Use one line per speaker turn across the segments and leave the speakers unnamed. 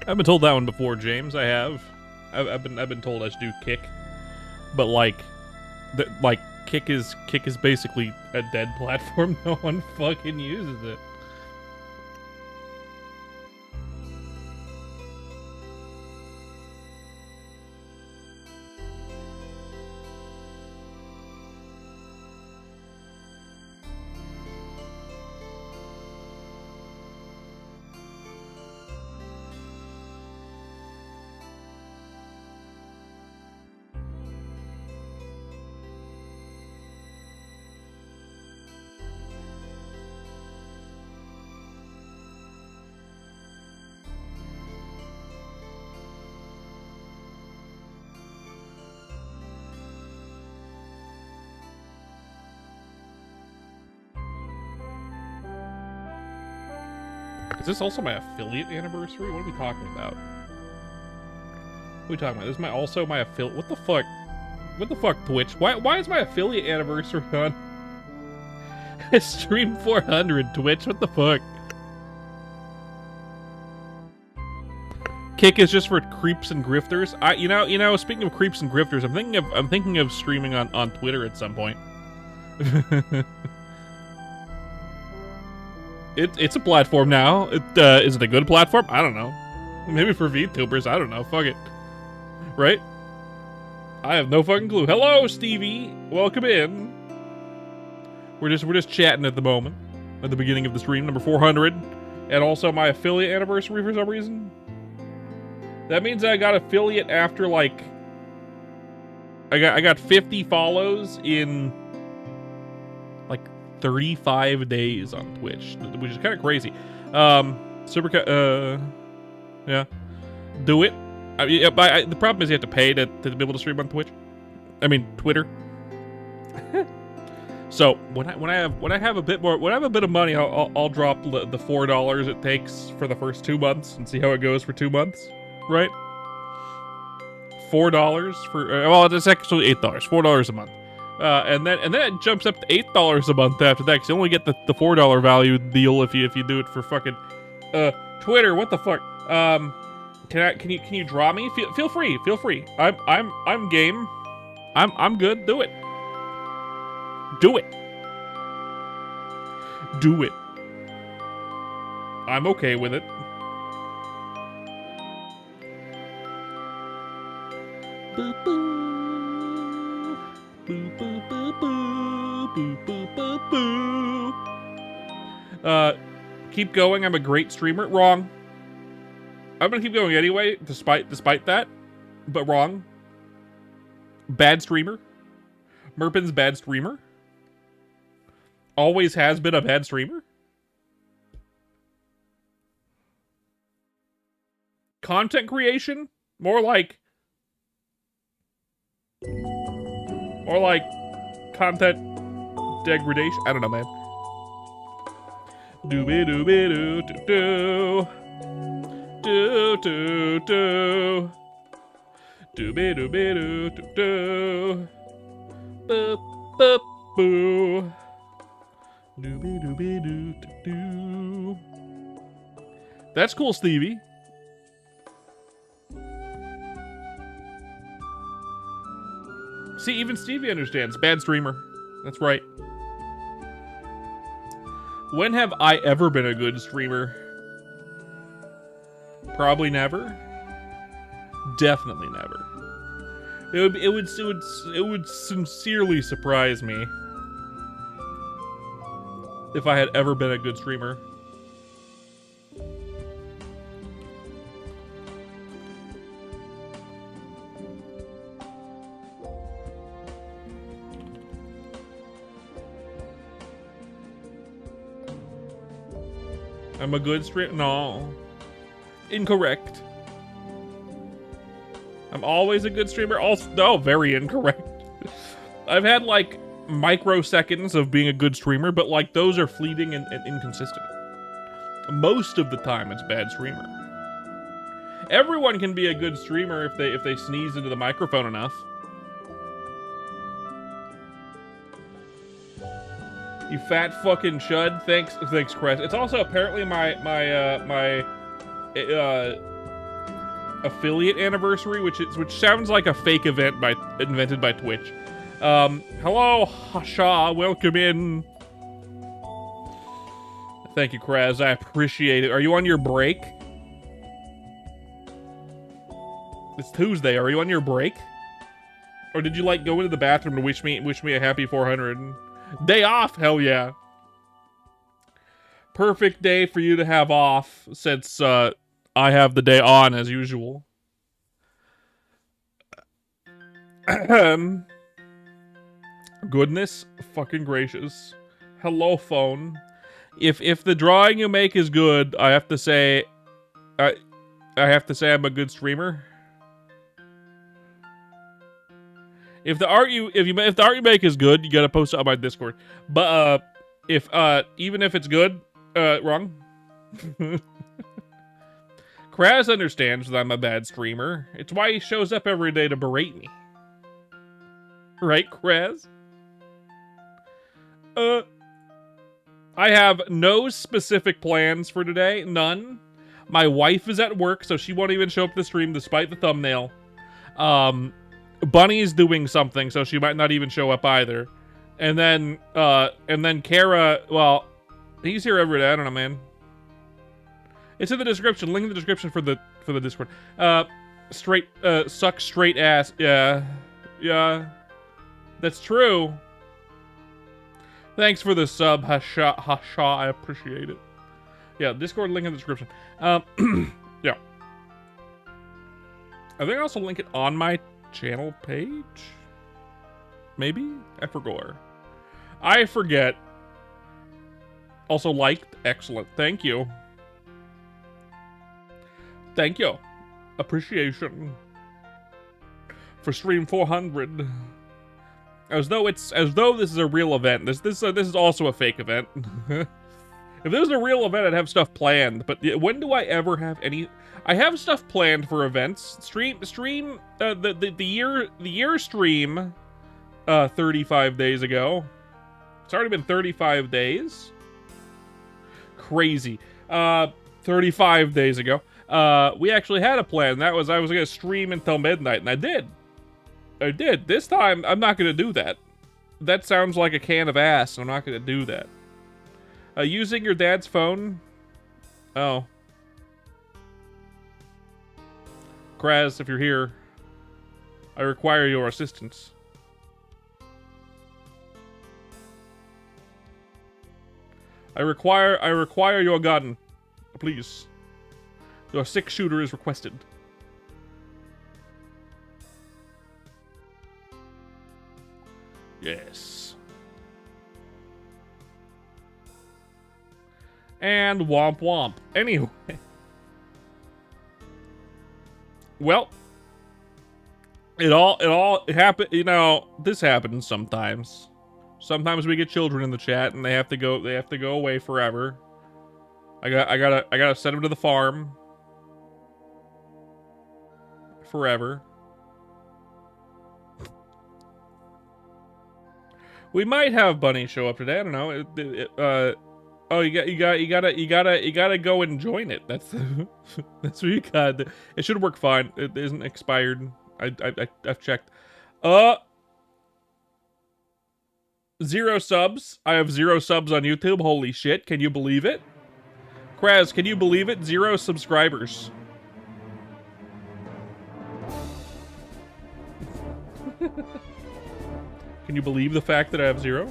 I've been told that one before, James. I have. I've been told I should do Kick, but like Kick is basically a dead platform. No one fucking uses it. Is this also my affiliate anniversary? What are we talking about? What are we talking about? This is also my affiliate. What the fuck? What the fuck, Twitch? Why is my affiliate anniversary on? Stream 400, Twitch. What the fuck? Kick is just for creeps and grifters. You know. Speaking of creeps and grifters, I'm thinking of streaming on Twitter at some point. It's a platform now. Is it a good platform? I don't know. Maybe for VTubers. I don't know. Fuck it. Right? I have no fucking clue. Hello, Stevie. Welcome in. We're just chatting at the moment. At the beginning of the stream, number 400, and also my affiliate anniversary for some reason. That means I got affiliate after like I got 50 follows in like 35 days on Twitch, which is kind of crazy. Yeah, do it. The problem is you have to pay to be able to stream on Twitch. I mean Twitter. So when I have a bit of money, I'll drop the $4 it takes for the first 2 months and see how it goes for 2 months, right? $4 for well, it's actually $8, $4 a month. And then it jumps up to $8 a month after that, because you only get the $4 value deal if you do it for fucking Twitter. What the fuck? Can you draw me? Feel free. I'm game. I'm good. Do it. Do it. Do it. I'm okay with it. Boo boo. Boo boo boo boo. Boo boo boo boo. Keep going. I'm a great streamer. Wrong. I'm gonna keep going anyway, despite that. But wrong. Bad streamer. Merpin's bad streamer. Always has been a bad streamer. Content creation? More like content degradation. I don't know, man. Doobie doobie doo doo doo doo doo doobie doobie doo doo doo boop boop boo doobie doobie doo doo doo. That's cool, Stevie. See, even Stevie understands. Bad streamer. That's right. When have I ever been a good streamer? Probably never. Definitely never. It would sincerely surprise me if I had ever been a good streamer. I'm a good streamer? No. Incorrect. I'm always a good streamer? Also, no, very incorrect. I've had, like, microseconds of being a good streamer, but, like, those are fleeting and inconsistent. Most of the time, it's bad streamer. Everyone can be a good streamer if they sneeze into the microphone enough. You fat fucking chud. Thanks, Crest. It's also apparently my affiliate anniversary, which sounds like a fake event invented by Twitch. Hello, Hasha, welcome in. Thank you, Kraz, I appreciate it. Are you on your break? It's Tuesday, are you on your break? Or did you, like, go into the bathroom to wish me a happy 400? Day off, hell yeah. Perfect day for you to have off, since, I have the day on, as usual. Goodness fucking gracious. Hello, phone. If the drawing you make is good, I have to say I'm a good streamer. If the art you make is good, you gotta post it on my Discord. But even if it's good, wrong. Kraz understands that I'm a bad streamer. It's why he shows up every day to berate me. Right, Kraz? I have no specific plans for today. None. My wife is at work, so she won't even show up to the stream despite the thumbnail. Bunny's doing something, so she might not even show up either. And then Kara, well, he's here every day. I don't know, man. It's in the description. Link in the description for the Discord. Suck straight ass. Yeah. Yeah. That's true. Thanks for the sub, Hasha. I appreciate it. Yeah, Discord link in the description. Yeah. I think I also link it on my channel page. Maybe? I forgot. I forget. Also liked. Excellent. Thank you. Thank you. Appreciation. For stream 400. As though this is a real event. This is also a fake event. If this was a real event, I'd have stuff planned. But when do I ever have any? I have stuff planned for events. The year stream. 35 days ago. It's already been 35 days. Crazy. 35 days ago. We actually had a plan. That was I was gonna stream until midnight, and I did. This time, I'm not going to do that. That sounds like a can of ass, and I'm not going to do that. Using your dad's phone? Oh. Kraz, if you're here, I require your assistance. I require your gun. Please. Your 6-shooter is requested. Yes. And womp womp. Anyway. Well. It happened, you know, this happens sometimes. Sometimes we get children in the chat and they have to go away forever. I gotta send them to the farm. Forever. We might have Bunny show up today. I don't know. Oh, you gotta go and join it. That's that's what you got. It should work fine. It isn't expired. I've checked. 0 subs. I have 0 subs on YouTube. Holy shit! Can you believe it? Kraz, can you believe it? 0 subscribers. Can you believe the fact that I have 0?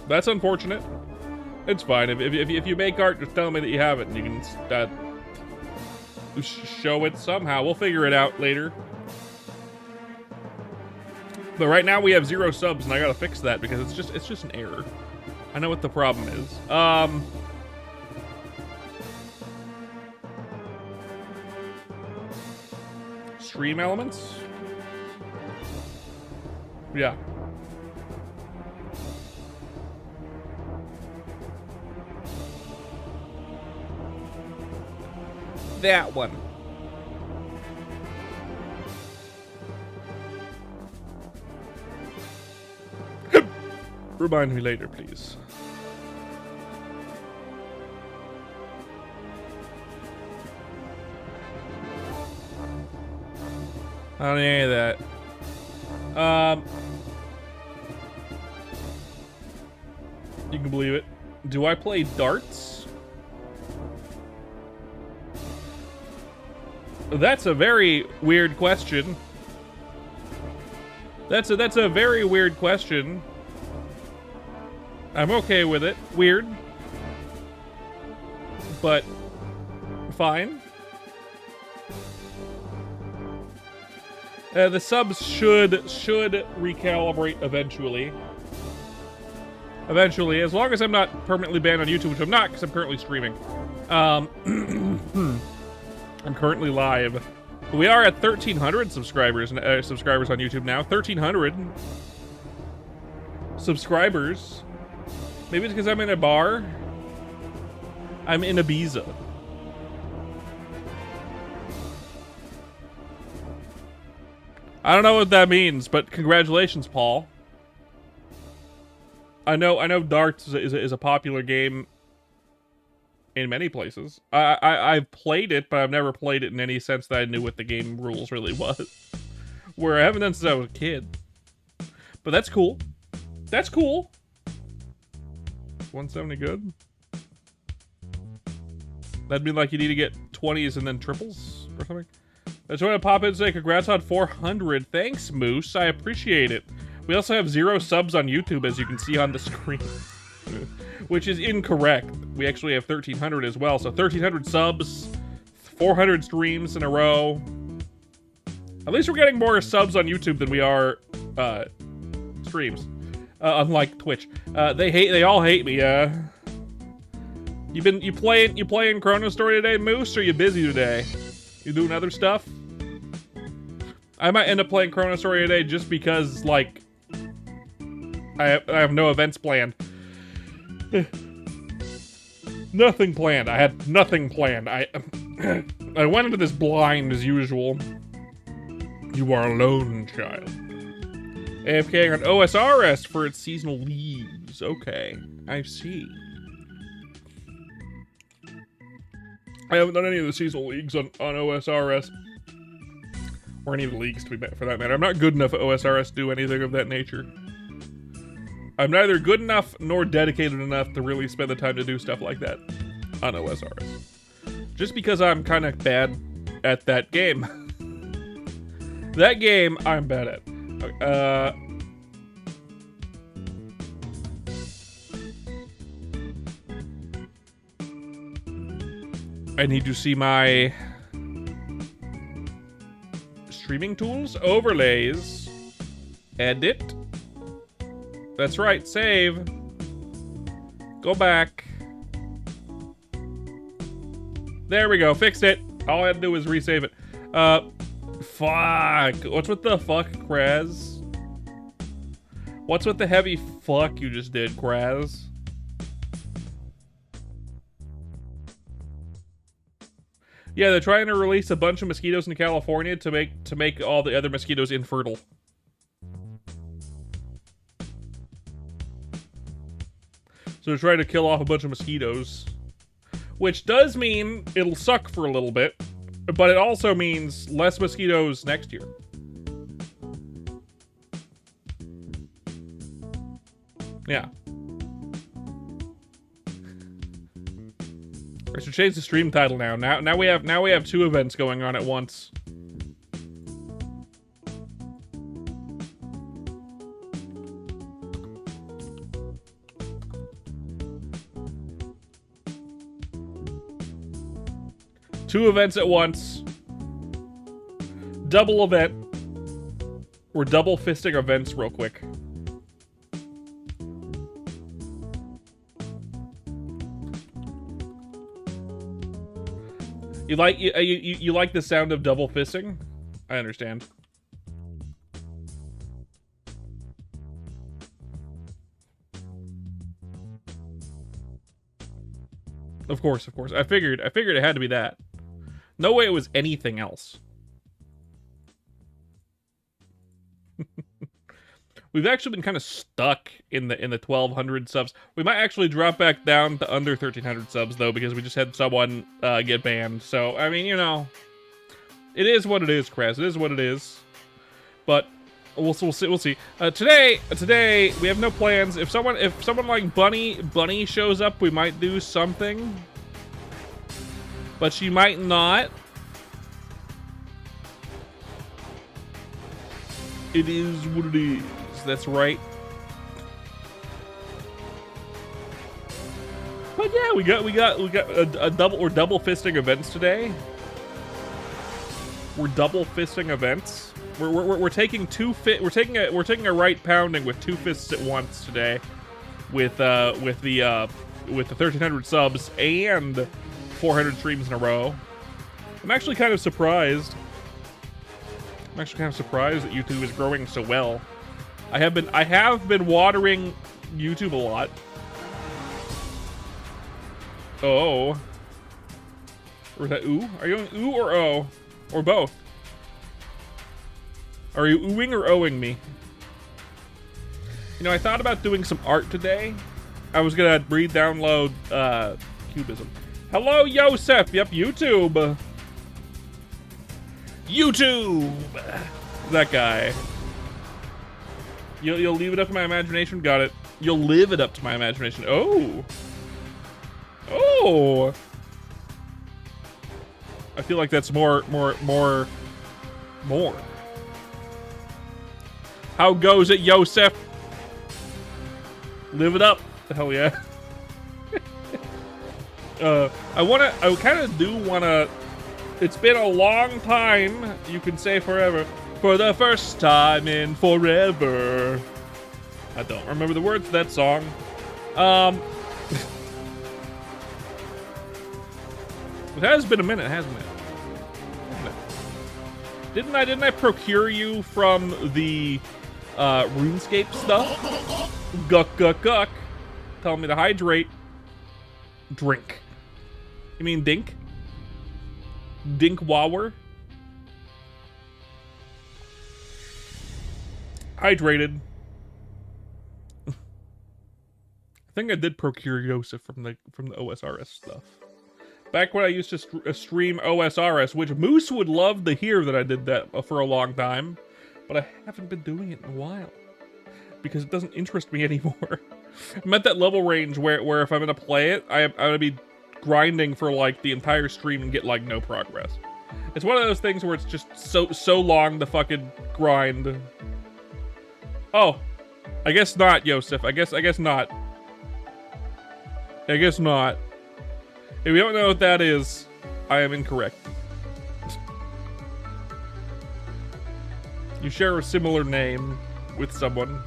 That's unfortunate. It's fine. If you make art, just tell me that you have it, and you can show it somehow. We'll figure it out later. But right now we have 0 subs, and I gotta fix that because it's just an error. I know what the problem is. Stream elements. Yeah. That one. Remind me later, please. I don't need any of that. You can believe it. Do I play darts? That's a very weird question. That's a very weird question. I'm okay with it. Weird. But fine. The subs should recalibrate eventually. Eventually, as long as I'm not permanently banned on YouTube, which I'm not because I'm currently streaming. I'm currently live. We are at 1,300 subscribers on YouTube now. 1,300 subscribers. Maybe it's because I'm in a bar. I'm in Ibiza. I don't know what that means, but congratulations, Paul. I know darts is a popular game in many places. I've played it, but I've never played it in any sense that I knew what the game rules really was. Where I haven't done since I was a kid. But that's cool. That's cool. 170 good? That'd mean like you need to get 20s and then triples or something. I just want to pop in and say congrats on 400. Thanks, Moose. I appreciate it. We also have 0 subs on YouTube, as you can see on the screen. Which is incorrect. We actually have 1,300 as well. So 1,300 subs, 400 streams in a row. At least we're getting more subs on YouTube than we are streams. Unlike Twitch. They all hate me. You playing Chrono Story today, Moose, or you busy today? You doing other stuff? I might end up playing Chrono Story today just because, like, I have no events planned. Nothing planned. I had nothing planned. I went into this blind as usual. You are alone, child. AFK on OSRS for its seasonal leaves. Okay, I see. I haven't done any of the seasonal leagues on OSRS. Or any of the leagues, for that matter. I'm not good enough at OSRS to do anything of that nature. I'm neither good enough nor dedicated enough to really spend the time to do stuff like that on OSRS. Just because I'm kind of bad at that game. That game, I'm bad at. I need to see my streaming tools, overlays, edit. That's right, save. Go back. There we go, fixed it. All I had to do was resave it. Fuck. What's with the fuck, Kraz? What's with the heavy fuck you just did, Kraz? Yeah, they're trying to release a bunch of mosquitoes in California to make all the other mosquitoes infertile. So they're trying to kill off a bunch of mosquitoes. Which does mean it'll suck for a little bit, but it also means less mosquitoes next year. Yeah. I should change the stream title now. Now we have 2 events going on at once. Two events at once. Double event. We're double fisting events real quick. You like the sound of double fisting? I understand. Of course. I figured it had to be that. No way it was anything else. We've actually been kind of stuck in the 1,200 subs. We might actually drop back down to under 1,300 subs though, because we just had someone get banned. So I mean, you know, it is what it is, Kraz. It is what it is. but we'll see. We'll see. Today we have no plans. If someone like Bunny shows up, we might do something, but she might not. It is what it is. That's right. But yeah, we got a double. We're double fisting events today. We're double fisting events. We're taking we're taking a right pounding with 2 fists at once today, with the 1,300 subs and 400 streams in a row. I'm actually kind of surprised. that YouTube is growing so well. I have been watering YouTube a lot. Oh. Or is that ooh? Are you going ooh or oh? Or both? Are you oohing or ohing me? You know, I thought about doing some art today. I was gonna re-download Cubism. Hello, Yosef. Yep, YouTube. YouTube. That guy. You'll leave it up to my imagination. Got it. You'll live it up to my imagination. Oh. Oh. I feel like that's more. How goes it, Yosef? Live it up. Hell yeah. I kind of do wanna. It's been a long time. You can say forever. For the first time in forever. I don't remember the words to that song. It has been a minute, hasn't it? Didn't I procure you from the RuneScape stuff? Guck guck guck. Telling me to hydrate. Drink. You mean dink? Dink wower? Hydrated. I think I did procure Yosef from the OSRS stuff. Back when I used to stream OSRS, which Moose would love to hear that I did that for a long time, but I haven't been doing it in a while because it doesn't interest me anymore. I'm at that level range where if I'm gonna play it, I'm gonna be grinding for like the entire stream and get like no progress. It's one of those things where it's just so long to fucking grind. Oh, I guess not, Yosef. I guess not. I guess not. If you don't know what that is, I am incorrect. You share a similar name with someone.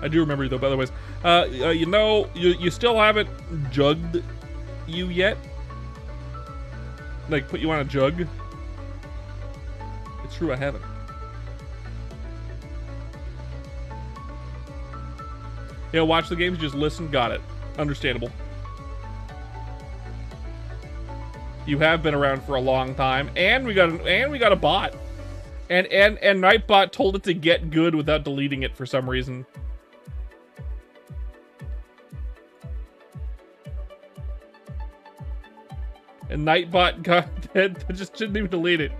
I do remember you though, by the way. You know, you still haven't jugged you yet? Like, put you on a jug? It's true, I haven't. Yeah, watch the games, just listen, got it. Understandable. You have been around for a long time, and we got a bot, and Nightbot told it to get good without deleting it for some reason. And Nightbot got dead, just shouldn't even delete it.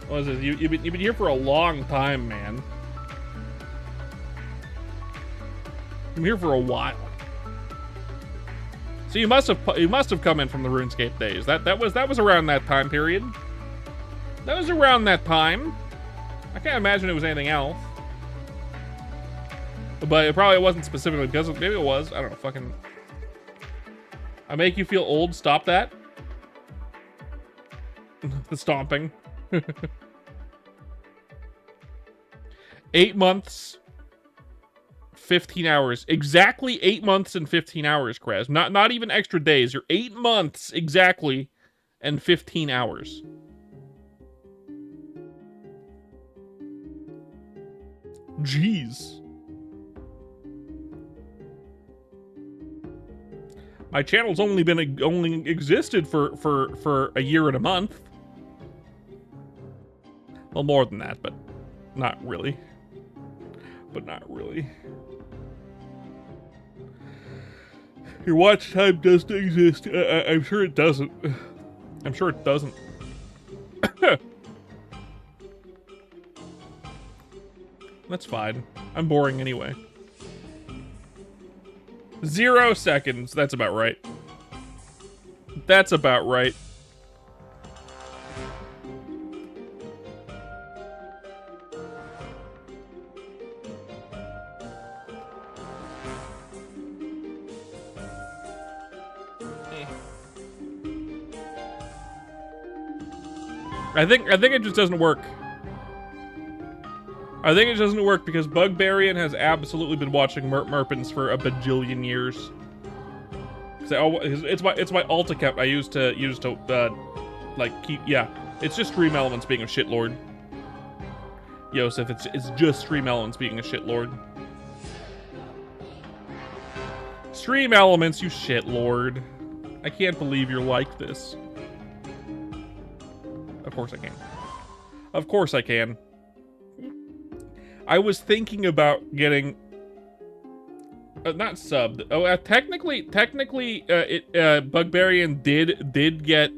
What is this? You've been here for a long time, man. I'm here for a while. So you must have come in from the RuneScape days. That was around that time period. That was around that time. I can't imagine it was anything else. But it probably wasn't specifically because of, maybe it was. I don't know. Fucking. I make you feel old. Stop that. The stomping. 8 months. 15 hours. Exactly 8 months and 15 hours, Kraz. Not even extra days. You're 8 months exactly and 15 hours. Jeez. My channel's only existed for a year and a month. Well, more than that, but not really. But not really. Your watch time doesn't exist. I'm sure it doesn't. I'm sure it doesn't. That's fine. I'm boring anyway. 0 seconds. That's about right. That's about right. I think it just doesn't work. I think it doesn't work because Bugbarian has absolutely been watching Merpins for a bajillion years. It's my alt account I use to like keep, yeah. It's just Stream Elements being a shitlord. Yosef, it's just Stream Elements being a shitlord. Stream Elements, you shitlord. I can't believe you're like this. Of course I can. Of course I can. I was thinking about getting not subbed. Oh, technically, Bugbarian did get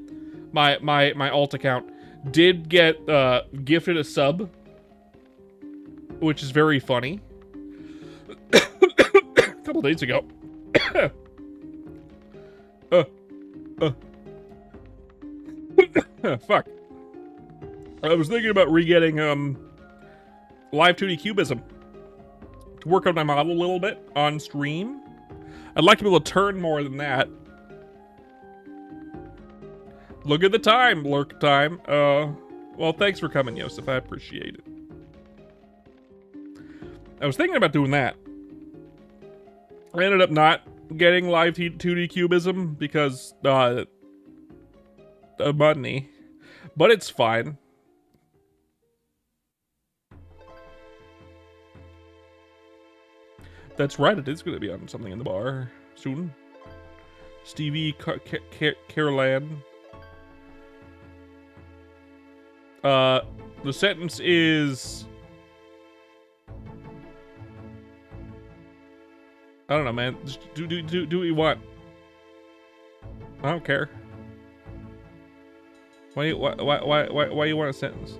my alt account did get gifted a sub, which is very funny. A couple days ago. Fuck. I was thinking about re-getting Live 2D Cubism to work on my model a little bit on stream. I'd like to be able to turn more than that. Look at the time, lurk time. Well, thanks for coming, Yosef. I appreciate it. I was thinking about doing that. I ended up not getting Live 2D Cubism because money, but it's fine. That's right, it is going to be on something in the bar soon. Stevie Carolan. The sentence is... I don't know, man. Just do what you want. I don't care. Why you want a sentence?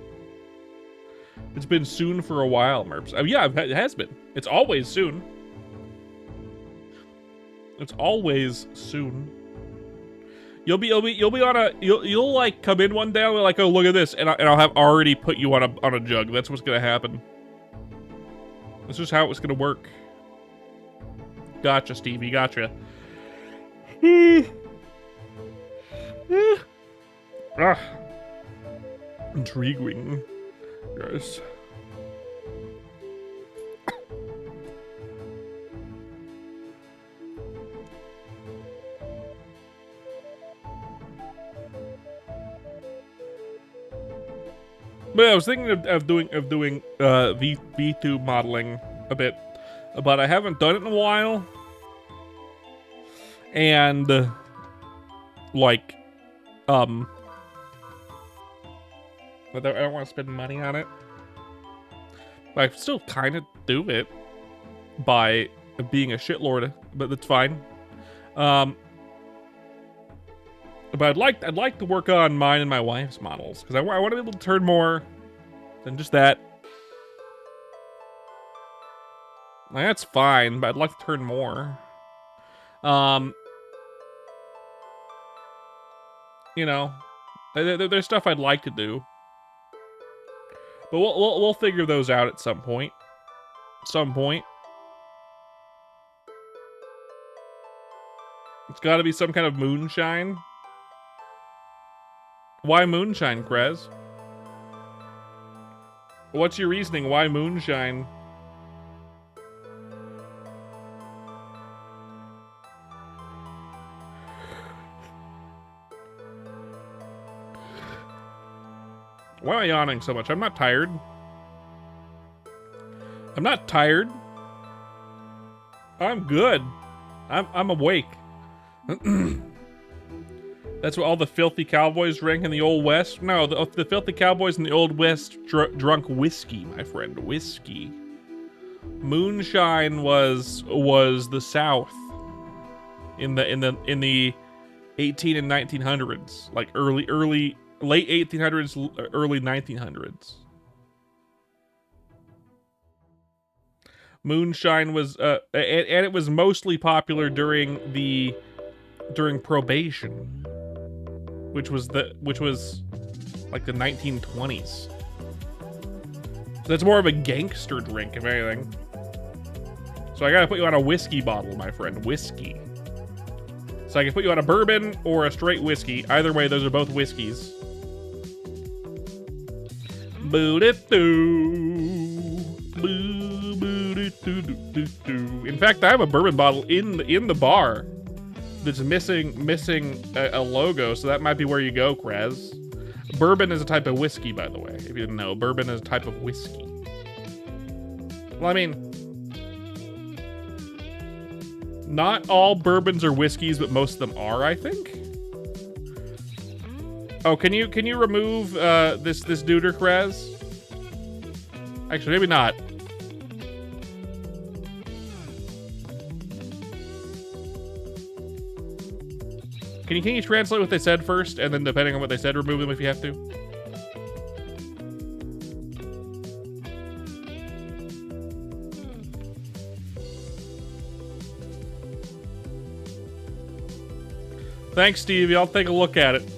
It's been soon for a while, Merps. Yeah, it has been. It's always soon. It's always soon. You'll be on a you'll like come in one day and be like, oh, look at this, and I'll have already put you on a jug. That's what's gonna happen. That's just how it's gonna work. Gotcha, Stevie. Gotcha. Ah, intriguing, guys. But I was thinking of doing VTube modeling a bit, but I haven't done it in a while, and like, I don't want to spend money on it. But I still kind of do it by being a shitlord, but that's fine. But I'd like to work on mine and my wife's models because I want to be able to turn more than just that. Like, that's fine, but I'd like to turn more. You know, there's stuff I'd like to do, but we'll figure those out at some point. It's got to be some kind of moonshine. Why moonshine, Krez? What's your reasoning? Why moonshine? Why am I yawning so much? I'm not tired. I'm not tired. I'm good. I'm awake. That's what all the filthy cowboys drank in the Old West? No, the filthy cowboys in the Old West drunk whiskey, my friend. Whiskey. Moonshine was the South. In the 18 and 1900s, like late 1800s, early 1900s. Moonshine was, and it was mostly popular during probation, which was like the 1920s. So that's more of a gangster drink, if anything. So I gotta put you on a whiskey bottle, my friend. Whiskey. So I can put you on a bourbon or a straight whiskey. Either way, those are both whiskeys. In fact, I have a bourbon bottle in the bar that's missing a logo, so that might be where you go, Kraz. Bourbon is a type of whiskey, by the way. If you didn't know, bourbon is a type of whiskey. Well, I mean, not all bourbons are whiskeys, but most of them are, I think. Oh, can you remove this duder, Kraz? Actually, maybe not. Can you translate what they said first, and then depending on what they said, remove them if you have to? Thanks, Stevie. I'll take a look at it.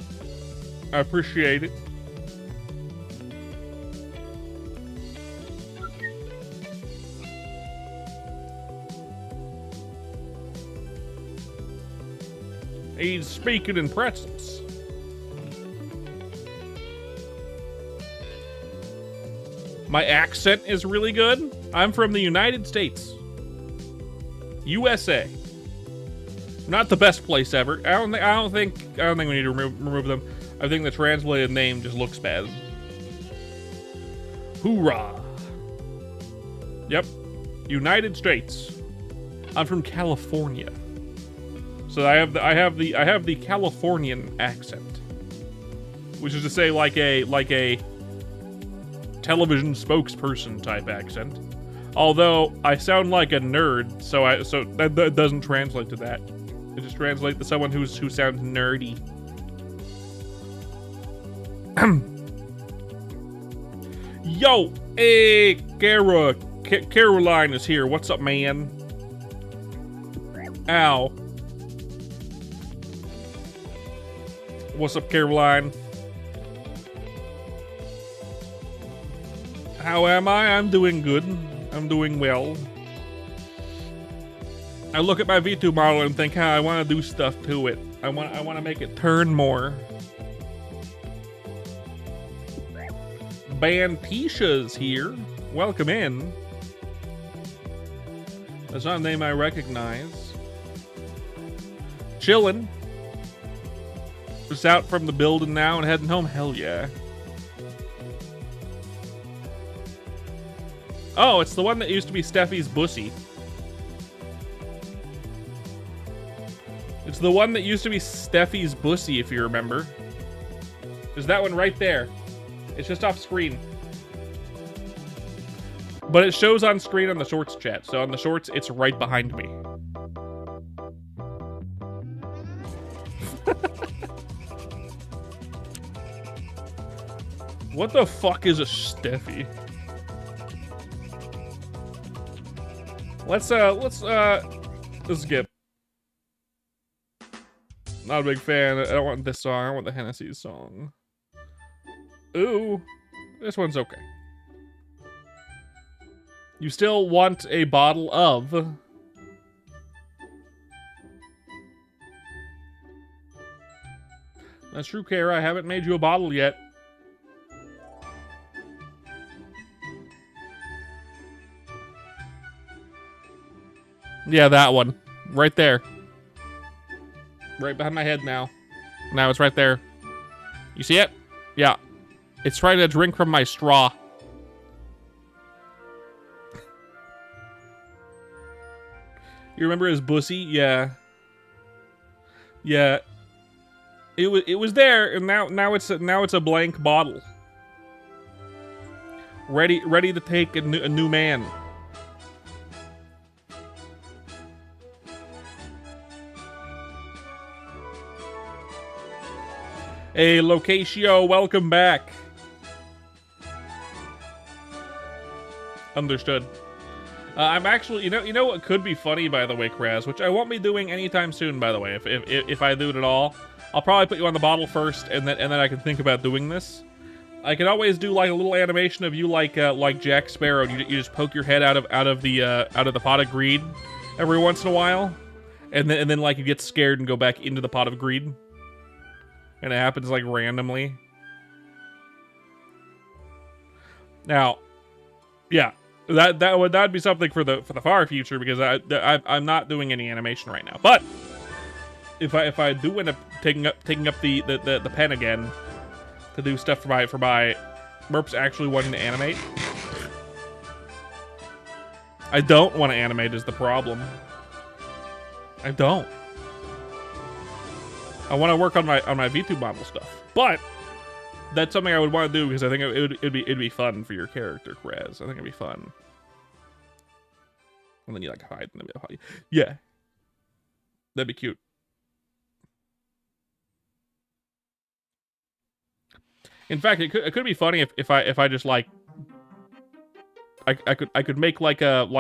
I appreciate it. He's speaking in pretzels. My accent is really good. I'm from the United States. USA. Not the best place ever. I don't think we need to remove them. I think the translated name just looks bad. Hoorah. Yep. United States. I'm from California. So I have the Californian accent, which is to say like a television spokesperson type accent. Although I sound like a nerd, so that doesn't translate to that. It just translates to someone who sounds nerdy. Yo, hey, Caroline is here. What's up, man? Ow. What's up, Caroline? How am I? I'm doing good. I'm doing well. I look at my V2 model and think, I want to do stuff to it. I want to make it turn more. Bantisha's here. Welcome in. That's not a name I recognize. Chillin'. Just out from the building now and heading home. Hell yeah. Oh, it's the one that used to be Steffi's Bussy. It's the one that used to be Steffi's Bussy, if you remember. There's that one right there. It's just off screen. But it shows on screen on the Shorts chat. So on the Shorts, it's right behind me. What the fuck is a Steffi? Let's skip. Not a big fan. I don't want this song. I want the Hennessy song. Ooh, this one's okay. You still want a bottle of... That's true, Kara. I haven't made you a bottle yet. Yeah, that one. Right there. Right behind my head now. Now it's right there. You see it? Yeah. It's trying to drink from my straw. You remember his Bussy? Yeah. Yeah. It was there, and now it's a blank bottle. Ready to take a new man. Hey, Locatio, welcome back. Understood. I'm actually, you know what could be funny, by the way, Kraz, which I won't be doing anytime soon, by the way. If I do it at all, I'll probably put you on the bottle first, and then I can think about doing this. I can always do like a little animation of you like Jack Sparrow. You just poke your head out of the pot of greed every once in a while, and then like you get scared and go back into the pot of greed, and it happens like randomly. Now, yeah. That'd be something for the far future, because I'm not doing any animation right now. But if I do end up taking up the pen again to do stuff for my Merps actually wanting to animate, I don't want to animate is the problem. I don't. I want to work on my VTube model stuff, but that's something I would want to do because I think it'd be fun for your character, Kraz. I think it'd be fun. And then you like hide in the middle. Yeah, that'd be cute. In fact, it could be funny if I just like I could make like a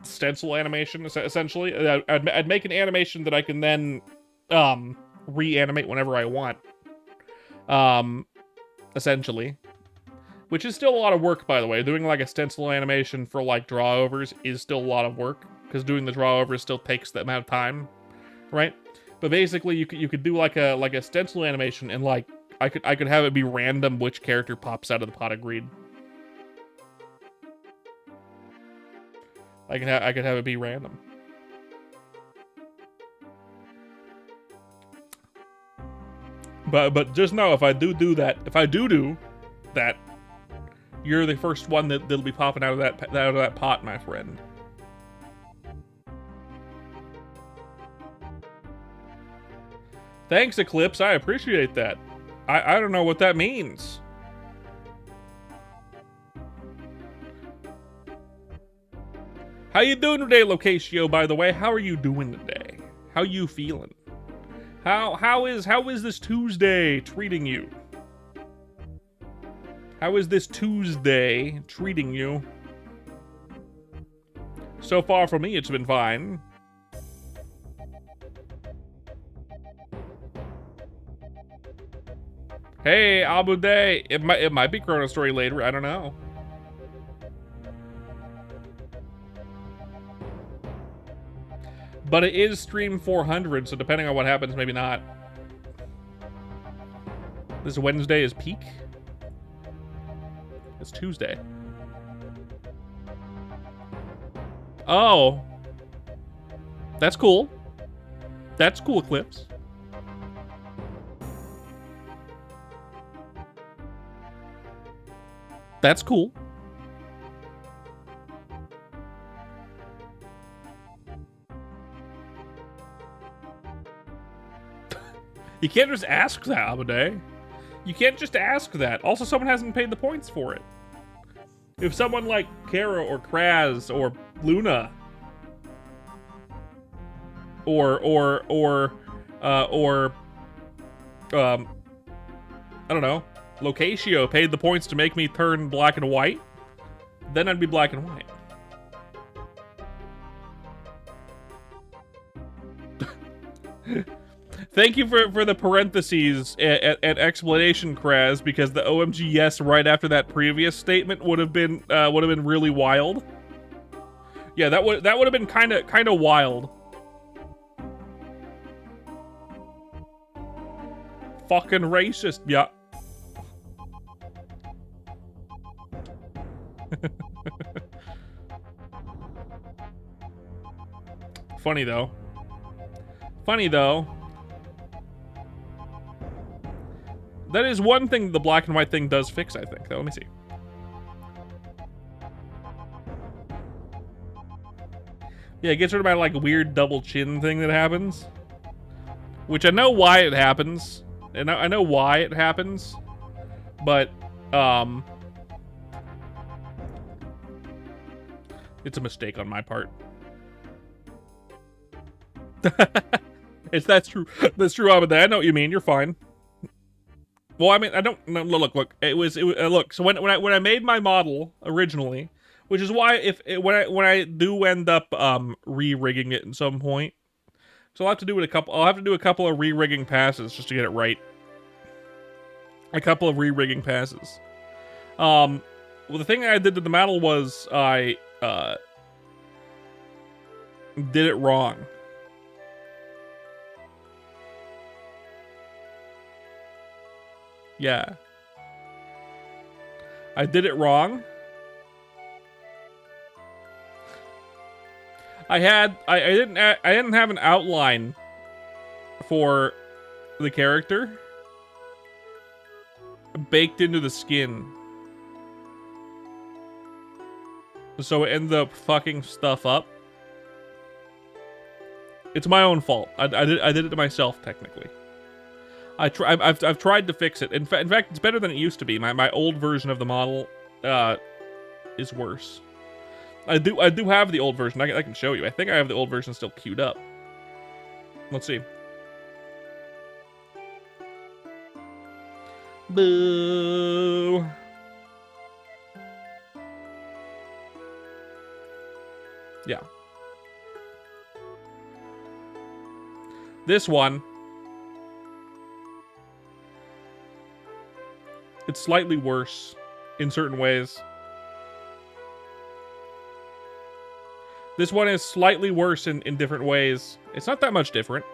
stencil animation essentially. I'd make an animation that I can then reanimate whenever I want. Essentially, which is still a lot of work, by the way. Doing like a stencil animation for like drawovers is still a lot of work, because doing the drawovers still takes that amount of time, right? But basically, you could do like a stencil animation, and like I could have it be random which character pops out of the pot of greed. I could have it be random. But just know, if I do that, you're the first one that'll be popping out of that pot, my friend. Thanks, Eclipse. I appreciate that. I don't know what that means. How you doing today, Locatio, by the way? How are you doing today? How you feeling? How is this Tuesday treating you? How is this Tuesday treating you? So far for me, it's been fine. Hey, Abu Day. It might be Chrono Story later. I don't know. But it is stream 400, so depending on what happens, maybe not. This Wednesday is peak. It's Tuesday. Oh. That's cool. That's cool, Eclipse. That's cool. You can't just ask that, Abade. You can't just ask that. Also, someone hasn't paid the points for it. If someone like Kara or Kraz or Luna or I don't know, Locatio paid the points to make me turn black and white, then I'd be black and white. Thank you for the parentheses and explanation, Kraz, because the OMG yes right after that previous statement would have been really wild. Yeah, that would have been kind of wild. Fucking racist, yeah. Funny though. Funny though. That is one thing the black and white thing does fix, I think. Though, let me see. Yeah, it gets rid of my like weird double chin thing that happens, which I know why it happens, and I know why it happens, but it's a mistake on my part. That's true. That's true, Abba. I know what you mean. You're fine. Well, I mean, I don't. No, look. It was. Look. So when I made my model originally, which is why when I do end up re-rigging it at some point, so I'll have to do a couple of re-rigging passes just to get it right. A couple of re-rigging passes. Well, the thing I did to the model was I did it wrong. Yeah. I did it wrong. I didn't have an outline for the character baked into the skin. So it ended up fucking stuff up. It's my own fault. I did it to myself, technically. I've tried to fix it. In fact, it's better than it used to be. My old version of the model is worse. I do have the old version. I can show you. I think I have the old version still queued up. Let's see. Boo. Yeah. This one, it's slightly worse in certain ways. This one is slightly worse in different ways. It's not that much different.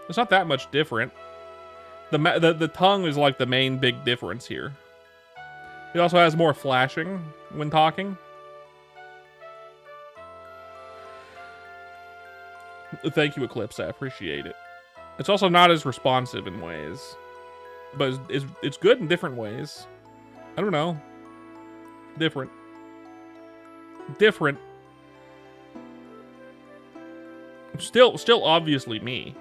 It's not that much different. The tongue is like the main big difference here. It also has more flashing when talking. Thank you, Eclipse. I appreciate it. It's also not as responsive in ways, but it's good in different ways. I don't know. Different. Still obviously me.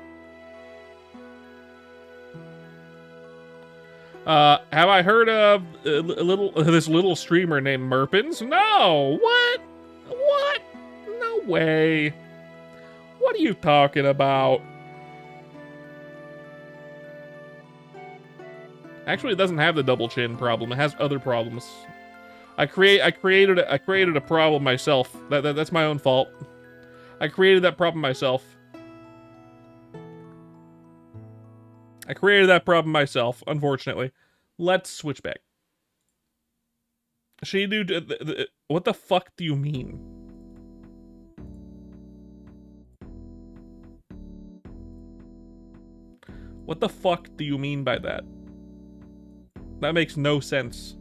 Have I heard of this little streamer named Merpins? No. What? No way. What are you talking about? Actually, it doesn't have the double chin problem. It has other problems. I created a problem myself. That's my own fault. I created that problem myself. Unfortunately. Let's switch back. What the fuck do you mean? What the fuck do you mean by that? That makes no sense.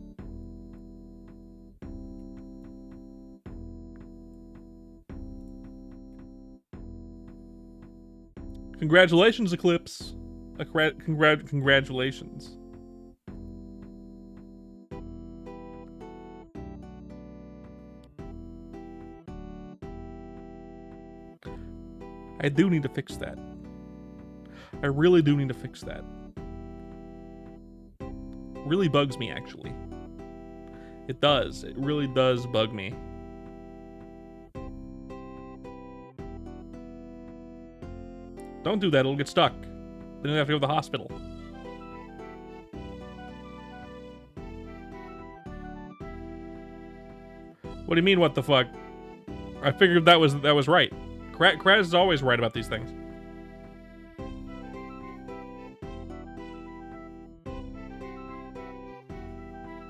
Congratulations, Eclipse. Congratulations. I do need to fix that. I really do need to fix that. Really bugs me, actually. It does. It really does bug me. Don't do that, it'll get stuck. Then you have to go to the hospital. What do you mean, what the fuck? I figured that was right. Kraz is always right about these things.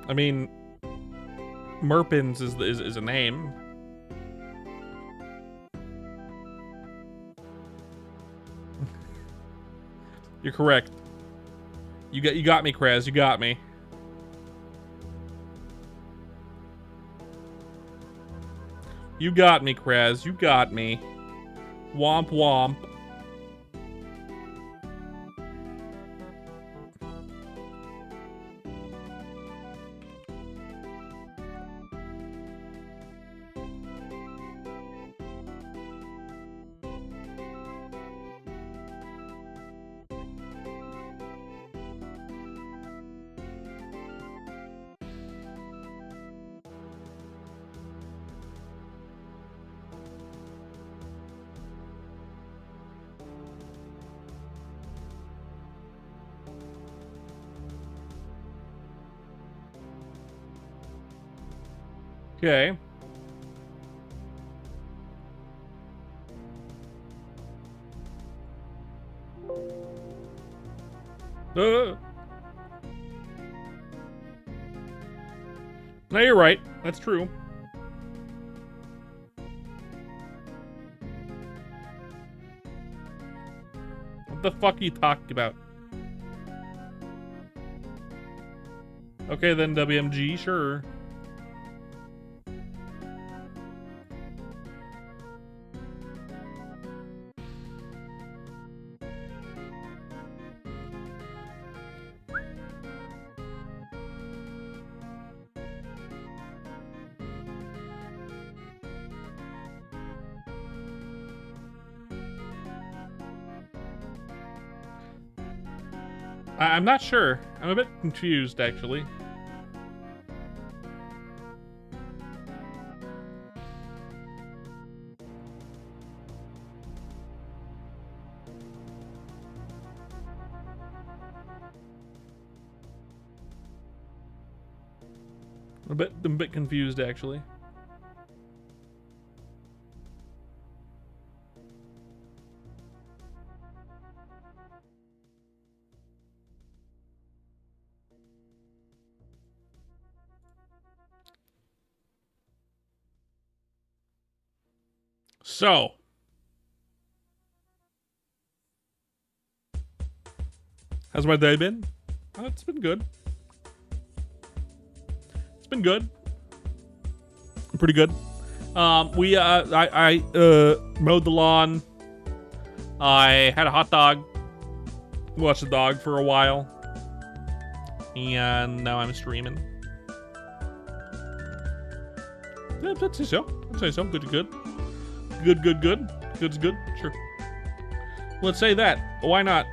I mean, Merpins is a name. You're correct. You got me, Kraz. You got me. You got me, Kraz. You got me. Womp womp. Okay. No, you're right. That's true. What the fuck are you talking about? Okay, then WMG, sure. I'm not sure. I'm a bit confused, actually. I'm a bit confused, actually. So, how's my day been? Oh, it's been good. It's been good. Pretty good. I mowed the lawn. I had a hot dog. Watched the dog for a while. And now I'm streaming. Yeah, I'd say so. I'd say so. Good. Good. Good's good. Sure. Let's say that. Why not?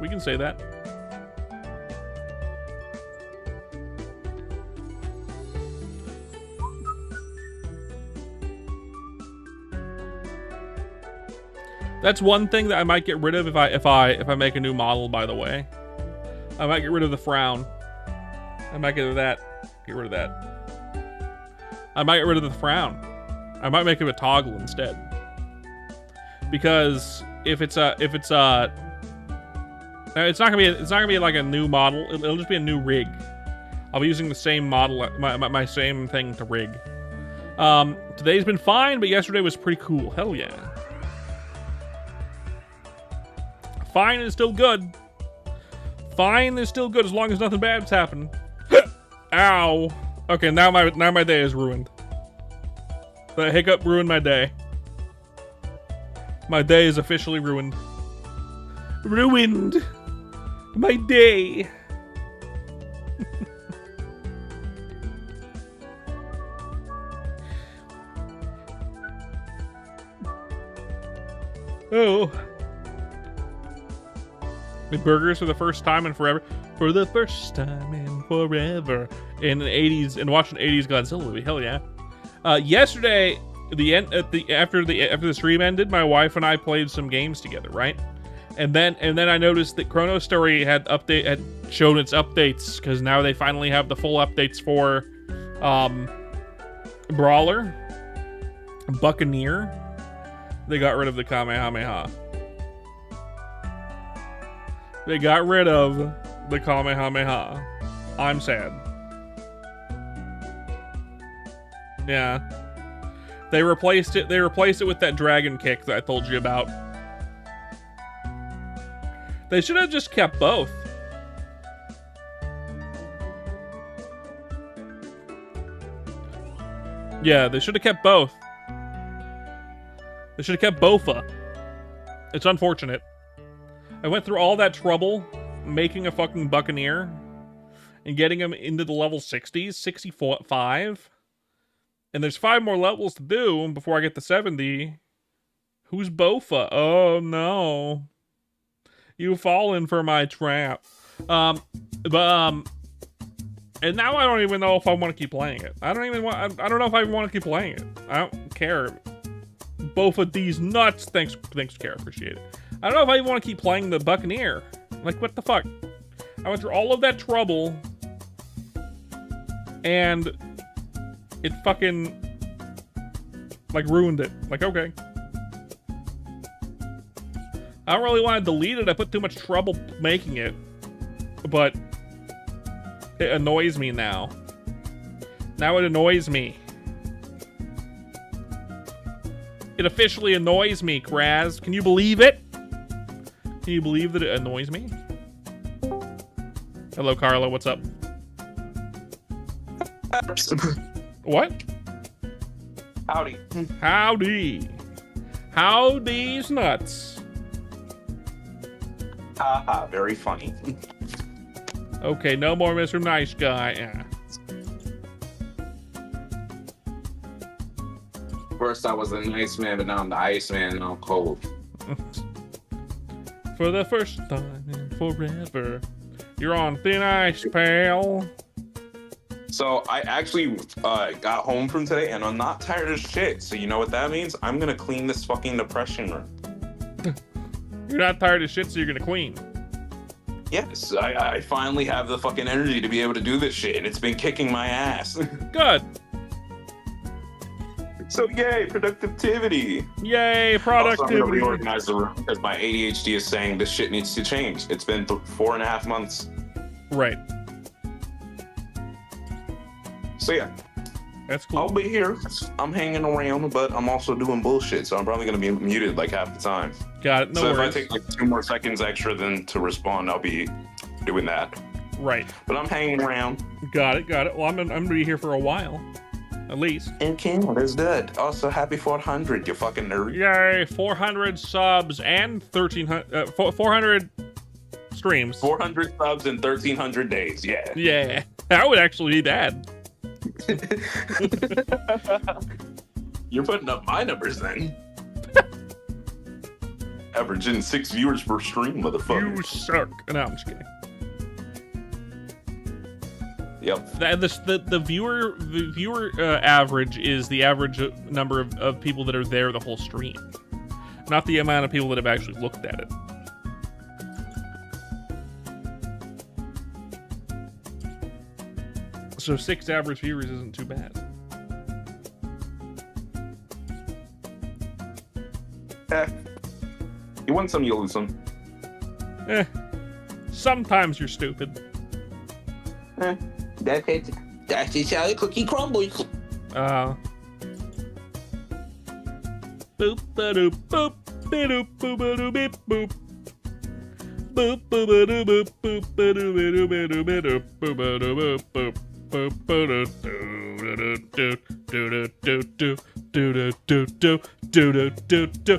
We can say that. That's one thing that I might get rid of if I make a new model, by the way. I might get rid of the frown. I might get rid of that. Get rid of that. I might get rid of the frown. I might make him a toggle instead. Because if it's not gonna be like a new model. It'll just be a new rig. I'll be using the same model, my same thing to rig. Today's been fine, but yesterday was pretty cool. Hell yeah. Fine is still good. Fine is still good as long as nothing bad's happened. Ow. Okay, now my day is ruined. The hiccup ruined my day. My day is officially ruined. Ruined. My day. Oh. Made burgers for the first time in forever. For the first time in forever. In the 80s, and watching 80s Godzilla movie. Hell yeah. Yesterday, after the stream ended, my wife and I played some games together, right? And then I noticed that Chrono Story had shown its updates, because now they finally have the full updates for Brawler, Buccaneer. They got rid of the Kamehameha. They got rid of the Kamehameha. I'm sad. Yeah. They replaced it with that dragon kick that I told you about. They should have just kept both. Yeah, they should have kept both. They should have kept Bofa. It's unfortunate. I went through all that trouble making a fucking Buccaneer and getting him into the level 60s, 65. And there's 5 more levels to do before I get to 70. Who's Bofa? Oh no. You've fallen for my trap. And now I don't even know if I want to keep playing it. I don't know if I want to keep playing it. I don't care. Both of these nuts. Thanks, Care. Appreciate it. I don't know if I even want to keep playing the Buccaneer. Like, what the fuck? I I went through all of that trouble, and it fucking, like, ruined it. Like, okay. I don't really want to delete it. I put too much trouble making it. But it annoys me now. Now it annoys me. It officially annoys me, Kraz. Can you believe it? Can you believe that it annoys me? Hello, Carla. What's up? What?
Howdy.
Howdy. Howdy's nuts.
Haha, very funny.
Okay, no more Mr. Nice Guy. Yeah.
First I was the nice man, but now I'm the ice man and I'm cold.
For the first time in forever, you're on thin ice, pal.
So I actually got home from today and I'm not tired as shit. So you know what that means? I'm gonna clean this fucking depression room.
You're not tired of shit, so you're gonna clean.
Yes, I finally have the fucking energy to be able to do this shit, and it's been kicking my ass.
Good.
So yay, productivity.
Yay,
Also, I'm gonna
productivity.
reorganize the room because my ADHD is saying this shit needs to change. It's been 4.5 months.
Right.
So yeah,
That's cool.
I'll be here. I'm hanging around, but I'm also doing bullshit, so I'm probably gonna be muted like half the time.
Got it. No
so
worries.
if I take like 2 more seconds extra than to respond, I'll be doing that.
Right.
But I'm hanging around.
Got it. Got it. Well, I'm gonna be here for a while, at least.
And King is dead. Also, happy 400, you fucking nerd.
Yay! 400 subs and 1,300, 400 streams.
400 subs in 1,300 days. Yeah.
Yeah, that would actually be bad.
You're putting up my numbers then. Averaging 6 viewers per stream, motherfucker.
You suck. No, I'm just kidding.
Yep.
The viewer average is the average number of people that are there the whole stream, not the amount of people that have actually looked at it. So 6 average viewers isn't too bad.
You win some, you lose some.
Sometimes you're stupid.
That's it. That's just how the cookie crumbles.
Boop ba doop boop ba doop boop ba doop beep boop. Boop ba ba doop boop boop ba doop ba doop ba doop ba doop boop ba doop boop boop boop ba doop do do do do do do do do do do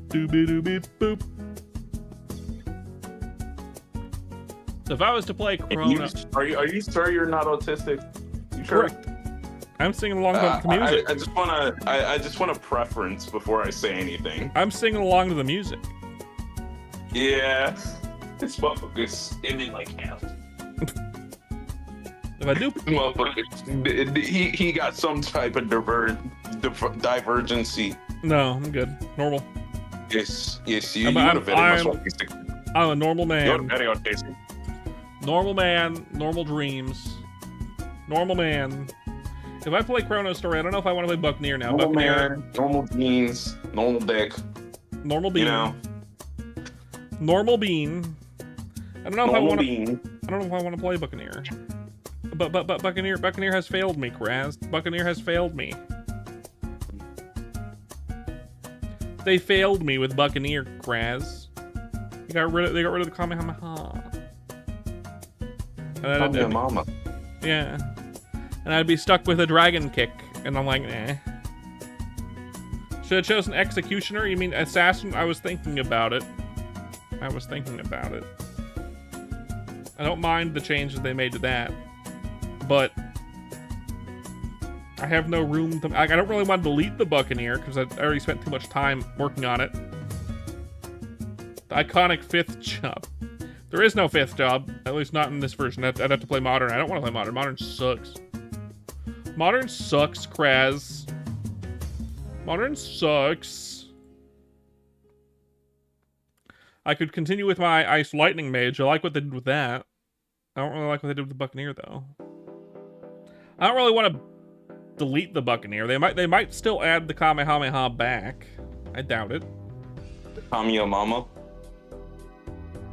do do do. So if I was to play Chrono,
Are you sure you're not autistic? You sure?
correct. I'm singing along to the music.
I just want a preference before I say anything.
I'm singing along to the music.
Yeah, this motherfucker's aiming like hell.
If I do,
Motherfucker, he got some type of divergency.
no, I'm good. Normal.
Yes, you
I'm
would have very much
I'm-
like this.
I'm a normal
You're
man.
very autistic.
Normal man. Normal dreams. Normal man. If I play Chrono Story, I don't know if I want to play Buccaneer now.
Normal
Buccaneer,
man, normal jeans, normal dick.
normal bean.
You know,
Normal bean. I don't know if I
normal
want to.
bean.
I don't know if I want to play Buccaneer. But Buccaneer has failed me, Kraz. Buccaneer has failed me. They failed me with Buccaneer, Kraz. They got rid of the Kamehameha. And
Tell your mama.
yeah. And I'd be stuck with a dragon kick, and I'm like, eh. Should have chosen Executioner? You mean Assassin? I was thinking about it. I don't mind the changes they made to that. But I have no room to... I don't really want to delete the Buccaneer, because I already spent too much time working on it. The iconic 5th job. There is no 5th job, at least not in this version. I'd have to play Modern. I don't want to play Modern. Modern sucks. Modern sucks, Kraz. Modern sucks. I could continue with my Ice Lightning Mage. I like what they did with that. I don't really like what they did with the Buccaneer, though. I don't really want to delete the Buccaneer. They might still add the Kamehameha back. I doubt it.
Kamiya Mama.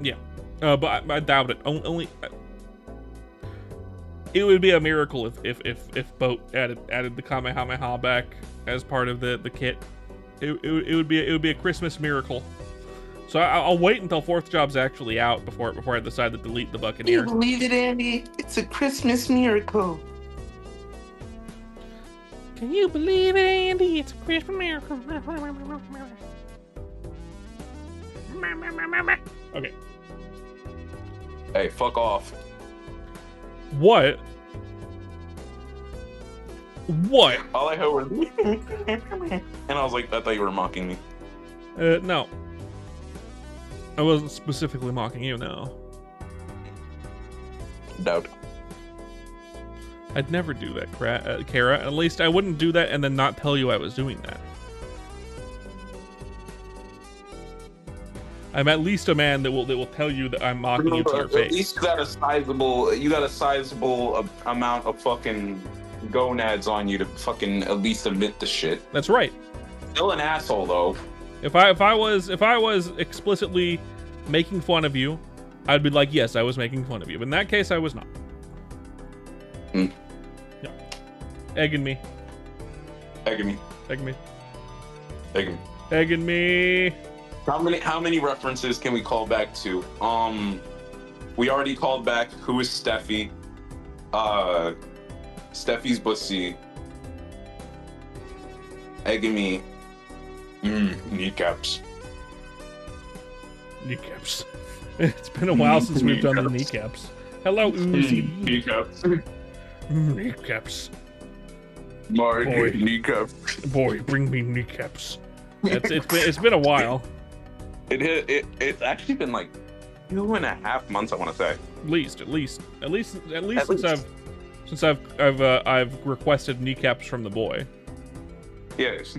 Yeah, but I doubt it. Only it would be a miracle if Boat added the Kamehameha back as part of the kit. It would be a Christmas miracle. So I'll wait until 4th Job's actually out before I decide to delete the Buccaneer.
You believe it, Andy? It's a Christmas miracle.
Can you believe it, Andy? It's a Christmas miracle. Okay.
Hey, fuck off.
What? What?
All I heard was and I was like, I thought you were mocking me.
No. I wasn't specifically mocking you, no.
Doubt.
I'd never do that, Kara. At least I wouldn't do that and then not tell you I was doing that. I'm at least a man that will tell you that I'm mocking you to your face.
At least you got a sizable amount of fucking gonads on you to fucking at least admit the shit.
That's right.
Still an asshole though.
If I was explicitly making fun of you, I'd be like, yes, I was making fun of you. But in that case, I was not.
Hmm.
No. Egging me.
Egging me.
Egging me.
Egging me.
Egging me.
How many references can we call back to? We already called back who is Steffi. Steffi's pussy. Egging me. Kneecaps.
Kneecaps. It's been a while since we've done the kneecaps. Hello, Uzi.
Kneecaps.
Kneecaps.
My
Boy.
kneecaps.
Boy, bring me kneecaps. It's been a while.
It's actually been like 2.5 months, I want to say.
At least since I've requested kneecaps from the boy.
Yes.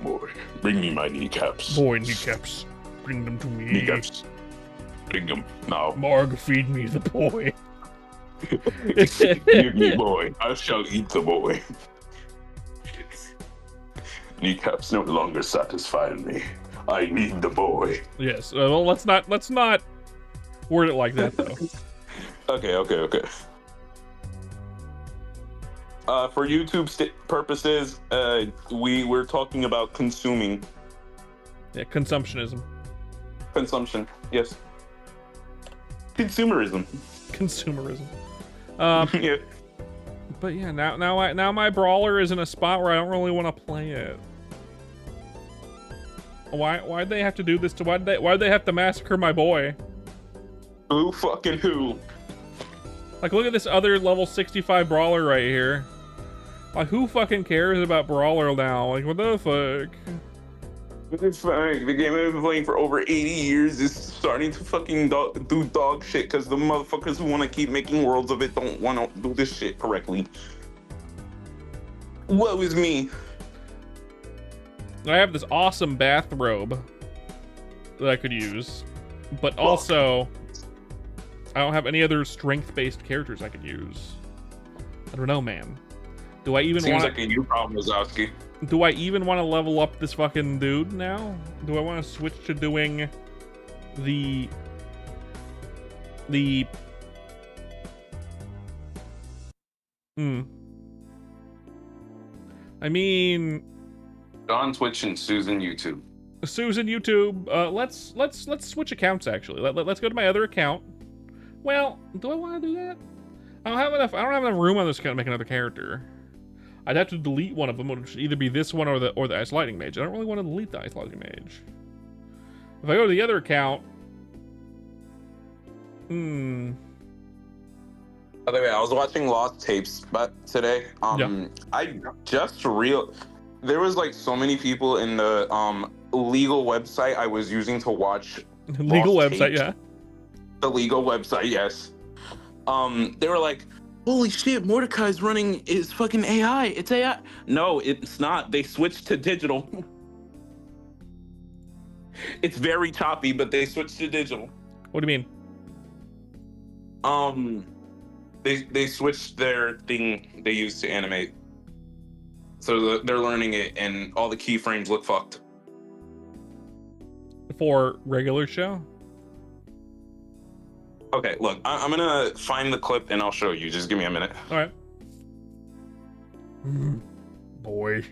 Boy, bring me my kneecaps.
Boy, kneecaps. Bring them to me.
Kneecaps. Bring them now.
Marg, feed me the boy.
Give me boy. I shall eat the boy. Kneecaps no longer satisfy me. I need the boy.
Yes. Well, let's not word it like that though.
Okay. For YouTube purposes, we're talking about consuming.
Yeah, consumptionism.
Consumption, yes. Consumerism. Yeah.
But yeah, now my brawler is in a spot where I don't really want to play it. Why'd they have to do this to? Why'd they have to massacre my boy?
Who fucking who?
Like, look at this other level 65 brawler right here. Like, who fucking cares about brawler now? Like, what the fuck?
It's fine. The game I've been playing for over 80 years is starting to fucking do dog shit because the motherfuckers who want to keep making worlds of it don't want to do this shit correctly. Woe is me.
I have this awesome bathrobe that I could use, but also I don't have any other strength-based characters I could use. I don't know, man. Do I even
Seems like a new problem, Wazowski.
Do I even want to level up this fucking dude now? Do I want to switch to doing the I mean,
John Twitch and Susan YouTube.
Susan YouTube. Let's switch accounts actually. Let's go to my other account. Well, do I want to do that? I don't have enough room on this account to make another character. I'd have to delete one of them, which would either be this one or the Ice Lightning Mage. I don't really want to delete the Ice Lightning Mage. If I go to the other account,
By the way, I was watching Lost Tapes today.
Yeah.
I just there was like so many people in the legal website I was using to watch
legal
Lost
website,
Tapes.
yeah.
The legal website, yes. They were like, holy shit, Mordecai's running his fucking AI. It's AI. No, it's not. They switched to digital. It's very choppy, but they switched to digital.
What do you mean?
They switched their thing they use to animate, so they're learning it, and all the keyframes look fucked.
For regular show?
Okay, look, I'm gonna find the clip and I'll show you. Just give me a minute.
All right. Boy.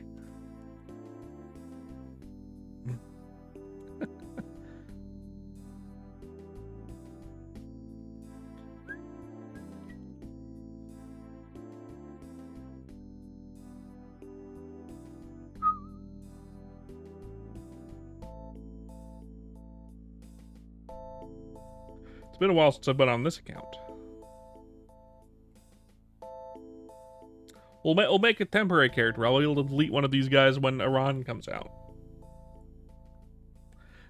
It's been a while since I've been on this account. We'll make a temporary character. I'll be able to delete one of these guys when Iran comes out.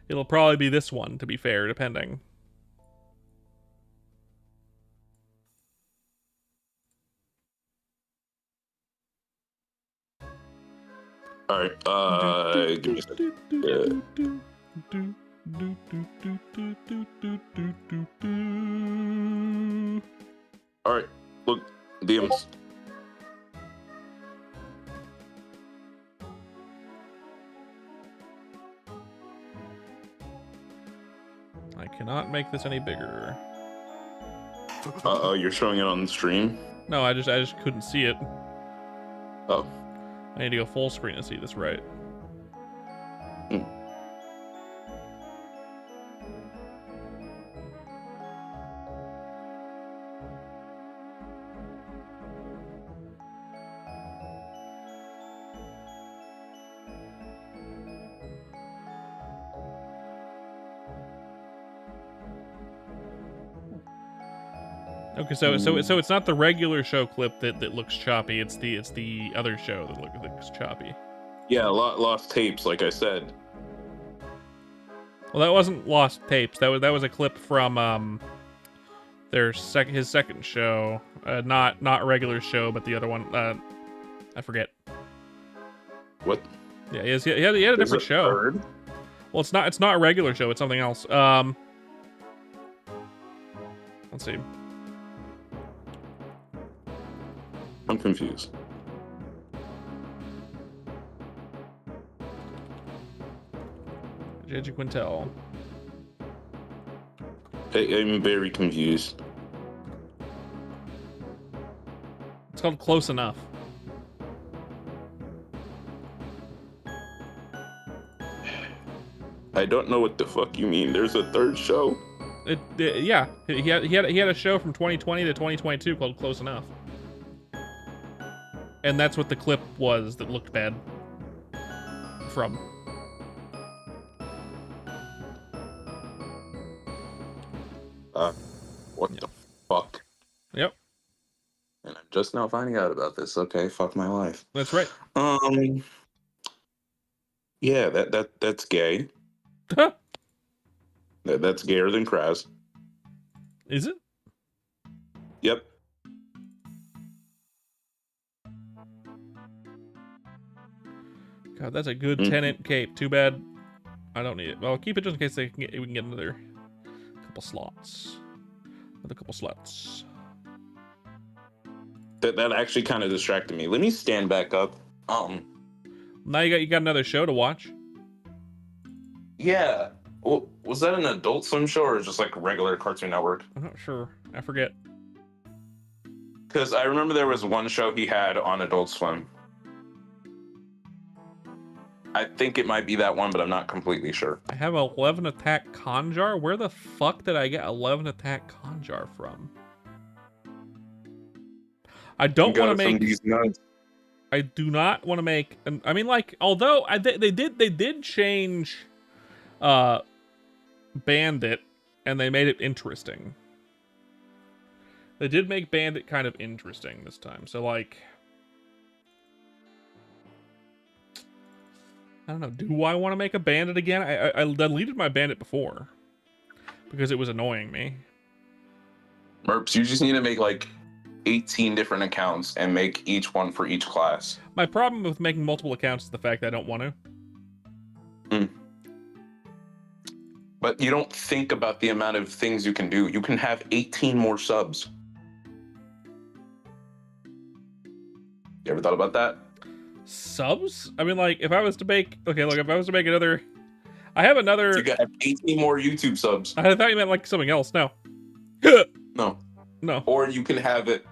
It'll probably be this one, to be fair, depending.
All right, give me a second. All right, look, DMs.
I cannot make this any bigger.
You're showing it on the stream?
No, I just couldn't see it.
Oh.
I need to go full screen to see this right. Okay, so it's not the regular show clip that looks choppy. It's the other show that looks choppy.
Yeah, lost tapes, like I said.
Well, that wasn't lost tapes. That was a clip from his second show, not regular show, but the other one. I forget.
What?
Yeah, he had a different show.
Third?
Well, it's not a regular show. It's something else. Let's see.
I'm confused.
JJ Quintel.
I'm very confused.
It's called Close Enough.
I don't know what the fuck you mean. There's a third show?
Yeah, he had a show from 2020 to 2022 called Close Enough. And that's what the clip was that looked bad from.
What the fuck?
Yep.
And I'm just now finding out about this. Okay, fuck my life.
That's right.
Yeah, that's gay. That's gayer than Kraz.
Is it?
Yep.
God, that's a good tenant cape. Too bad I don't need it. Well, I'll keep it just in case we can get another couple slots. Another couple slots.
That actually kind of distracted me. Let me stand back up.
Now you got another show to watch.
Yeah. Well, was that an Adult Swim show or just like a regular Cartoon Network?
I'm not sure. I forget.
Because I remember there was one show he had on Adult Swim. I think it might be that one, but I'm not completely sure.
I have 11 Attack Conjar. Where the fuck did I get 11 Attack Conjar from? I don't want to make
these nuts.
I do not want to make. I mean, like, although they did change, Bandit, and they made it interesting. They did make Bandit kind of interesting this time. So, like, I don't know. Do I want to make a Bandit again? I deleted my Bandit before because it was annoying me.
Merps, you just need to make like 18 different accounts and make each one for each class.
My problem with making multiple accounts is the fact that I don't want to.
But you don't think about the amount of things you can do. You can have 18 more subs. You ever thought about that?
Subs? I mean, like, if I was to make... Okay, look, if I was to make another... I have another...
You got 18 more YouTube subs.
I thought you meant, like, something else. No.
No.
No.
Or you can have it...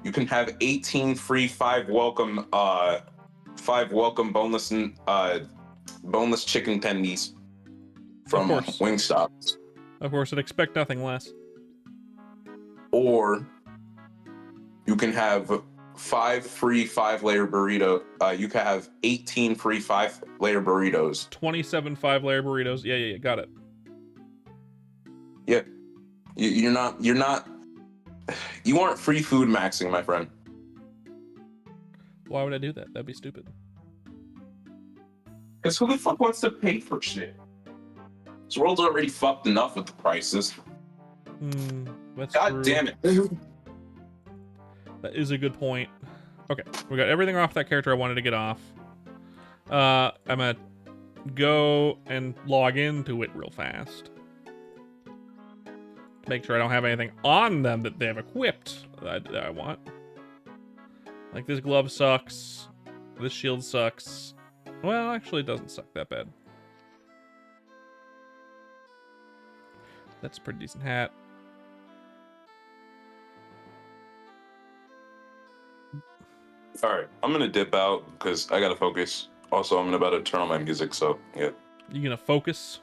you can have 18 free 5 welcome boneless and boneless chicken tendies from Wingstop.
Of course, and expect nothing less.
Or you can have 5 free 5-layer burrito. You can have 18 free 5-layer burritos.
27 5-layer burritos. Yeah, got it.
Yeah. You're not you aren't free food maxing, my friend.
Why would I do that? That'd be stupid.
Because who the fuck wants to pay for shit? This world's already fucked enough with the prices.
That's
God
true.
damn it.
That is a good point. Okay, we got everything off that character I wanted to get off. I'm gonna go and log into it real fast. Make sure I don't have anything on them that they have equipped that I want. Like, this glove sucks. This shield sucks. Well, actually, it doesn't suck that bad. That's a pretty decent hat.
All right, I'm gonna dip out because I gotta focus. Also, I'm about to turn on my music, so yeah.
You gonna focus?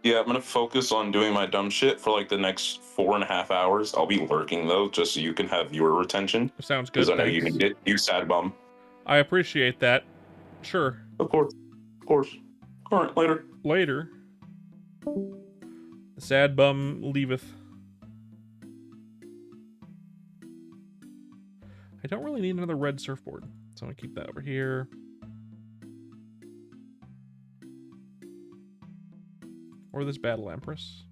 Yeah, I'm gonna focus on doing my dumb shit for like the next 4.5 hours. I'll be lurking though, just so you can have viewer retention.
Sounds good.
Because I know you need it. You sad bum.
I appreciate that. Sure.
Of course. All right, later.
Later. The sad bum leaveth. I don't really need another red surfboard, so I'm gonna keep that over here. Or this Battle Empress.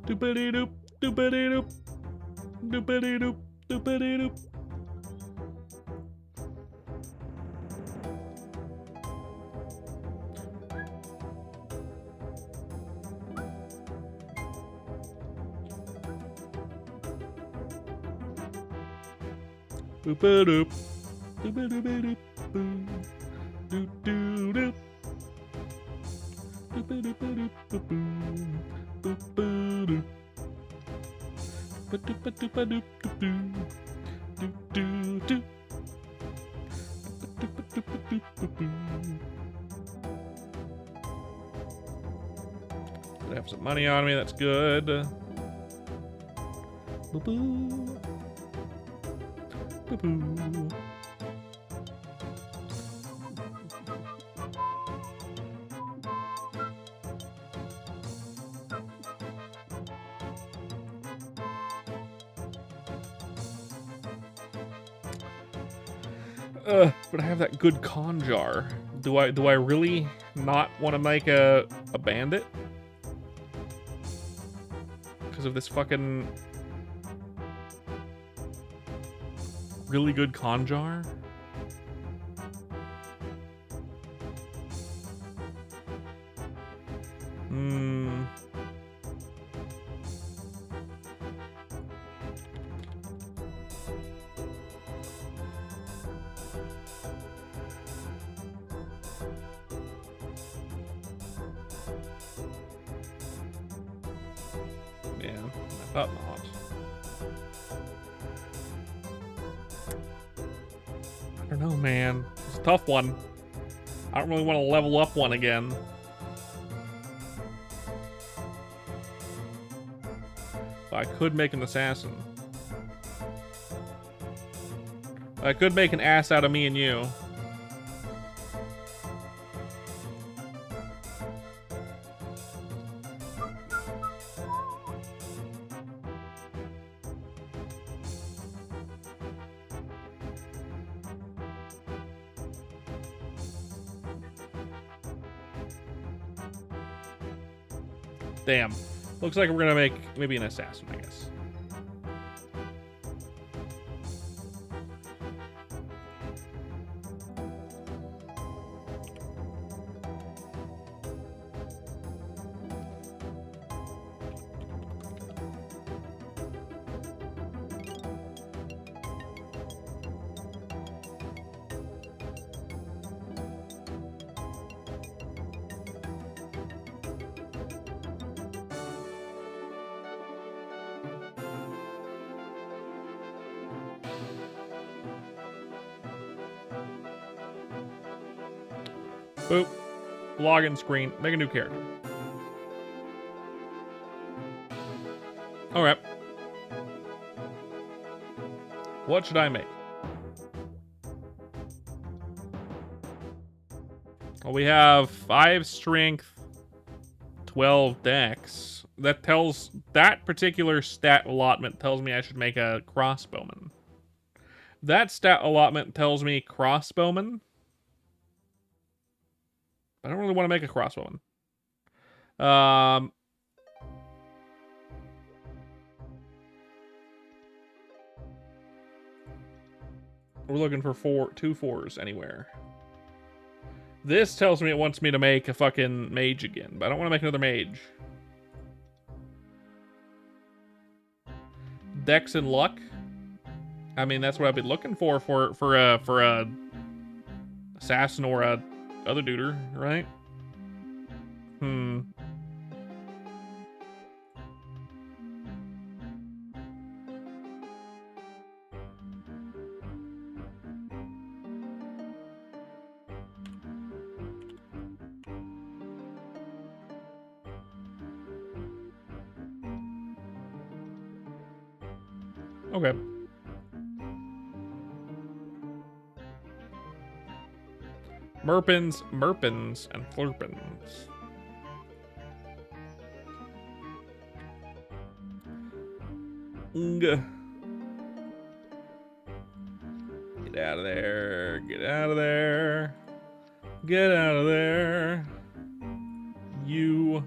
Doopity doop, doopity doop, doopity doop, doopity doop. Boop doop, doopity doop, boop, doop doop doop, doopity doop, boop boop. Boop-a-doop. Ba-doop-a-doop-a-doop-a-doop. Doop-doo-doo. Ba-doop-a-doop-a-doop-a-doop. I have some money on me, that's good. Boo-boo. Boo-boo. But I have that good con jar. Do I really not want to make a bandit? Because of this fucking really good con jar? Not. I don't know, man. It's a tough one. I don't really want to level up one again. But I could make an assassin. I could make an ass out of me and you. Damn. Looks like we're gonna make maybe an assassin, I guess. Boop. Login screen. Make a new character. Alright. What should I make? Well, we have 5 strength, 12 dex. That tells... That particular stat allotment tells me I should make a crossbowman. That stat allotment tells me crossbowman. I don't really want to make a crossbowman. We're looking for 2 4s anywhere. This tells me it wants me to make a fucking mage again, but I don't want to make another mage. Dex and luck. I mean, that's what I've been looking for a assassin or a other duder, right? Okay. Merpins, and flurpins. Get out of there. Get out of there. Get out of there. You.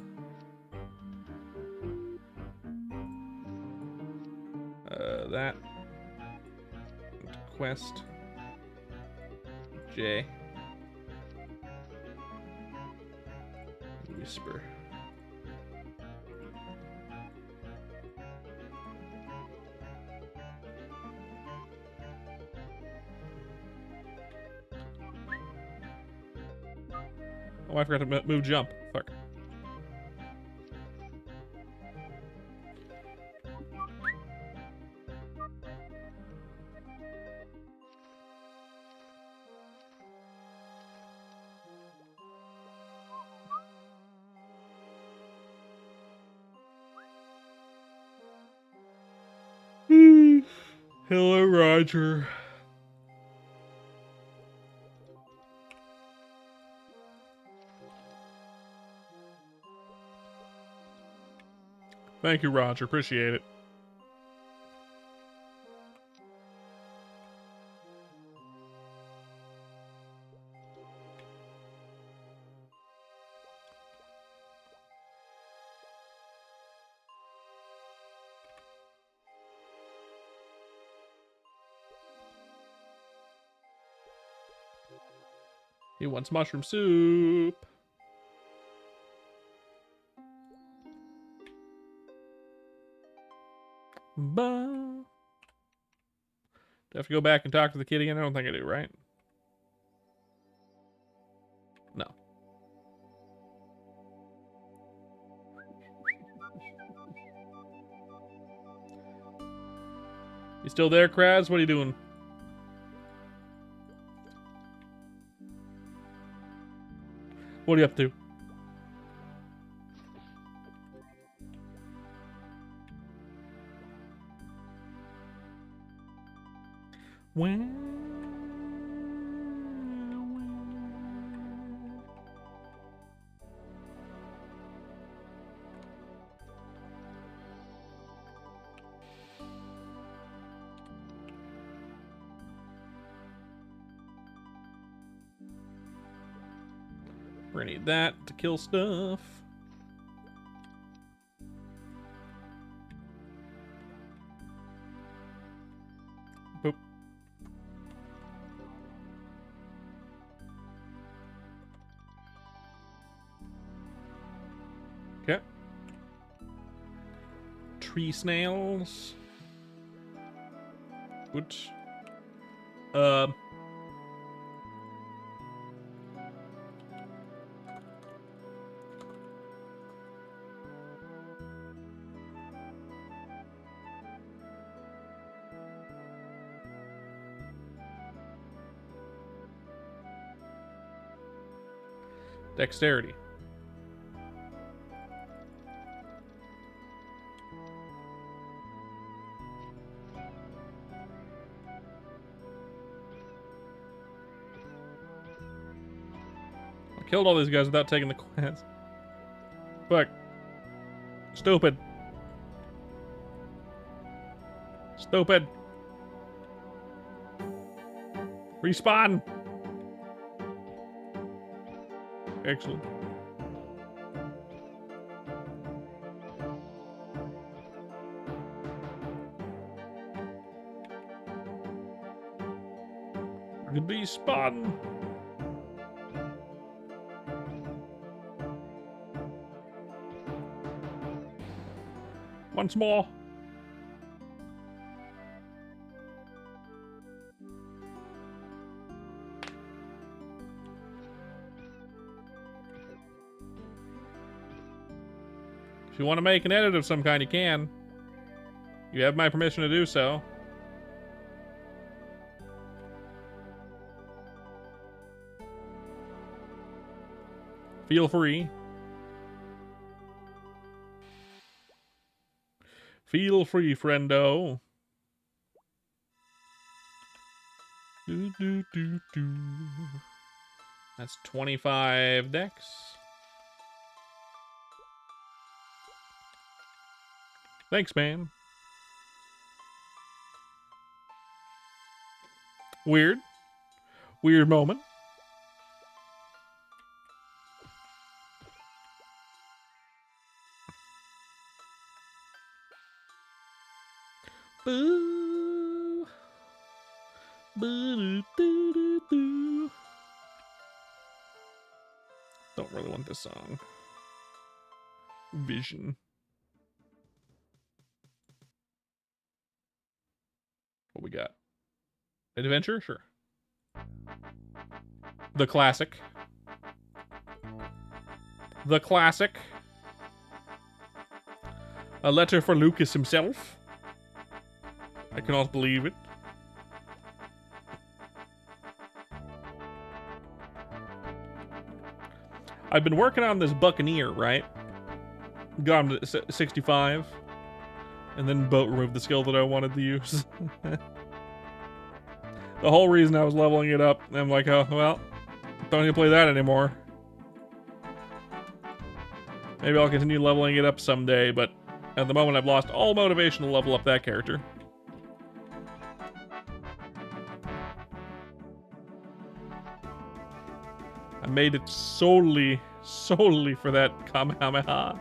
That. Quest. J. Whisper. Oh, I forgot to move jump. Fuck. Hello, Roger. Thank you, Roger. Appreciate it. He wants mushroom soup. Bah. Do I have to go back and talk to the kid again? I don't think I do, right? No. You still there, Kraz? What are you doing? What are you up to? When? We're gonna need that to kill stuff. tree snails. Good. Dexterity. I killed all these guys without taking the quest. Fuck. Stupid. Stupid. Respawn. Excellent. Respawn. Once more. If you want to make an edit of some kind, you can. You have my permission to do so. Feel free. Feel free, friendo. Do, do, do, do. That's 25 dex. Thanks, man. Weird. Weird moment. Boo. Boo-doo-doo-doo-doo. Don't really want this song. Vision. What we got? Adventure? Sure. The classic. The classic. A letter for Lucas himself. I cannot believe it. I've been working on this Buccaneer, right? Got him to 65. And then boat removed the skill that I wanted to use. The whole reason I was leveling it up, I'm like, oh, well, don't need to play that anymore. Maybe I'll continue leveling it up someday, but at the moment I've lost all motivation to level up that character. I made it solely for that Kamehameha.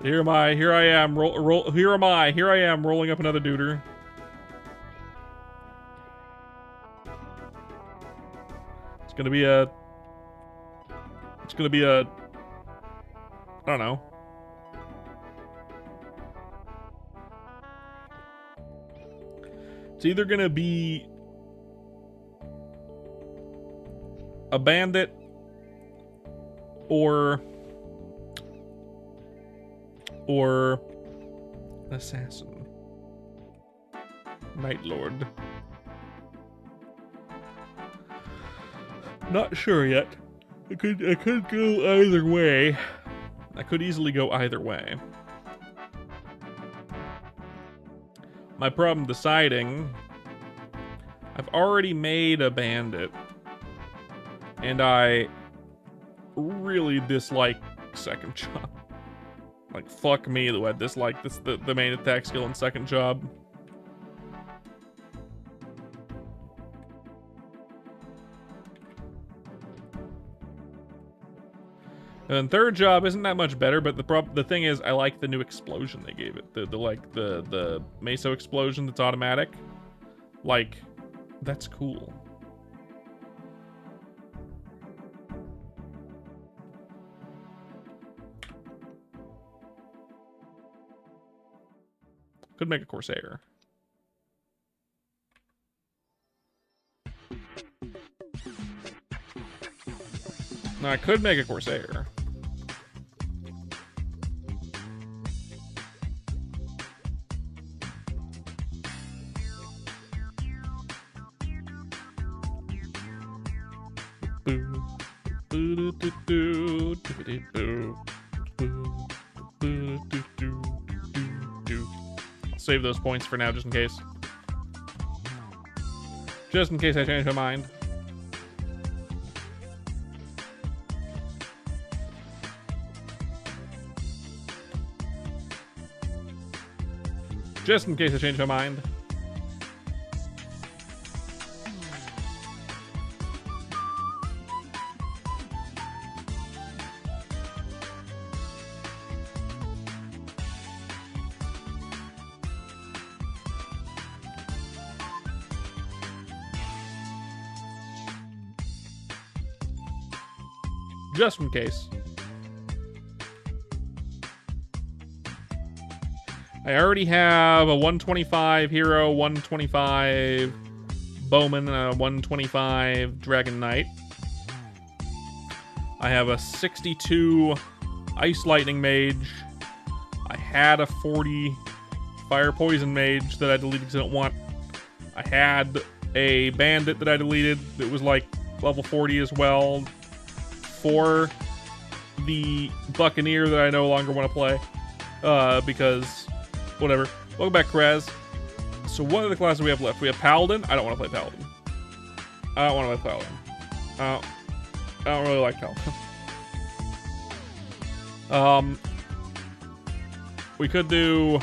Here I am rolling up another duder. It's gonna be a I don't know. It's either gonna be a bandit or an assassin. Night Lord. Not sure yet. I could go either way. I could easily go either way. My problem deciding, I've already made a bandit, and I really dislike second job. Like, fuck me, though, I dislike the main attack skill and second job. And then third job isn't that much better, but the thing is, I like the new explosion they gave it. The meso explosion that's automatic. Like, that's cool. Could make a Corsair. No, I could make a Corsair. I'll save those points for now, just in case. Just in case I change my mind. Just in case I change my mind. Just in case. I already have a 125 hero, 125 bowman, and a 125 dragon knight. I have a 62 ice lightning mage. I had a 40 fire poison mage that I deleted because I don't want. I had a bandit that I deleted that was like level 40 as well. For the buccaneer that I no longer want to play, because whatever. Welcome back, Kraz. So what are the classes we have left? We have Paladin. I don't want to play Paladin. I don't want to play Paladin. I don't really like Paladin. We could do.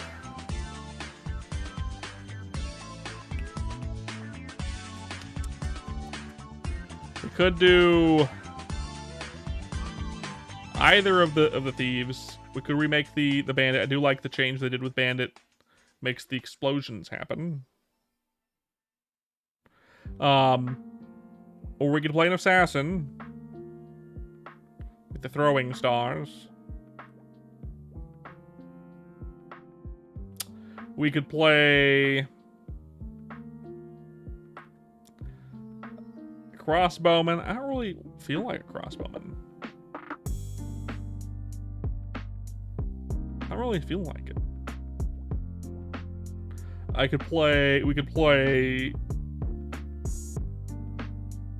We could do. Either of the thieves. We could remake the bandit. I do like the change they did with bandit. Makes the explosions happen. Or we could play an assassin with the throwing stars. We could play crossbowman. I don't really feel like a crossbowman. I don't really feel like it. We could play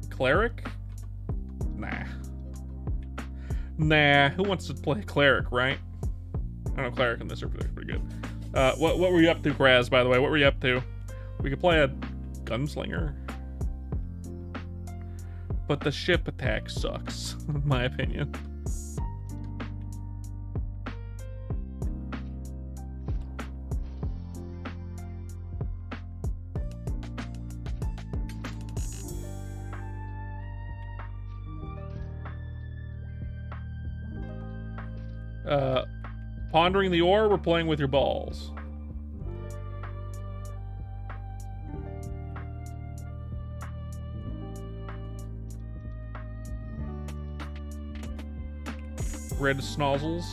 cleric? Nah, who wants to play cleric, right? I know cleric in this server is pretty good. What were you up to, Kraz, by the way? What were you up to? We could play a gunslinger. But the ship attack sucks, in my opinion. Pondering the ore, we're playing with your balls. Red snozzles.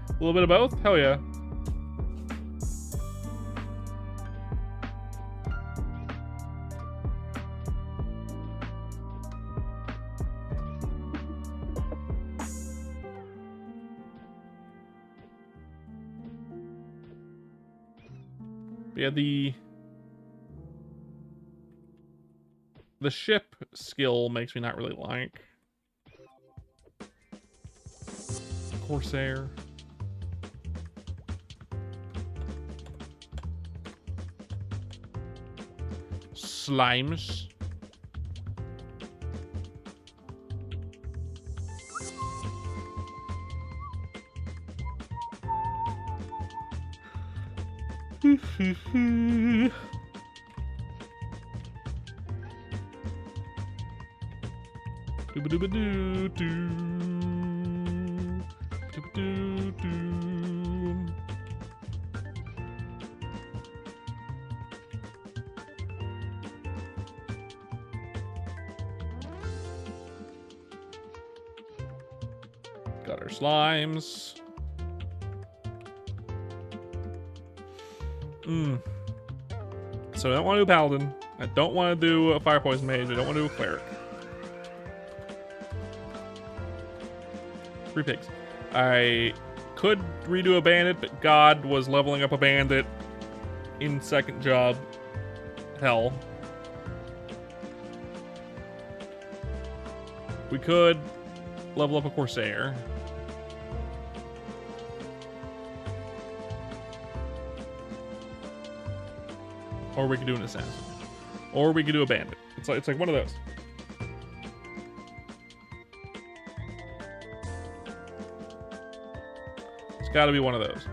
A little bit of both? Hell yeah. Yeah, the ship skill makes me not really like. Corsair. Slimes. Got our slimes. So I don't want to do paladin. I don't want to do a fire poison mage. I don't want to do a cleric. 3 pigs. I could redo a bandit, but God was leveling up a bandit in second job. Hell. We could level up a Corsair. Or we could do an assassin. Or we could do a bandit. It's like one of those. It's got to be one of those.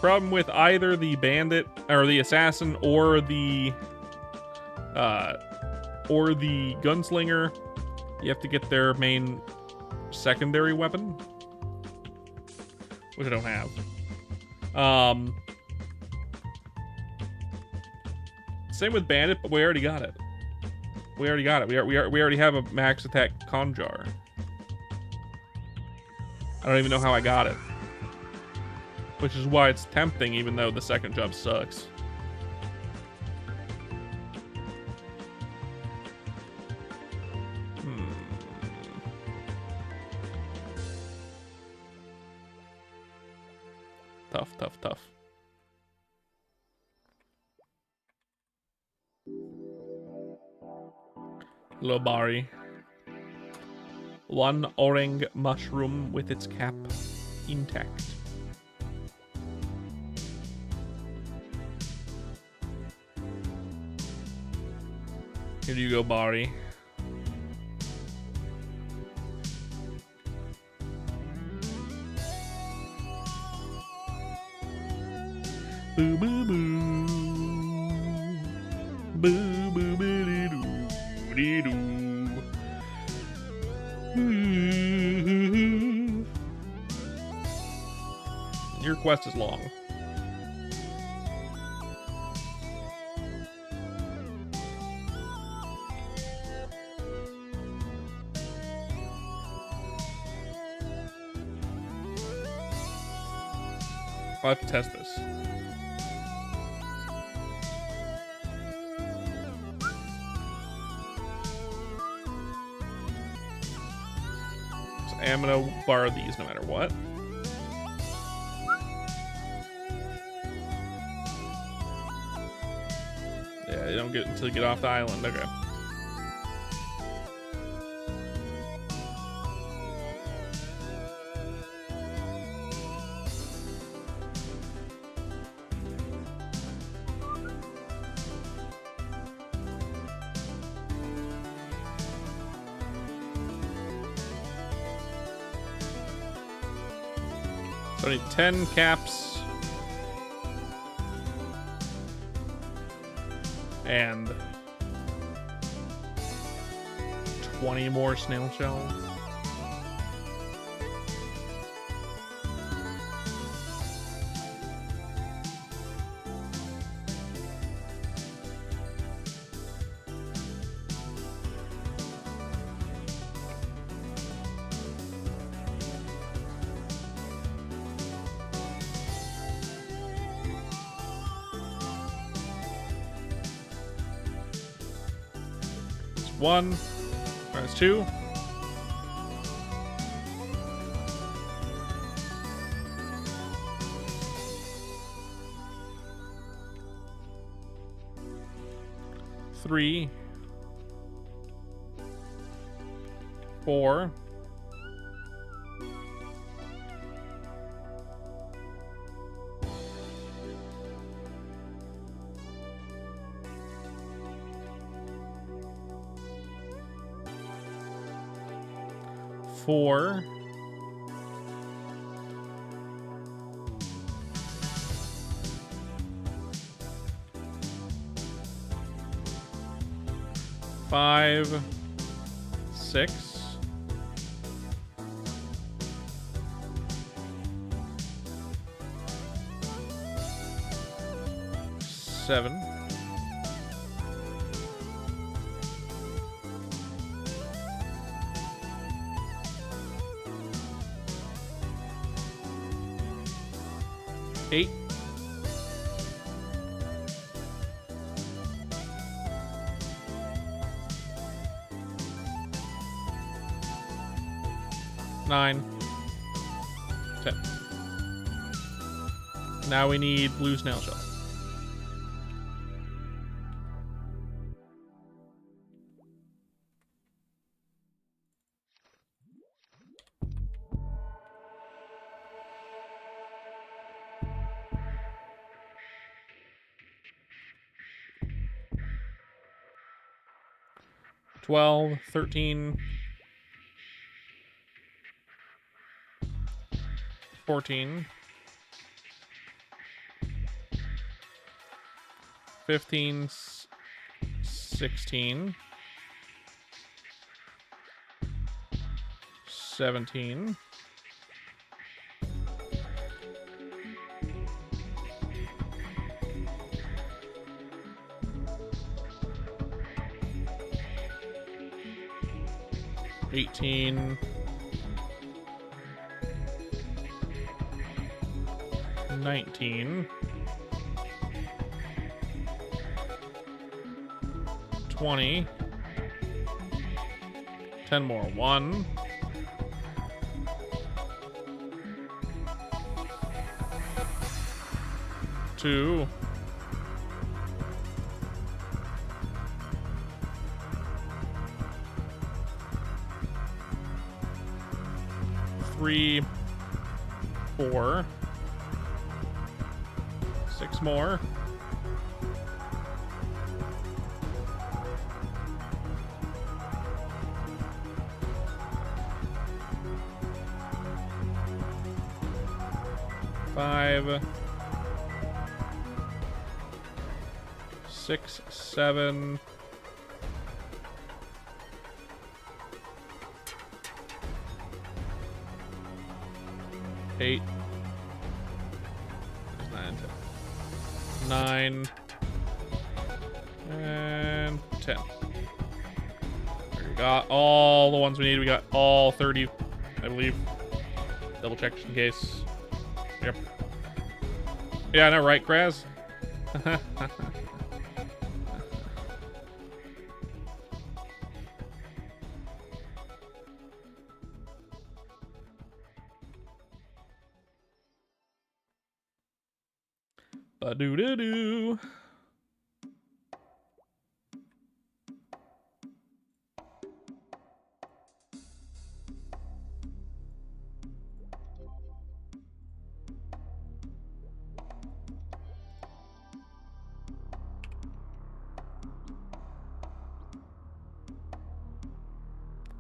Problem with either the bandit or the assassin or the gunslinger, you have to get their main secondary weapon, which I don't have. Same with bandit, but we already got it. We already have a max attack Conjar. I don't even know how I got it. Which is why it's tempting, even though the second job sucks. Tough. Hello, Bari. 1 orang mushroom with its cap intact. Here you go, Bari. Boo boo boo. Boo boo boo dee doo dee doo. Your quest is long. I'll have to test this. So I'm gonna borrow these no matter what. Yeah, you don't get it until you get off the island. Okay. So I need 10 caps and 20 more snail shells. One, that's 2. Three, 4, 4, 5, 6, 7. Eight. 9. 10. Now we need blue snail shell. $12, $13, $14, $15, $16, $17, $18, $19, $20, 10 more. 1, 2, 3, 4, 6 more. 5, 6, 7, 8, 9, 10. 9 and 10. We got all the ones we need. We got all 30, I believe. Double check just in case. Yep. Yeah, I know, right, Kraz? Ba-doo-doo-doo.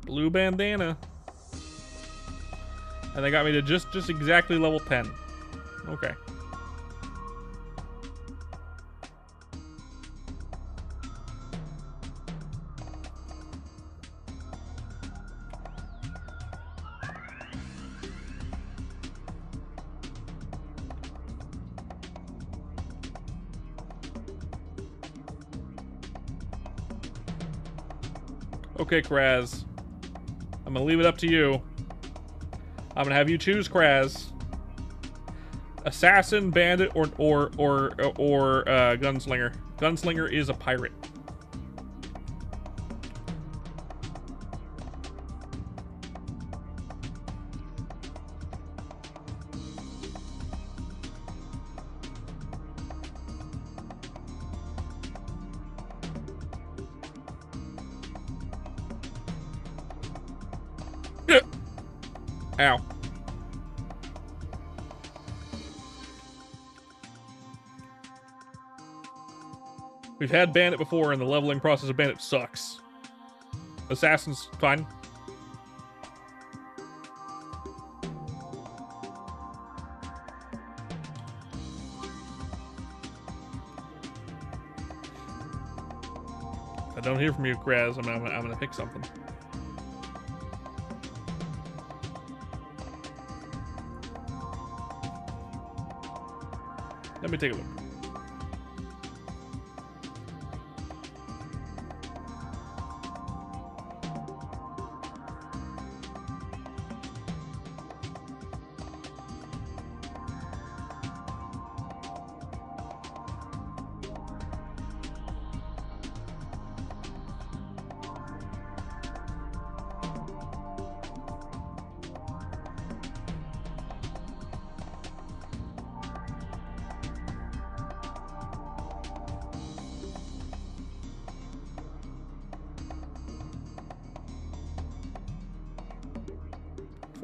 Blue bandana. And they got me to just exactly level 10. Okay. Okay, Kraz. I'm gonna leave it up to you. I'm gonna have you choose, Kraz. Assassin, bandit, or gunslinger. Gunslinger is a pirate. Ow. We've had bandit before, and the leveling process of bandit sucks. Assassin's fine. If I don't hear from you, Kraz, I'm gonna pick something. Let me take a look.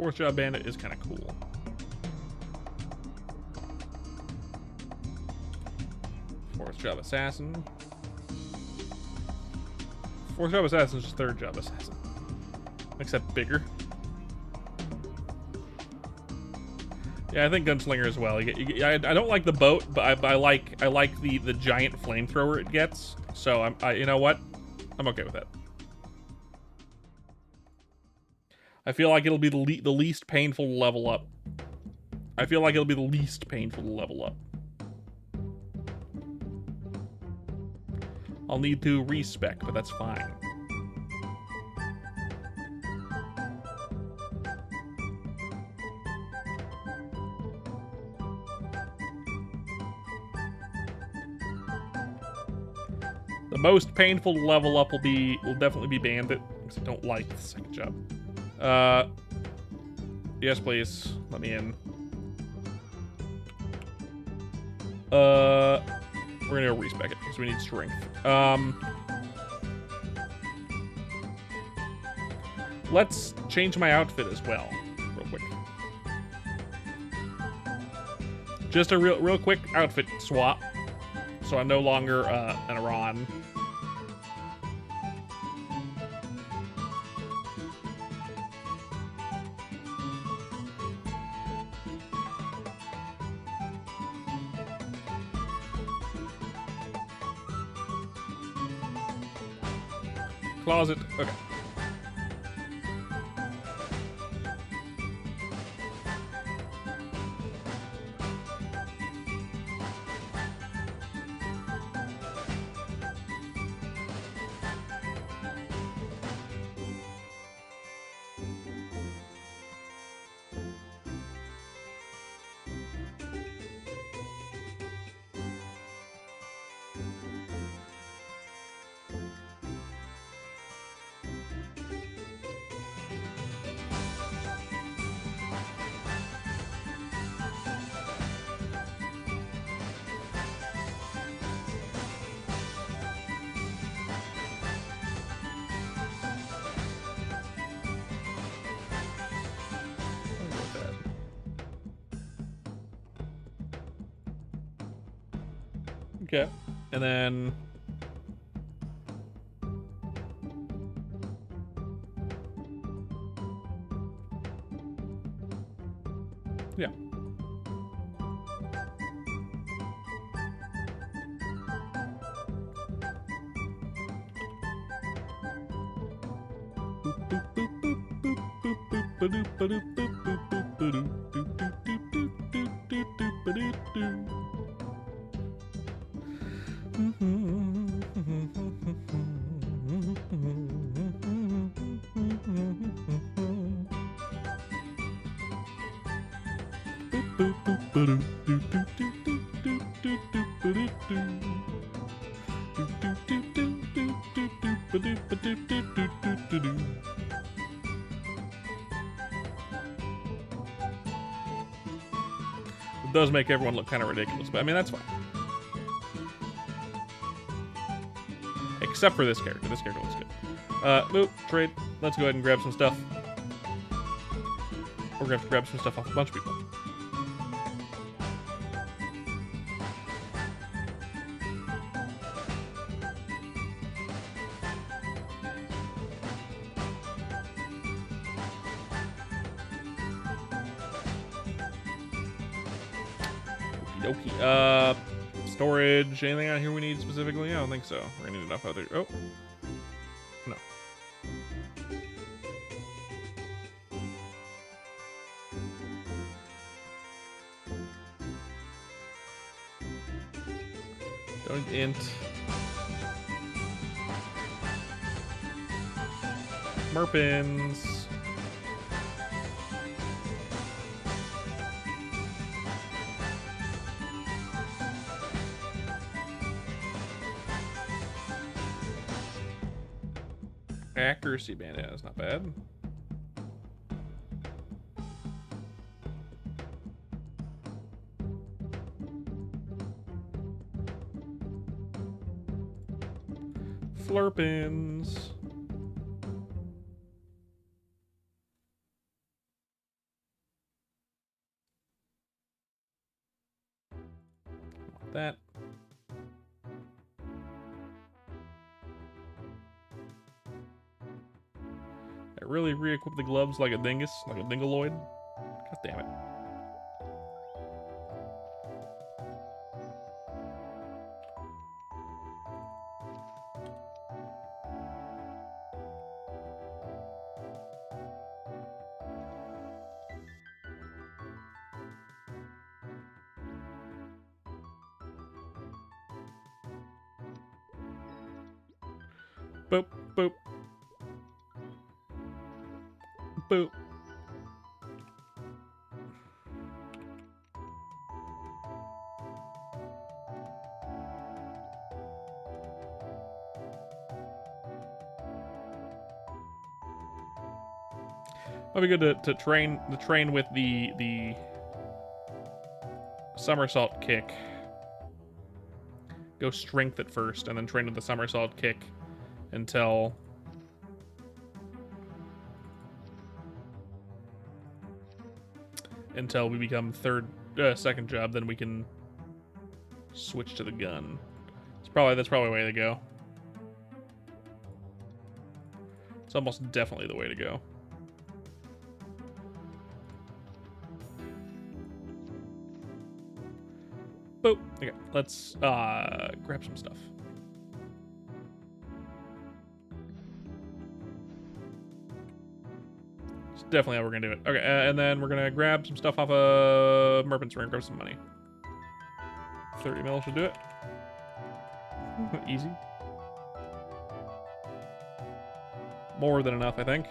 Fourth job bandit is kind of cool. Fourth job assassin. Fourth job assassin is just third job assassin, except bigger. Yeah, I think gunslinger as well. I don't like the boat, but I like the giant flamethrower it gets. So you know what? I'm okay with that. I feel like it'll be the least painful to level up. I feel like it'll be the least painful to level up. I'll need to respec, but that's fine. The most painful to level up will definitely be bandit, because I don't like the second job. Yes, please. Let me in. We're gonna go respec it, because we need strength. Let's change my outfit as well, real quick. Just a real quick outfit swap, so I'm no longer an Iran. Closet. Okay. Okay. And then... yeah. It does make everyone look kind of ridiculous, but I mean, that's fine. Except for this character. This character looks good. Move, trade. Let's go ahead and grab some stuff. We're gonna have to grab some stuff off a bunch of people. Okie dokie. Storage. Anything out here we need specifically? I don't think so. We're gonna need enough out there. Oh. No. Don't int. Merpins. Accuracy band, yeah, that's not bad. Flurpins. really re-equip the gloves like a dingus, like a dingaloid? God damn it. Boop, boop. Boop. Might be good to train with the somersault kick. Go strength at first, and then train with the somersault kick until we become second job. Then we can switch to the gun. That's probably the way to go. It's almost definitely the way to go. Boop. Okay, let's grab some stuff. It's definitely how we're gonna do it. Okay, and then we're gonna grab some stuff off of Merpens. We're gonna grab some money. 30 mil should do it. Easy. More than enough, I think.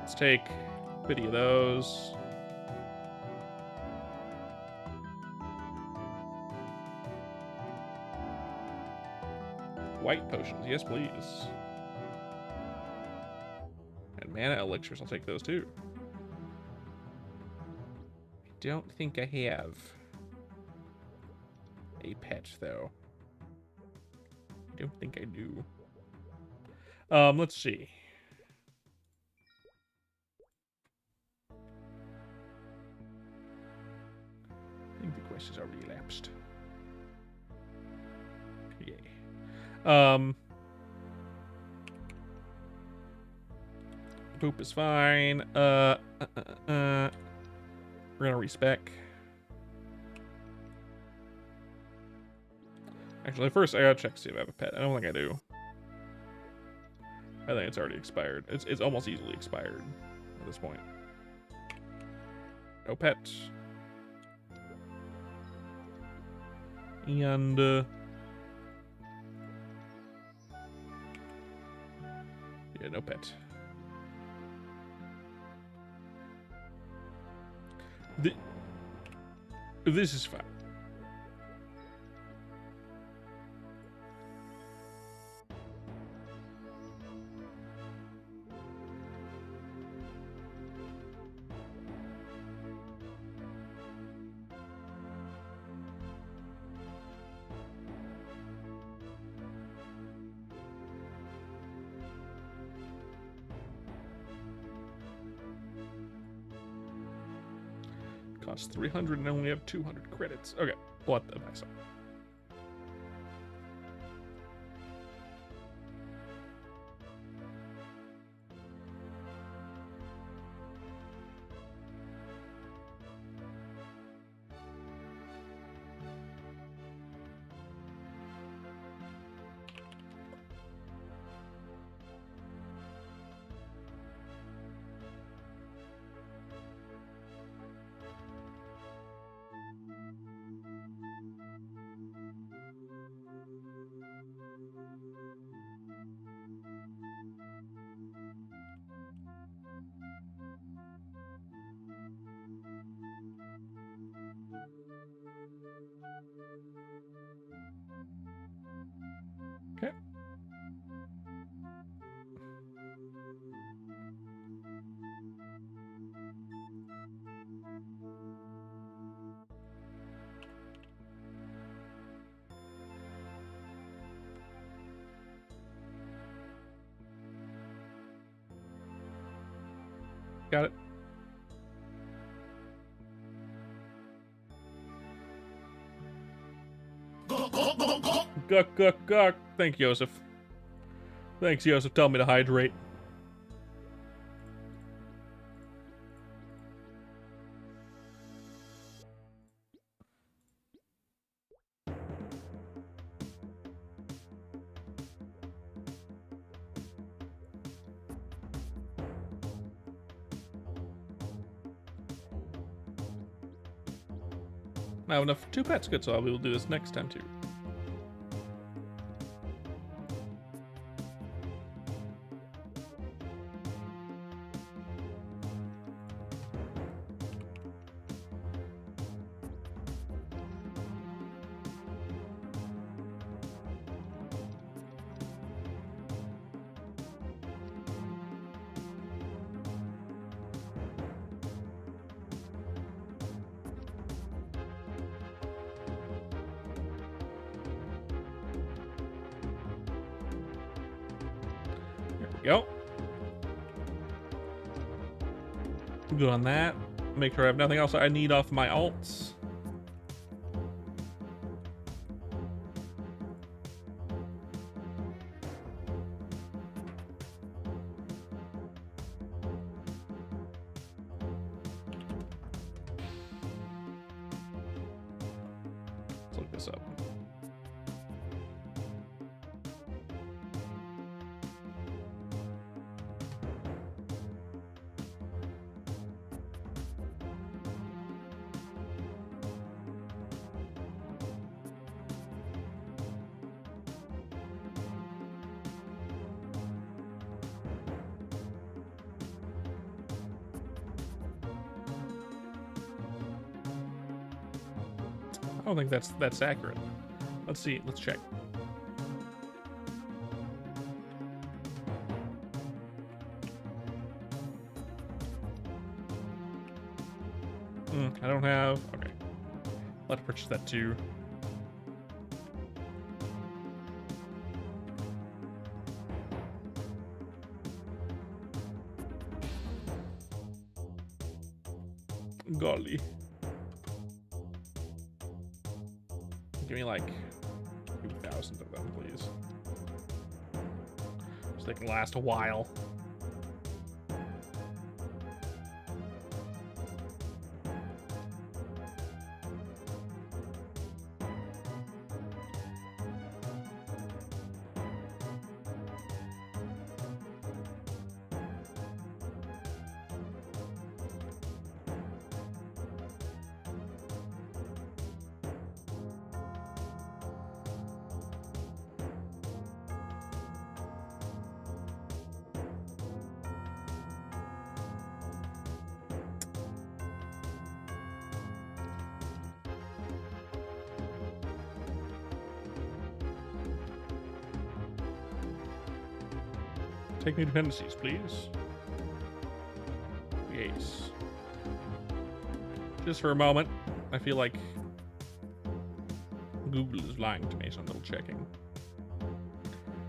Let's take 50 of those. White potions, yes please. And mana elixirs, I'll take those too. I don't think I have a pet though. I don't think I do. Let's see. I think the quest has already elapsed. Yay. Poop is fine. We're gonna respec. Actually, first I gotta check to see if I have a pet. I don't think I do. I think it's already expired. It's almost easily expired at this point. No pet. And yeah, no pet. This is fine. Costs 300 and I only have 200 credits. Okay, what the nice. Okay. Got it. Guck, guck, guck. Thank you, Joseph. Thanks, Joseph. Tell me to hydrate. I have enough for 2 pets. Good, so we will do this next time too. Go. Good on that. Make sure I have nothing else I need off my alts. Let's look this up. I don't think that's accurate. Let's see. Let's check. I don't have. Okay. Let's purchase that too. Golly. Give me like 2,000 of them, please. So they can last a while. Take new dependencies, please. Yes. Just for a moment, I feel like Google is lying to me, so I'm double checking.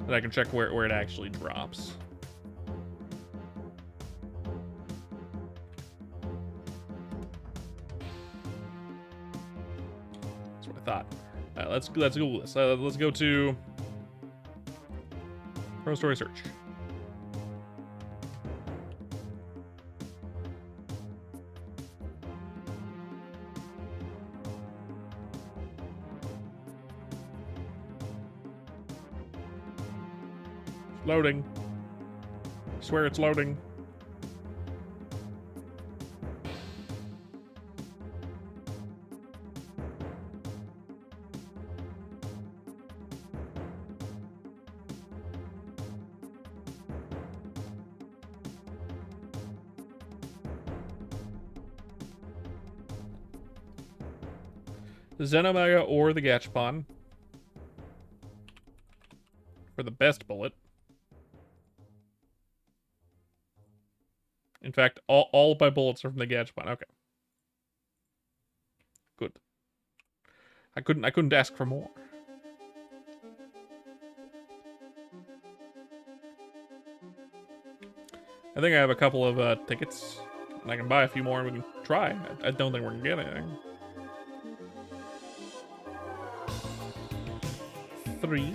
That I can check where it actually drops. That's what I thought. Let's Google this. Let's go to Pro Story Search. Loading. I swear it's loading. The Zenomega or the Gachapon for the best bullet. In fact, all my bullets are from the Gachapon. Okay. Good. I couldn't ask for more. I think I have a couple of tickets, and I can buy a few more and we can try. I don't think we're gonna get anything. 3.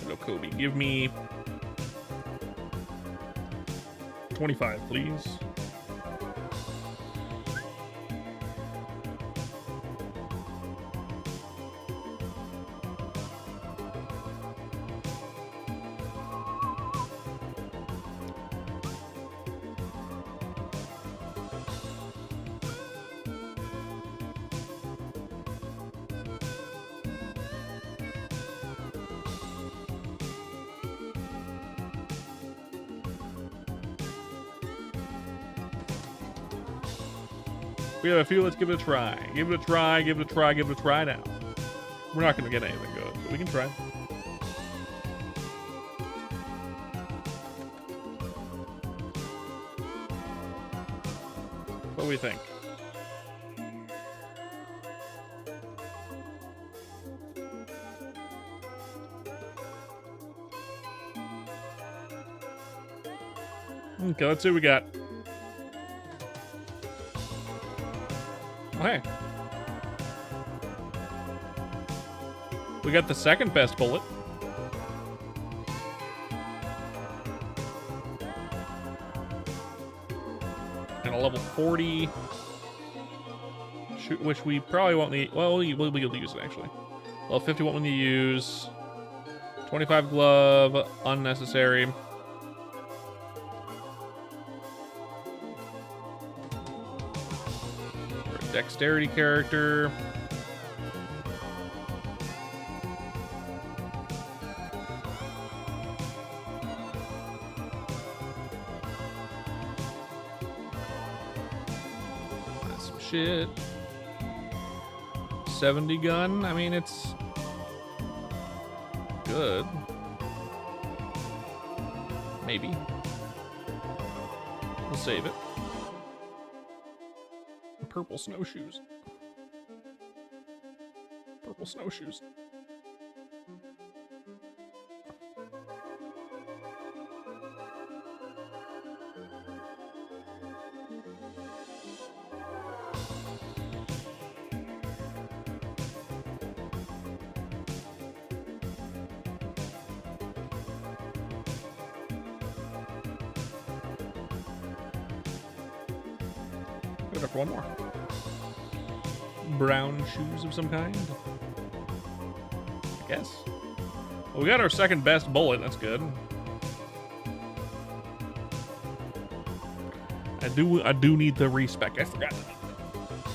Go Kobe. Give me 25, please. We have a few. Let's give it a try. Give it a try. Give it a try. Give it a try now. We're not going to get anything good, but we can try. What do we think? Okay, let's see what we got. Okay. We got the second best bullet. And a level 40. Which we probably won't need. Well, we'll be able to use it, actually. Level 50 won't need to use. 25 glove. Unnecessary. Dexterity character. That's some shit. 70 gun. I mean, it's good. Maybe. We'll save it. Purple snowshoes. Purple snowshoes. Good for one more. Brown shoes of some kind, I guess. Well, we got our second best bullet. That's good. I do need the respec. I forgot.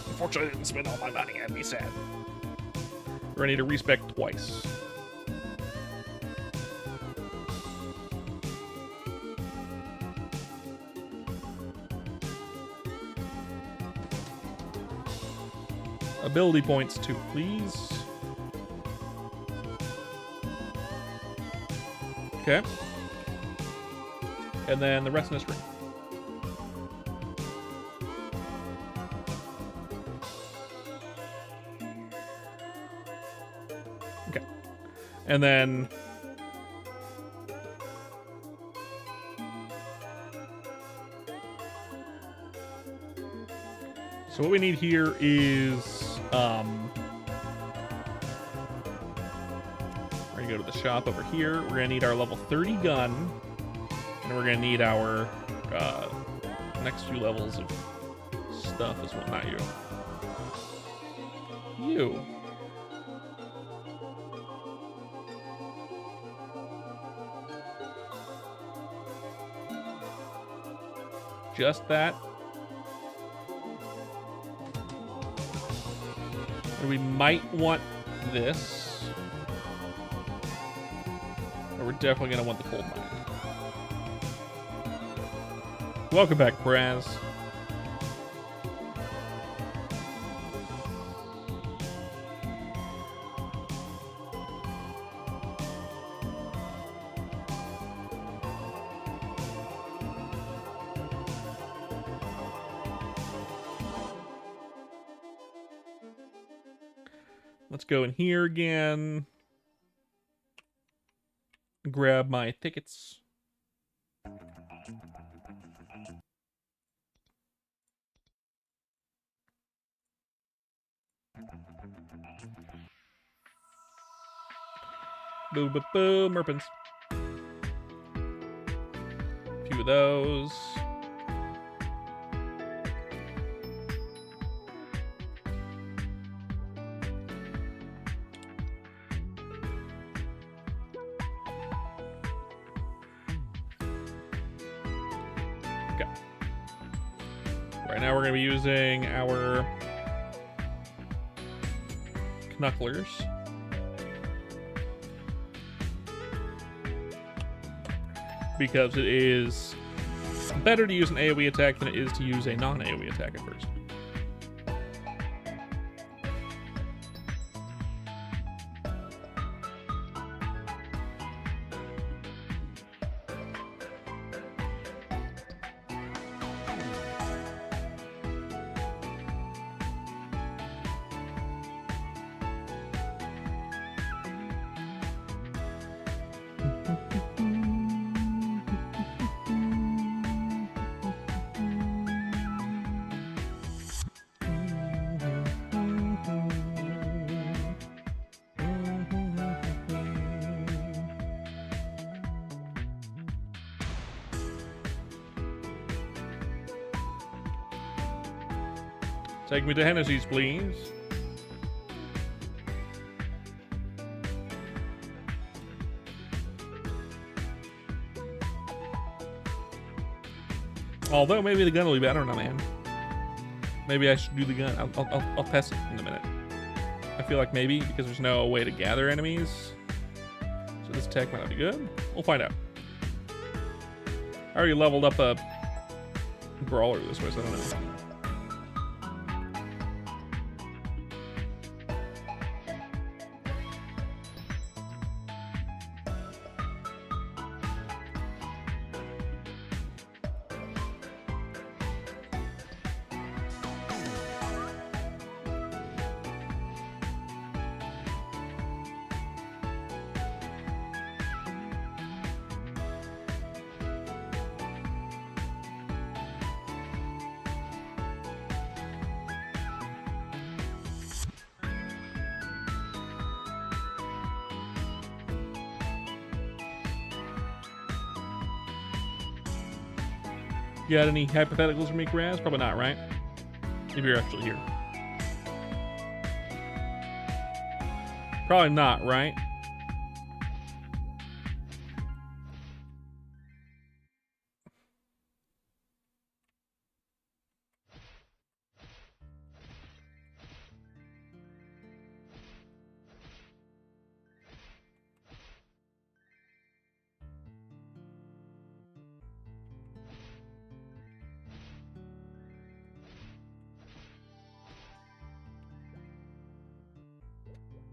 Unfortunately, I didn't spend all my money. I'd be sad. We're gonna need a respec twice. Ability points too, please. Okay. And then the rest in this ring. Okay. And then so what we need here is we're gonna go to the shop over here. We're gonna need our level 30 gun, and we're gonna need our next few levels of stuff as well. Not you. You. Just that. We might want this. Or we're definitely going to want the cold mine. Welcome back, Braz. Let's go in here again. Grab my tickets. Boom, boom, boom, Merpins. A few of those. Okay. Right now we're going to be using our Knucklers. Because it is better to use an AoE attack than it is to use a non-AoE attack at first. Take me to Hennessy's, please. Although maybe the gun will be better, no man. Maybe I should do the gun. I'll test it in a minute. I feel like maybe because there's no way to gather enemies, so this tech might not be good. We'll find out. I already leveled up a brawler this way, so I don't know. You got any hypotheticals for me, Kraz? Probably not, right? If you're actually here. Probably not, right?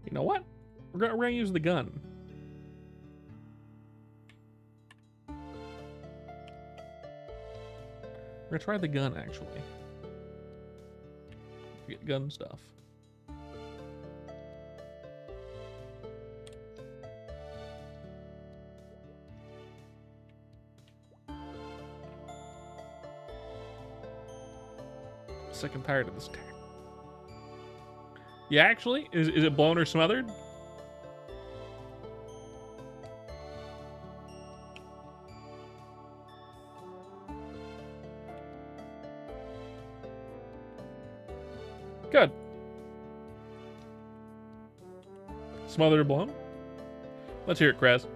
You know what? We're gonna use the gun. We're gonna try the gun, actually. Get gun stuff. Sick and tired of this tech. Yeah, actually, is it blown or smothered? Good. Smothered or blown? Let's hear it, Kraz.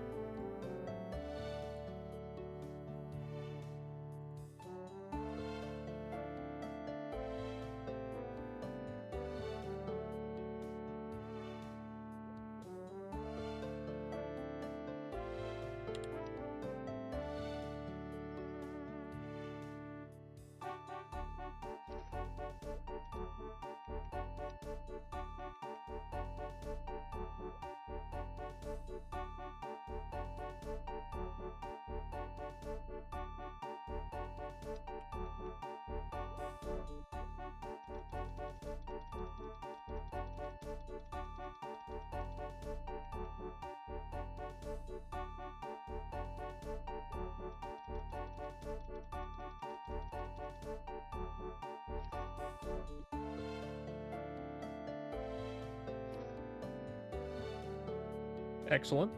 Excellent.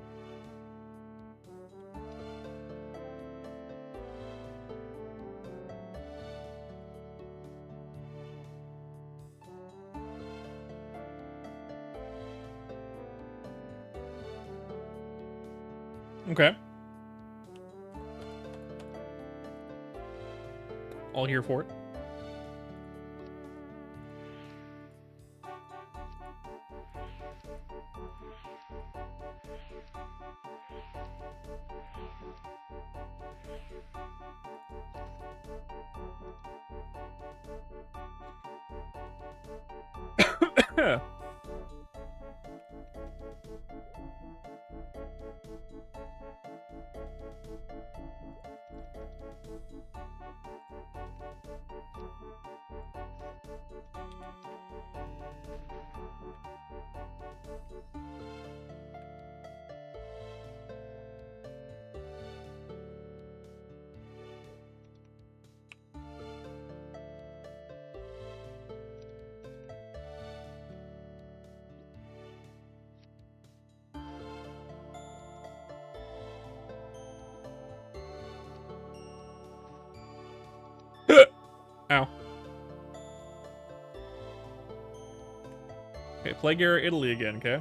Okay. All here for it. Ow. Okay, Plague Era Italy again, okay?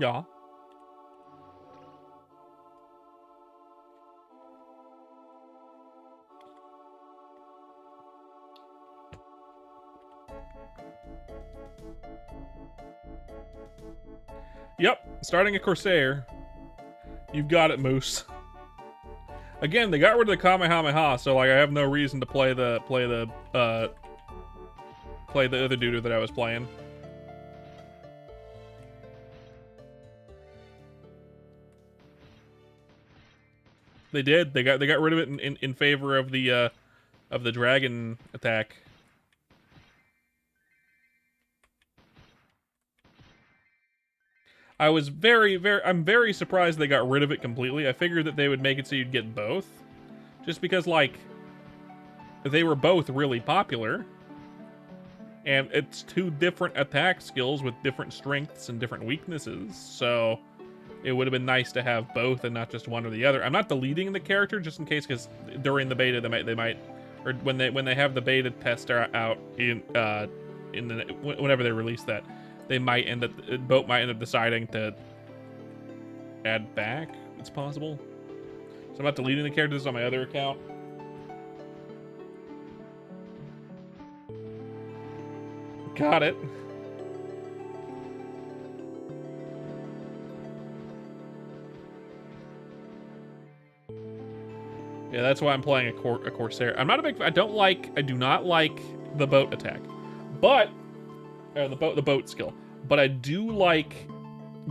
Yeah. Yep, starting a Corsair. You've got it, Moose. Again, they got rid of the Kamehameha, so like I have no reason to play the other dude that I was playing. They did. They got rid of it in favor of the dragon attack. I'm very surprised they got rid of it completely. I figured that they would make it so you'd get both. Just because, like, they were both really popular. And it's two different attack skills with different strengths and different weaknesses. So it would have been nice to have both and not just one or the other. I'm not deleting the character just in case, because during the beta they might, or when they have the beta test out whenever they release that, Boat might end up deciding to add back. It's possible. So I'm not deleting the characters on my other account. Got it. Yeah, that's why I'm playing a Corsair. I do not like the boat attack, but the boat skill. But I do like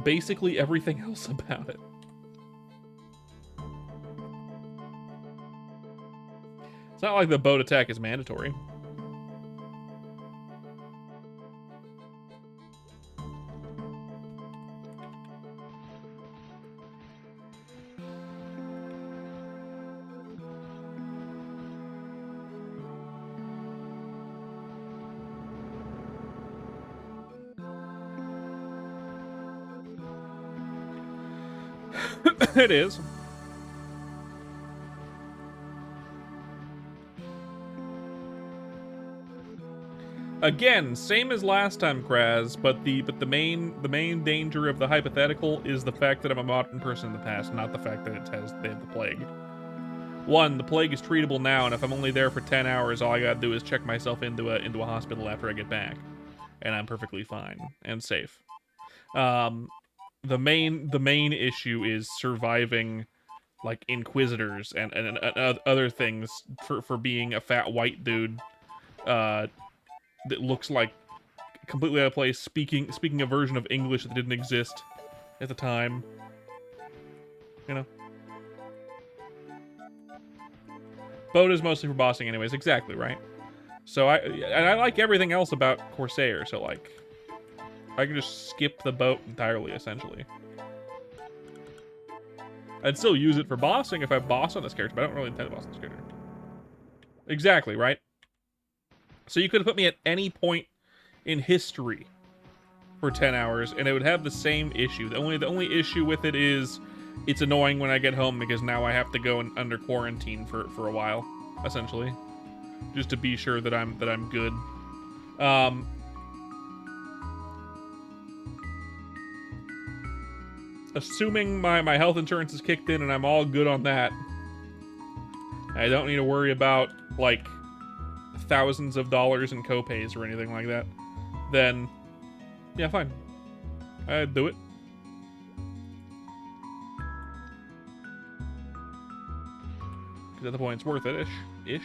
basically everything else about it. It's not like the boat attack is mandatory. It is. Again, same as last time, Kraz, but the main danger of the hypothetical is the fact that I'm a modern person in the past, not the fact that they have the plague. One, the plague is treatable now, and if I'm only there for 10 hours, all I gotta do is check myself into a hospital after I get back, and I'm perfectly fine and safe. The main issue is surviving, like, inquisitors and other things for being a fat white dude that looks like completely out of place, speaking a version of English that didn't exist at the time. You know. Boat is mostly for bossing anyways, exactly, right? So I like everything else about Corsair, so like I can just skip the boat entirely, essentially. I'd still use it for bossing if I boss on this character, but I don't really intend to boss on this character. Exactly, right? So you could have put me at any point in history for 10 hours, and it would have the same issue. The only issue with it is it's annoying when I get home because now I have to go under quarantine for a while, essentially, just to be sure that I'm good. Um, assuming my health insurance is kicked in and I'm all good on that, I don't need to worry about, like, thousands of dollars in copays or anything like that, then, yeah, fine. I'd do it. Because at the point, it's worth it, ish.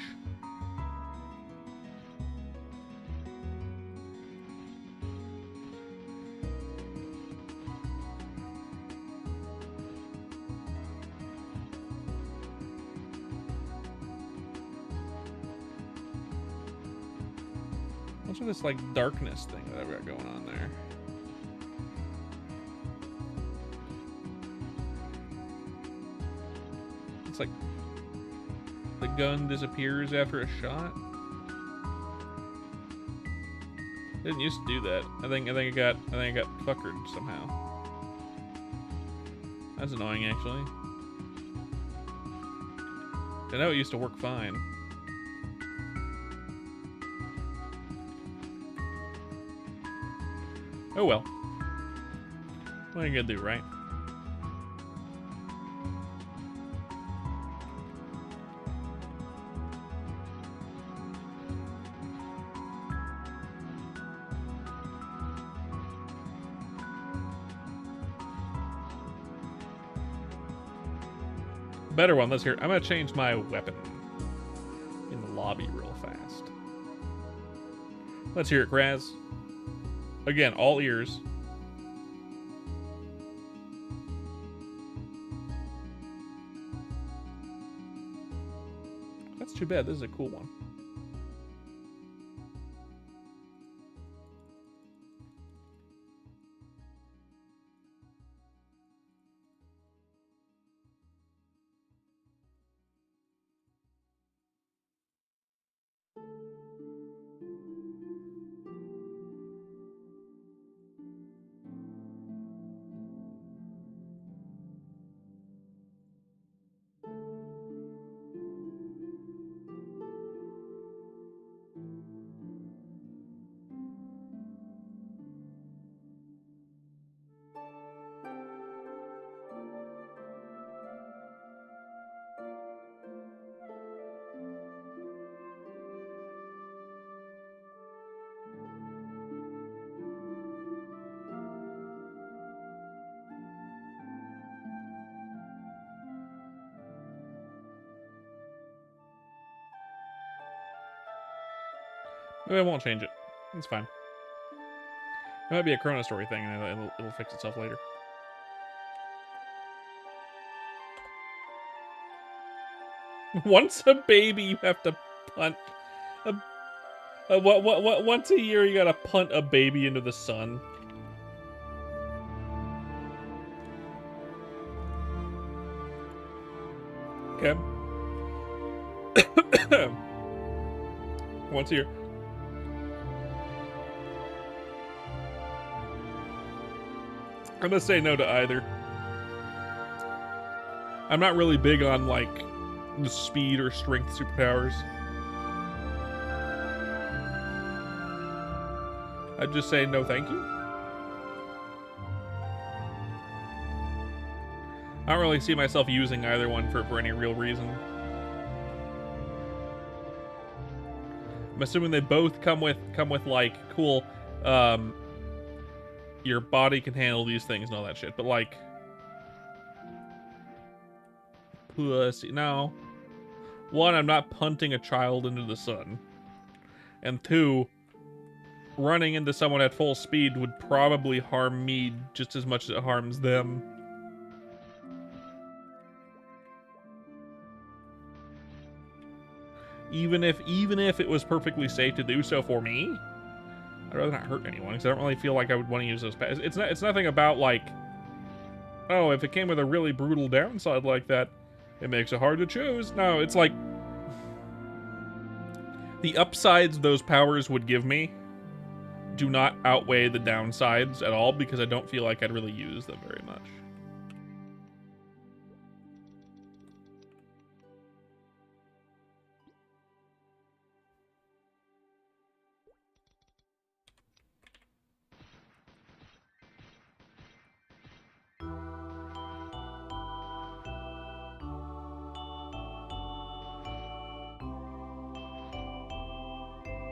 What's with this, like, darkness thing that I've got going on there? It's like the gun disappears after a shot. It didn't used to do that. I think it got fuckered somehow. That's annoying, actually. I know it used to work fine. Oh well. What are you gonna do, right? Better one, let's hear it. I'm gonna change my weapon in the lobby real fast. Let's hear it, Kraz. Again, all ears. That's too bad. This is a cool one. Maybe I won't change it. It's fine. It might be a Chrono Story thing, and it'll fix itself later. Once a baby, you have to punt. Once a year, you gotta punt a baby into the sun. Okay. Once a year. I'm gonna say no to either. I'm not really big on, like, the speed or strength superpowers. I'd just say no thank you. I don't really see myself using either one for any real reason. I'm assuming they both come with like, cool, your body can handle these things and all that shit, but like, pussy, no. One, I'm not punting a child into the sun. And two, running into someone at full speed would probably harm me just as much as it harms them. Even if it was perfectly safe to do so for me, I'd rather not hurt anyone, because I don't really feel like I would want to use those powers. It's nothing about, like, oh, if it came with a really brutal downside like that, it makes it hard to choose. No, it's like, the upsides those powers would give me do not outweigh the downsides at all, because I don't feel like I'd really use them very much.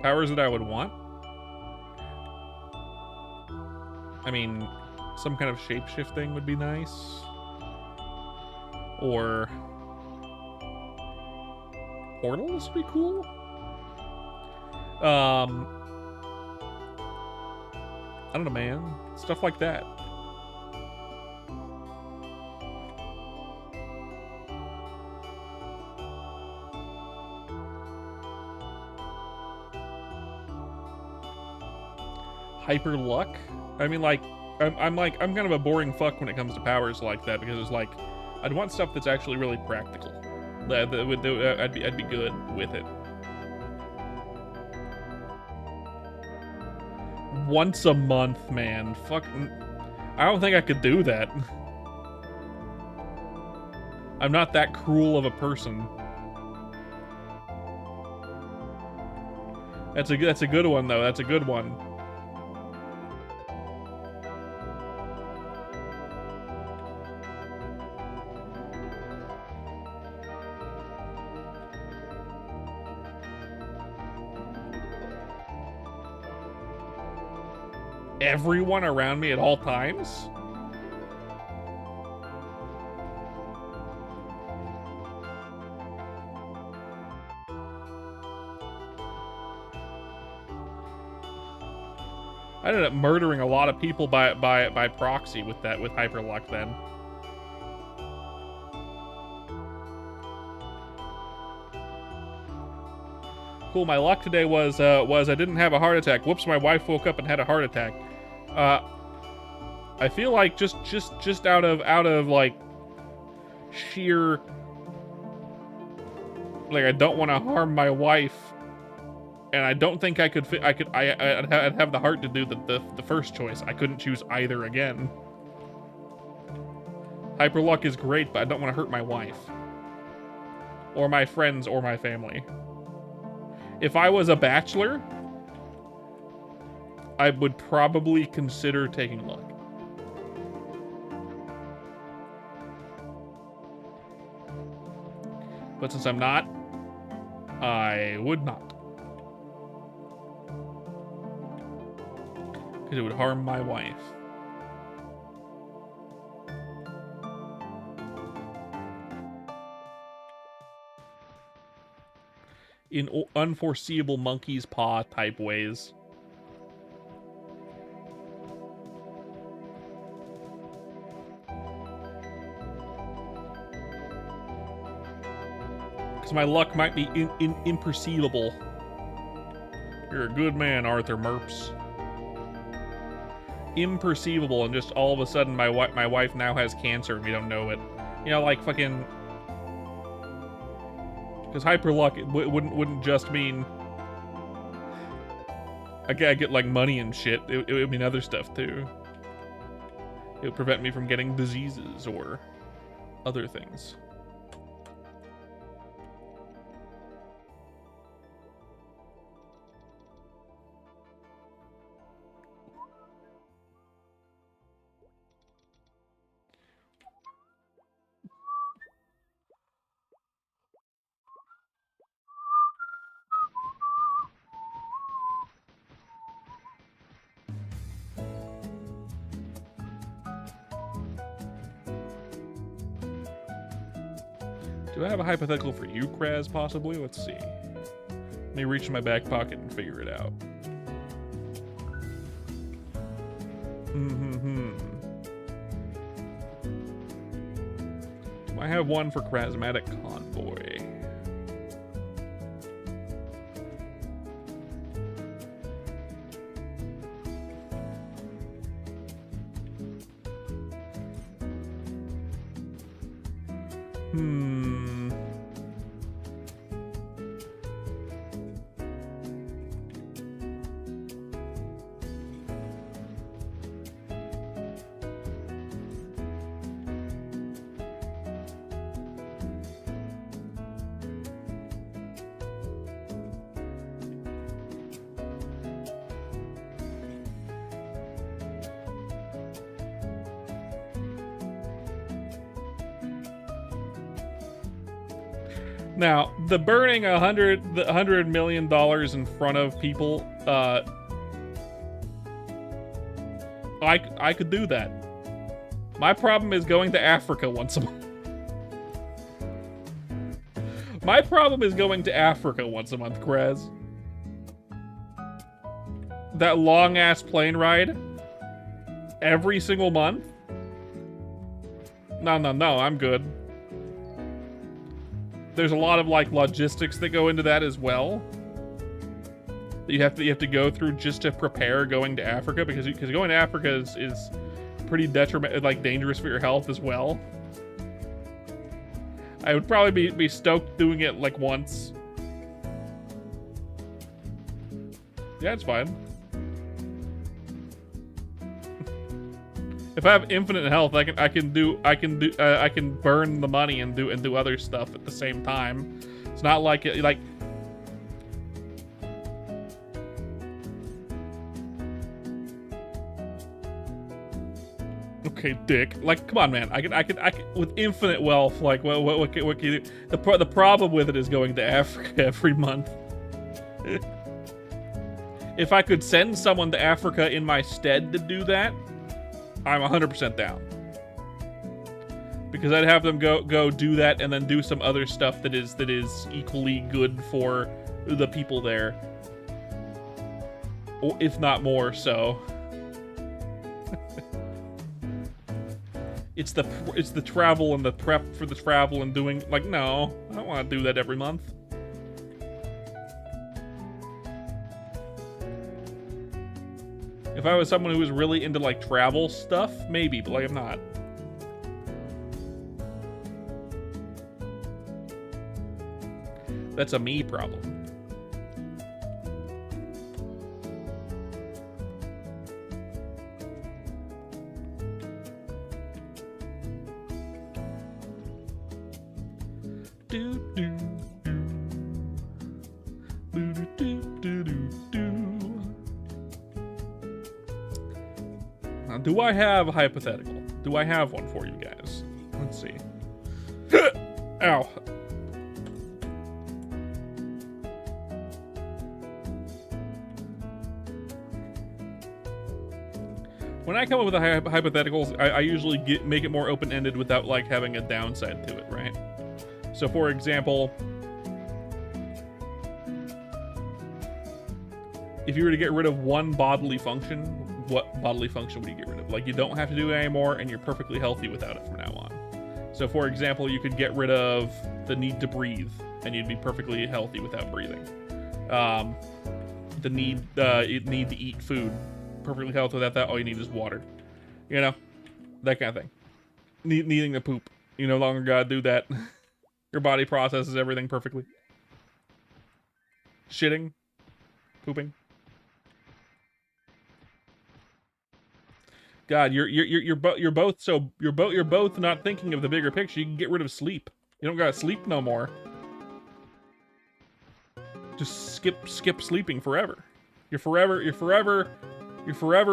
Powers that I would want? I mean, some kind of shape-shifting would be nice. Or portals would be cool. I don't know, man. Stuff like that. Hyper luck? I mean, like, I'm kind of a boring fuck when it comes to powers like that, because it's like, I'd want stuff that's actually really practical. I'd be good with it. Once a month, man. Fucking, I don't think I could do that. I'm not that cruel of a person. That's a good one though. That's a good one. Everyone around me at all times? I ended up murdering a lot of people by proxy with hyper luck then. Cool, my luck today was I didn't have a heart attack. Whoops, my wife woke up and had a heart attack. I feel like just out of like sheer, like, I don't want to harm my wife, and I don't think I could I'd have the heart to do the first choice. I couldn't choose either again. Hyper luck is great, but I don't want to hurt my wife or my friends or my family. If I was a bachelor, I would probably consider taking luck. But since I'm not, I would not. Because it would harm my wife. In unforeseeable monkey's paw type ways. Because my luck might be imperceivable. You're a good man, Arthur Merps. Imperceivable, and just all of a sudden my wife now has cancer and we don't know it. You know, like fucking... Because hyper luck wouldn't just mean I get like money and shit. It would mean other stuff too. It would prevent me from getting diseases or other things. Do I have a hypothetical for you, Kraz, possibly? Let's see. Let me reach in my back pocket and figure it out. Do I have one for Krasmatic Convoy? Now, the burning $100 million in front of people, I could do that. My problem is going to Africa once a month. My problem is going to Africa once a month, Krez. That long-ass plane ride every single month? No, I'm good. There's a lot of, like, logistics that go into that as well. You have to go through just to prepare going to Africa, because going to Africa is pretty dangerous for your health as well. I would probably be stoked doing it like once. Yeah, it's fine. If I have infinite health, I can burn the money and do other stuff at the same time. It's not like okay, dick. Like, come on, man. I can with infinite wealth. Like, what can you do? The problem with it is going to Africa every month. If I could send someone to Africa in my stead to do that, I'm 100% down. Because I'd have them go do that and then do some other stuff that is equally good for the people there, or if not more so. It's the travel and the prep for the travel and doing, like, no, I don't want to do that every month. If I was someone who was really into, like, travel stuff, maybe, but, like, I'm not. That's a me problem. Now, do I have a hypothetical? Do I have one for you guys? Let's see. Ow. When I come up with a hypotheticals, I usually make it more open-ended without, like, having a downside to it, right? So, for example, if you were to get rid of one bodily function, what bodily function would you get rid of? Like, you don't have to do it anymore, and you're perfectly healthy without it from now on. So, for example, you could get rid of the need to breathe, and you'd be perfectly healthy without breathing. The need to eat food, perfectly healthy without that. All you need is water. You know, that kind of thing. Needing to poop, you no longer gotta do that. Your body processes everything perfectly. Shitting, pooping. God, you're both not thinking of the bigger picture. You can get rid of sleep. You don't gotta sleep no more. Just skip sleeping forever. You're forever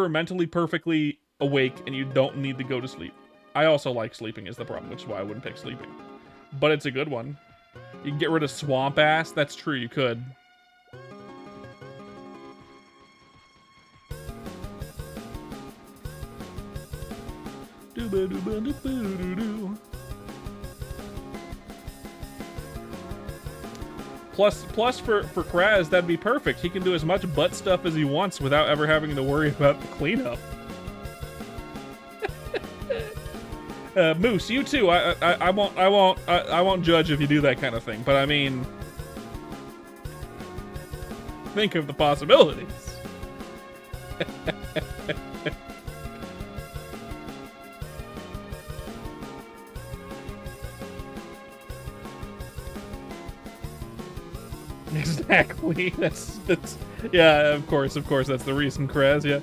mentally perfectly awake, and you don't need to go to sleep. I also like sleeping is the problem, which is why I wouldn't pick sleeping. But it's a good one. You can get rid of swamp ass. That's true, you could. Plus for Kraz, that'd be perfect. He can do as much butt stuff as he wants without ever having to worry about the cleanup. Moose, you too. I won't judge if you do that kind of thing, but I mean, think of the possibilities. Exactly. That's yeah. Of course. That's the reason, Kraz. Yeah.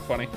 Funny.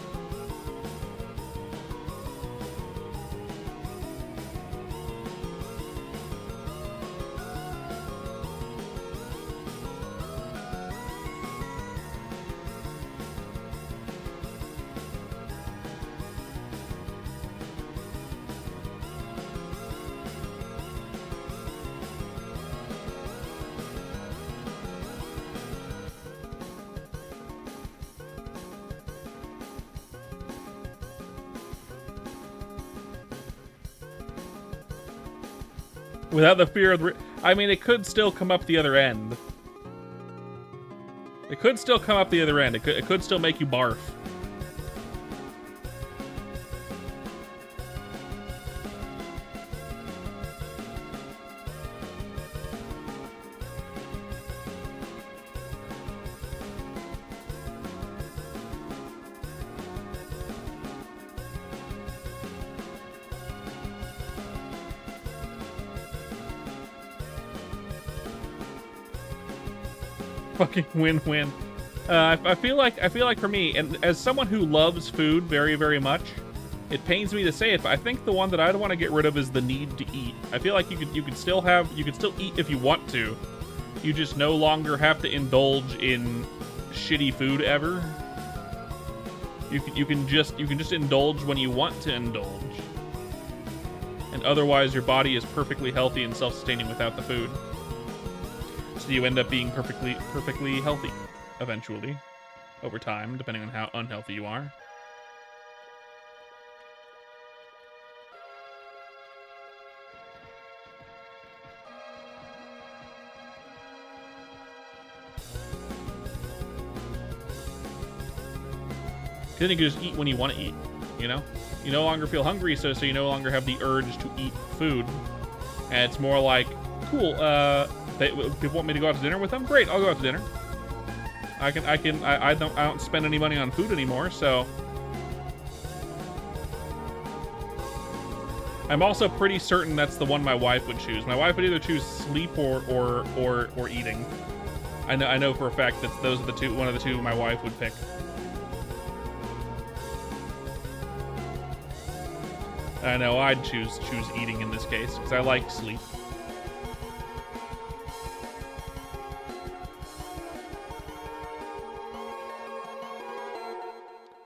Without the fear of the... I mean, it could still come up the other end. It could still come up the other end. It could still make you barf. Fucking win-win. I feel like for me, and as someone who loves food very, very much, it pains me to say it, but I think the one that I'd want to get rid of is the need to eat. I feel like you could still eat if you want to. You just no longer have to indulge in shitty food ever. You can just indulge when you want to indulge. And otherwise your body is perfectly healthy and self-sustaining without the food. So you end up being perfectly healthy eventually, over time, depending on how unhealthy you are. Then you can just eat when you want to eat, you know? You no longer feel hungry, so you no longer have the urge to eat food. And it's more like, cool, people want me to go out to dinner with them? Great, I'll go out to dinner. I don't spend any money on food anymore, so. I'm also pretty certain that's the one my wife would choose. My wife would either choose sleep or eating. I know for a fact that those are the two, one of the two my wife would pick. I know I'd choose eating in this case because I like sleep.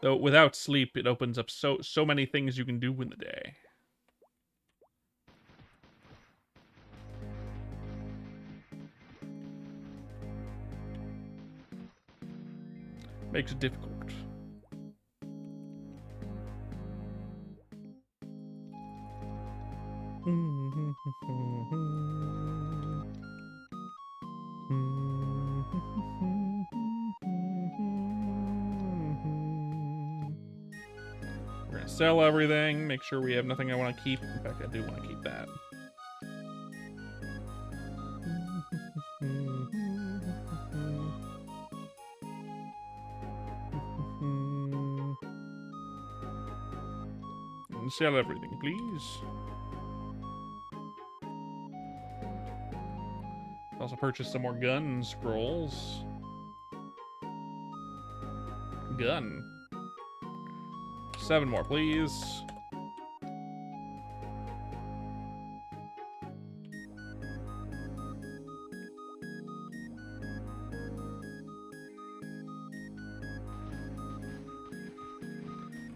Though without sleep, it opens up so many things you can do in the day. Makes it difficult. We're gonna sell everything, make sure we have nothing I want to keep. In fact, I do want to keep that. Sell everything, please. Also purchase some more gun scrolls. Gun. 7 more, please.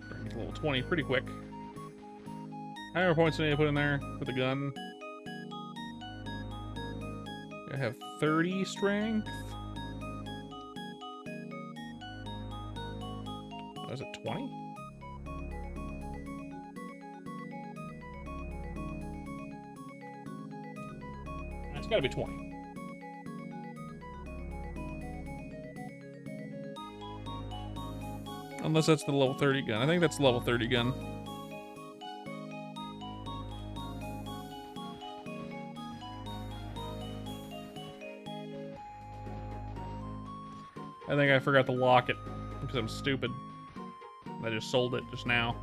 Bring it to level 20 pretty quick. How many points do I need to put in there for the gun? I have 30 strength. Oh, is it 20? It's gotta be 20. Unless that's the level 30 gun. I think that's the level 30 gun. I think I forgot to lock it because I'm stupid. I just sold it just now.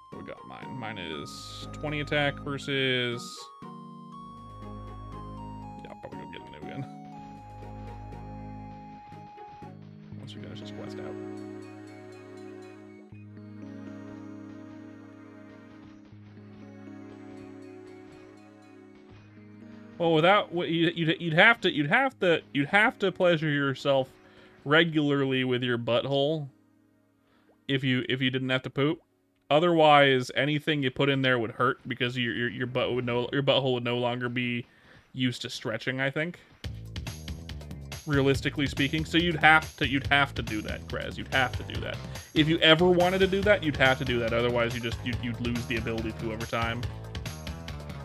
What we got mine? Mine is 20 attack versus... Yeah, I'll probably go get a new gun. Once we finish this quest out. Well, without you'd have to pleasure yourself regularly with your butthole if you didn't have to poop. Otherwise, anything you put in there would hurt because your butthole would no longer be used to stretching, I think. realistically speaking. So you'd have to do that, Kraz. You'd have to do that. If you ever wanted to do that, you'd have to do that. Otherwise, you'd lose the ability to over time.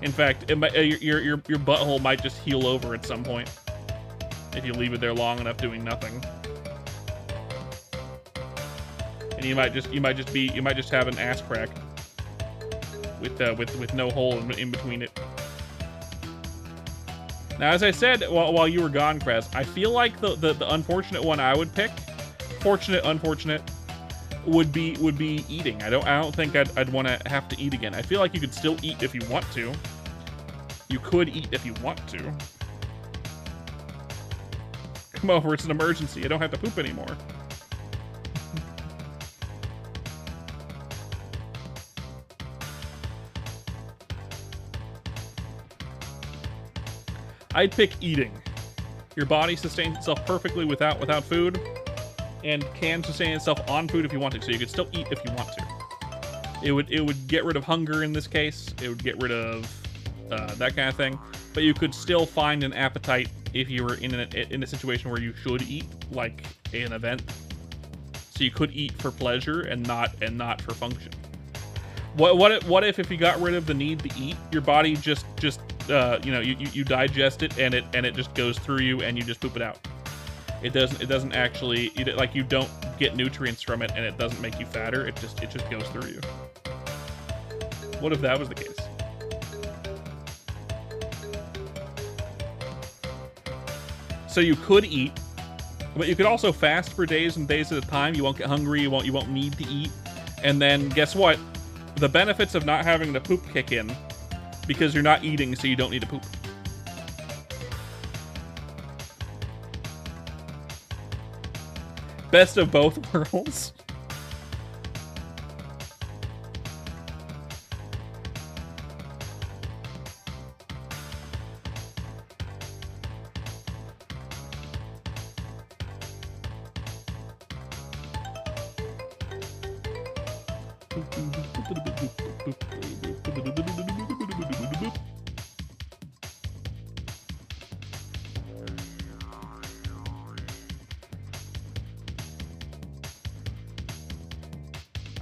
In fact, it might, your butthole might just heal over at some point if you leave it there long enough doing nothing. And you might just have an ass crack with no hole in between it. Now, as I said while you were gone, Kraz, I feel like the unfortunate one I would pick, unfortunate, would be eating. I don't think I'd want to have to eat again. I feel like you could still eat if you want to. You could eat if you want to. Come over, it's an emergency. I don't have to poop anymore. I'd pick eating. Your body sustains itself perfectly without food, and can sustain itself on food if you want to. So you could still eat if you want to. It would get rid of hunger in this case. It would get rid of that kind of thing. But you could still find an appetite if you were in a situation where you should eat, like an event. So you could eat for pleasure and not for function. What if you got rid of the need to eat, your body just you digest it and it just goes through you and you just poop it out. It doesn't actually like, you don't get nutrients from it and it doesn't make you fatter. It just goes through you. What if that was the case? So you could eat, but you could also fast for days and days at a time. You won't get hungry. You won't need to eat. And then guess what? The benefits of not having to poop kick in because you're not eating, so you don't need to poop. Best of both worlds.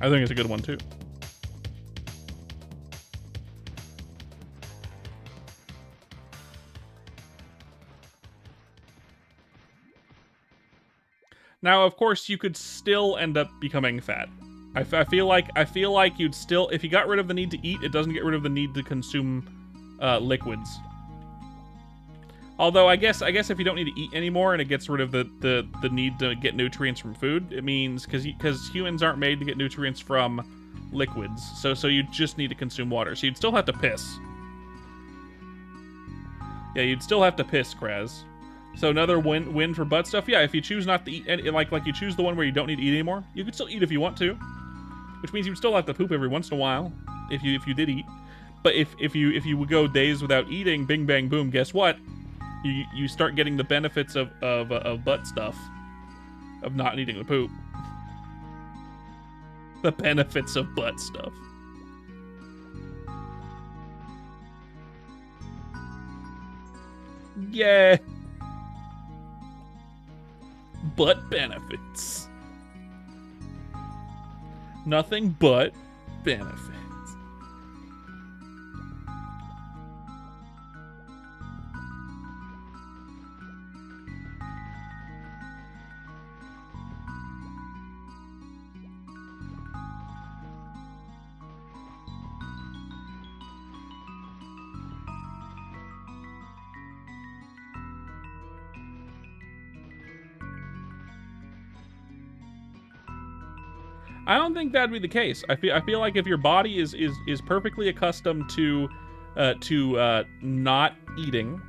I think it's a good one too. Now, of course, you could still end up becoming fat. I feel like you'd still, if you got rid of the need to eat, it doesn't get rid of the need to consume liquids. Although I guess if you don't need to eat anymore and it gets rid of the need to get nutrients from food, it means because humans aren't made to get nutrients from liquids, so you just need to consume water. So you'd still have to piss. Yeah, you'd still have to piss, Kraz. So another win for butt stuff. Yeah, if you choose not to eat, like you choose the one where you don't need to eat anymore, you could still eat if you want to, which means you'd still have to poop every once in a while if you did eat. But if you would go days without eating, bing bang boom, guess what? You start getting the benefits of butt stuff, of not needing to poop. The benefits of butt stuff. Yeah. Butt benefits. Nothing but benefits. I don't think that'd be the case. I feel like if your body is perfectly accustomed to not eating,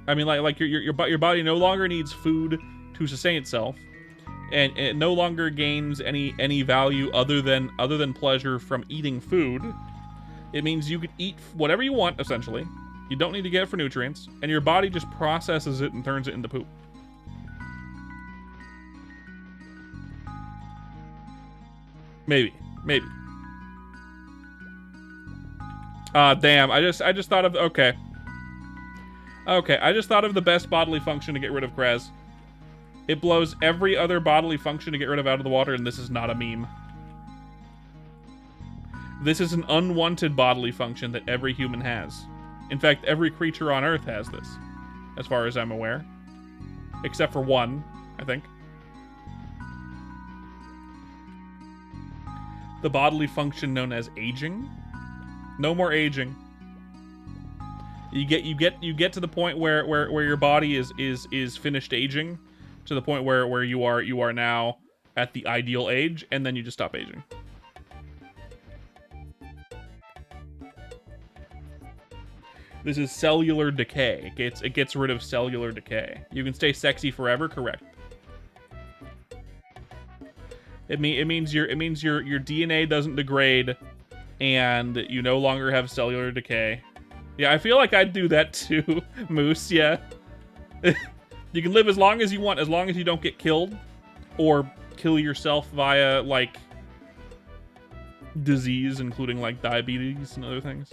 I mean, like your body no longer needs food to sustain itself, and it no longer gains any value other than pleasure from eating food. It means you could eat whatever you want, essentially. You don't need to get it for nutrients, and your body just processes it and turns it into poop. Maybe. Damn. I just thought of, okay. I just thought of the best bodily function to get rid of Kraz. It blows every other bodily function to get rid of out of the water, and this is not a meme. This is an unwanted bodily function that every human has. In fact, every creature on Earth has this, as far as I'm aware. Except for one, I think. The bodily function known as aging. No more aging. You get to the point where your body is finished aging, to the point where you are now at the ideal age, and then you just stop aging. This is cellular decay. It gets rid of cellular decay. You can stay sexy forever, correct? It means your DNA doesn't degrade, and you no longer have cellular decay. Yeah, I feel like I'd do that too, Moose. Yeah, you can live as long as you want, as long as you don't get killed, or kill yourself via like disease, including like diabetes and other things.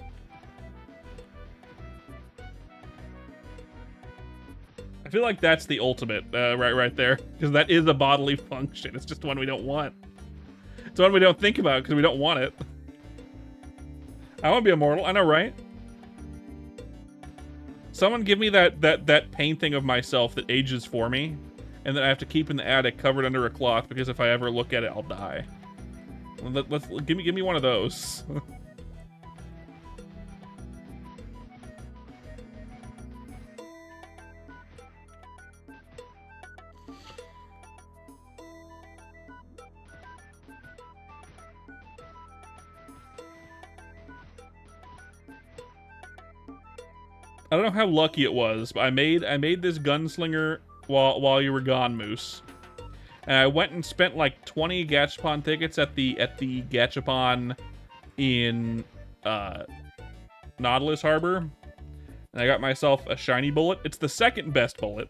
I feel like that's the ultimate, right there, because that is a bodily function. It's just one we don't want. It's one we don't think about because we don't want it. I want to be immortal. I know, right? Someone give me that painting of myself that ages for me, and that I have to keep in the attic covered under a cloth because if I ever look at it, I'll die. Let's give me one of those. I don't know how lucky it was, but I made this gunslinger while you were gone, Moose. And I went and spent like 20 Gachapon tickets at the Gachapon in Nautilus Harbor. And I got myself a shiny bullet. It's the second best bullet.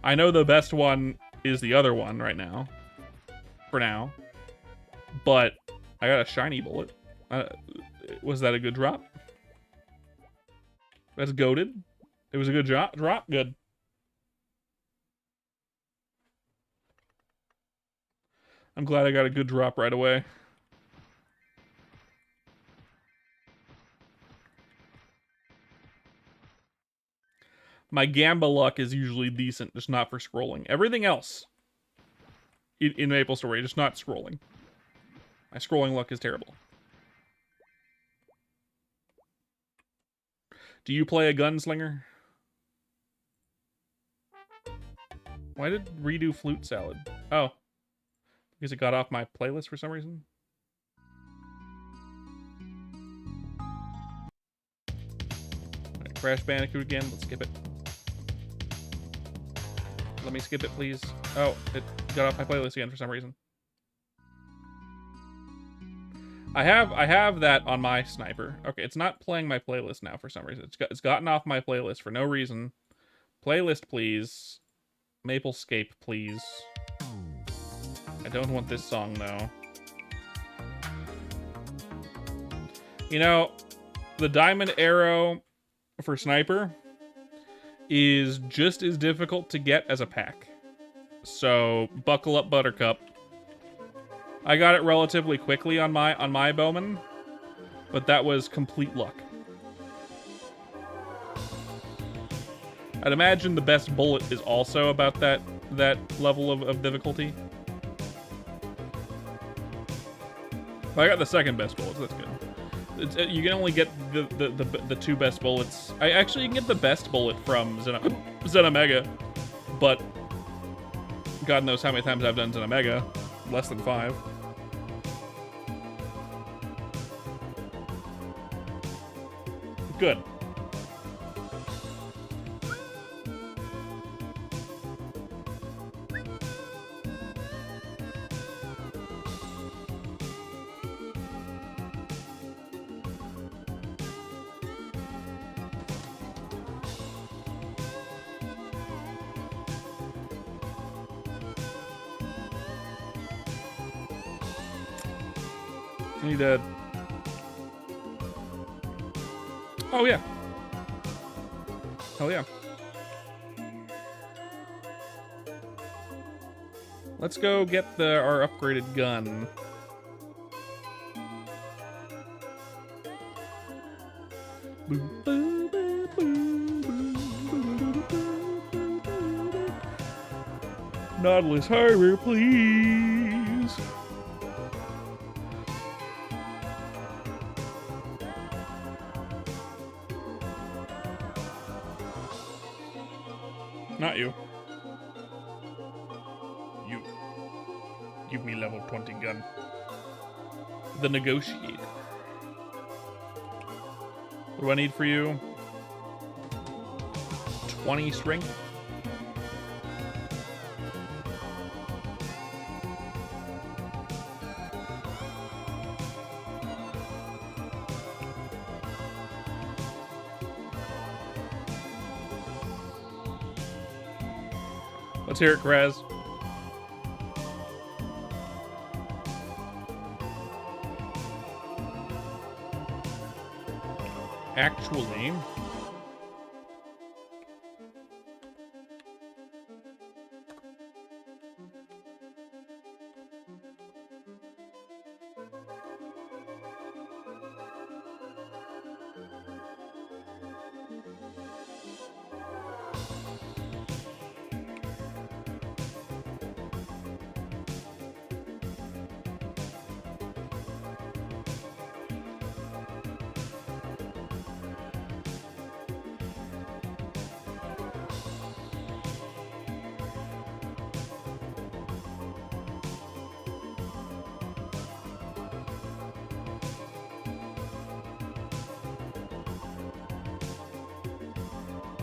I know the best one is the other one right now. For now. But I got a shiny bullet. Was that a good drop? That's goated. It was a good drop. Good. I'm glad I got a good drop right away. My Gamba luck is usually decent, just not for scrolling. Everything else in MapleStory, just not scrolling. My scrolling luck is terrible. Do you play a gunslinger? Why did redo Flute Salad? Oh. Because it got off my playlist for some reason? Right, Crash Bandicoot again. Let's skip it. Let me skip it, please. Oh, it got off my playlist again for some reason. I have that on my sniper. Okay, it's not playing my playlist now for some reason. It's gotten off my playlist for no reason. Playlist, please. Maplescape, please. I don't want this song, though. You know, the diamond arrow for sniper is just as difficult to get as a pack. So, buckle up, Buttercup. I got it relatively quickly on my bowman, but that was complete luck. I'd imagine the best bullet is also about that level of difficulty. I got the second best bullet, so that's good. You can only get the two best bullets. Actually, you can get the best bullet from Xenomega, but God knows how many times I've done Xenomega. Less than 5. Good. He dead. Oh yeah. Hell yeah. Let's go get our upgraded gun. Nautilus Harbor, please. Not you. You. Give me level 20 gun. The Negotiator. What do I need for you? 20 strength. Let's hear it, Kraz. Actually,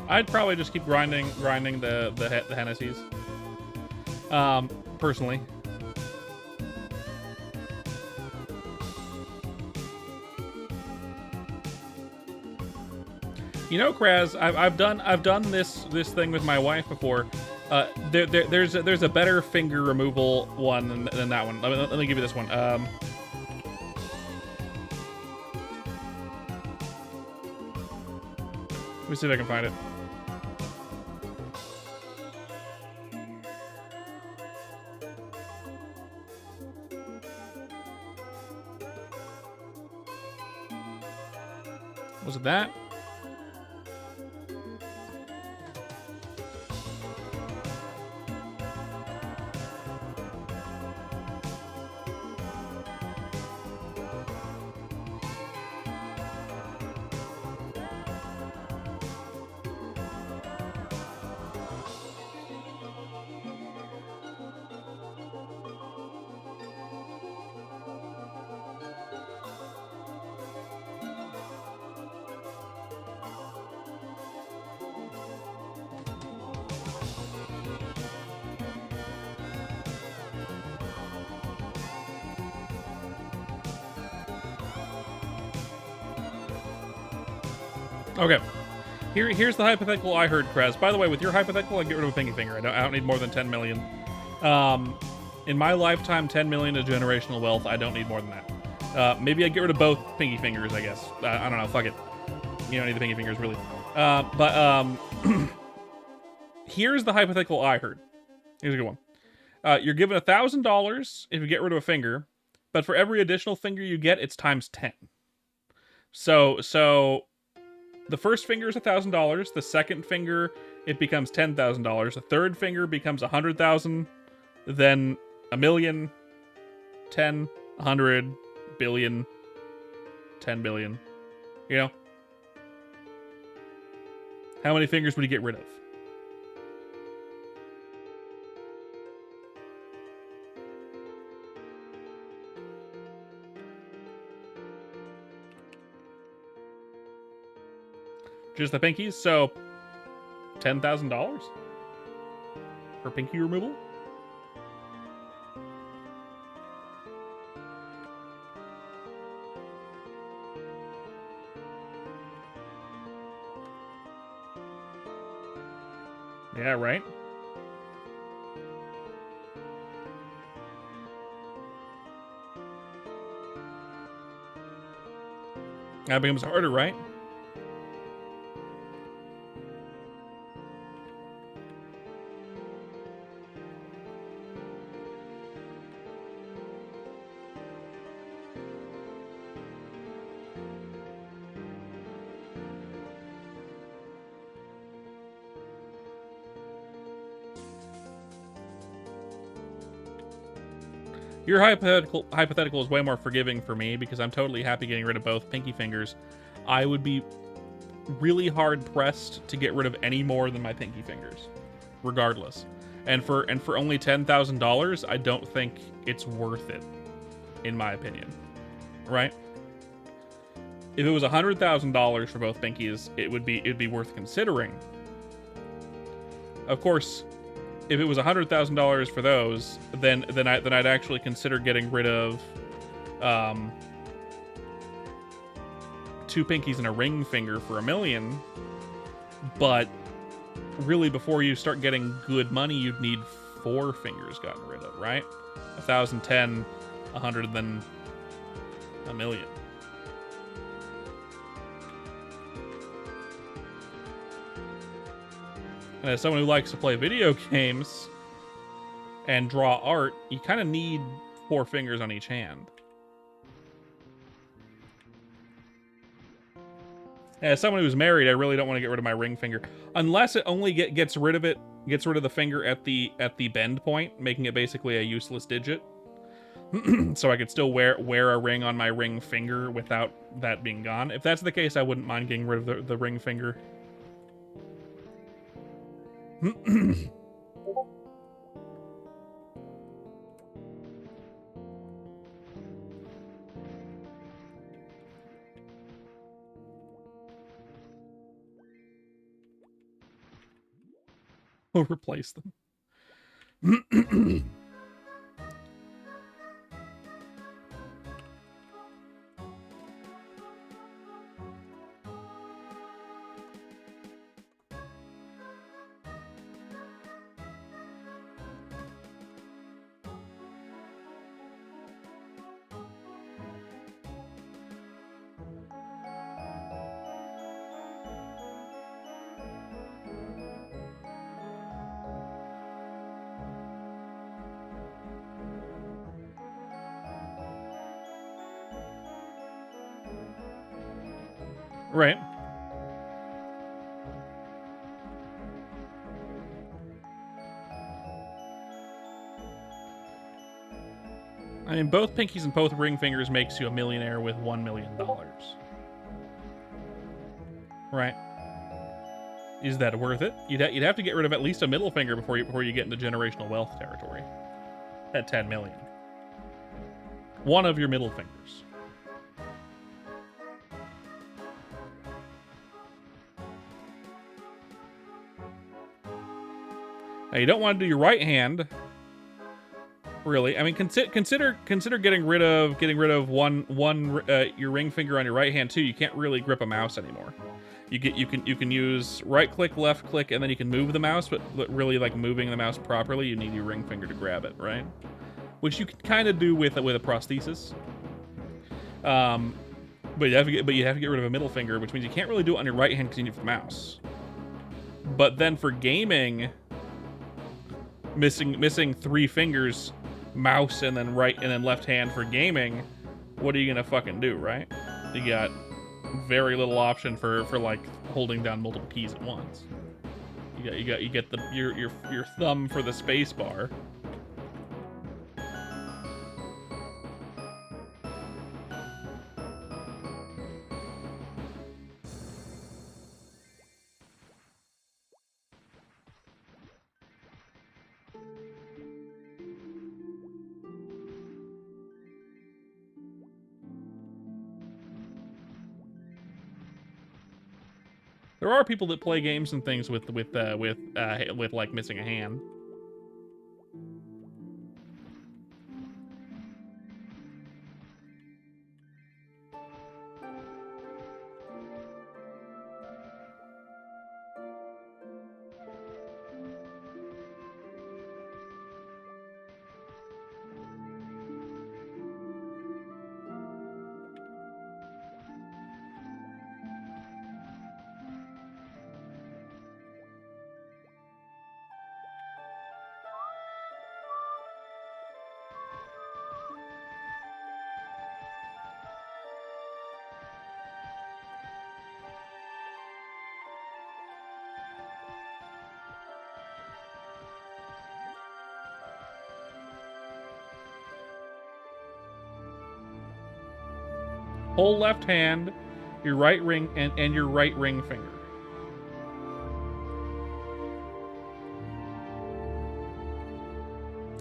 I'd probably just keep grinding the Hennessy's. Personally. You know, Kraz, I've done this thing with my wife before. There's a better finger removal one than that one. Let me give you this one. Let me see if I can find it. Was it that? Okay. Here's the hypothetical I heard, Kraz. By the way, with your hypothetical, I get rid of a pinky finger. I don't need more than 10 million. In my lifetime, 10 million is generational wealth. I don't need more than that. Maybe I get rid of both pinky fingers, I guess. I don't know. Fuck it. You don't need the pinky fingers, really. Here's the hypothetical I heard. Here's a good one. You're given $1,000 if you get rid of a finger, but for every additional finger you get, it's times 10. So the first finger is $1,000. The second finger, it becomes $10,000. The third finger becomes 100,000. Then 1,000,000, 10, 100, billion, 10 billion. You know? How many fingers would you get rid of? Just the pinkies, so $10,000 for pinky removal. Yeah, right. That becomes harder, right? Your hypothetical is way more forgiving for me because I'm totally happy getting rid of both pinky fingers. I would be really hard pressed to get rid of any more than my pinky fingers, regardless. And for only $10,000, I don't think it's worth it, in my opinion. Right? If it was $100,000 for both pinkies, it'd be worth considering. Of course, if it was $100,000 for those, then I'd actually consider getting rid of two pinkies and a ring finger for $1 million. But really, before you start getting good money, you'd need 4 fingers gotten rid of, right? 1,000, 10, 100, then $1 million. And as someone who likes to play video games and draw art, you kind of need 4 fingers on each hand. As someone who's married, I really don't want to get rid of my ring finger, unless it only gets rid of the finger at the bend point, making it basically a useless digit. So I could still wear a ring on my ring finger without that being gone. If that's the case, I wouldn't mind getting rid of the ring finger. We'll replace them. Right. I mean, both pinkies and both ring fingers makes you a millionaire with $1 million. Right. Is that worth it? You'd have to get rid of at least a middle finger before you get into generational wealth territory. At 10 million. One of your middle fingers. Now, you don't want to do your right hand, really. I mean, consider getting rid of your ring finger on your right hand too. You can't really grip a mouse anymore. You can use right click, left click, and then you can move the mouse. But really, like moving the mouse properly, you need your ring finger to grab it, right? Which you can kind of do with a prosthesis. But you have to get rid of a middle finger, which means you can't really do it on your right hand because you need the mouse. But then for gaming, missing 3 fingers, mouse and then right and then left hand for gaming, what are you gonna fucking do, right? You got very little option for like holding down multiple keys at once. You get your thumb for the space bar. There are people that play games and things with like missing a hand. Whole left hand, your right ring, and your right ring finger.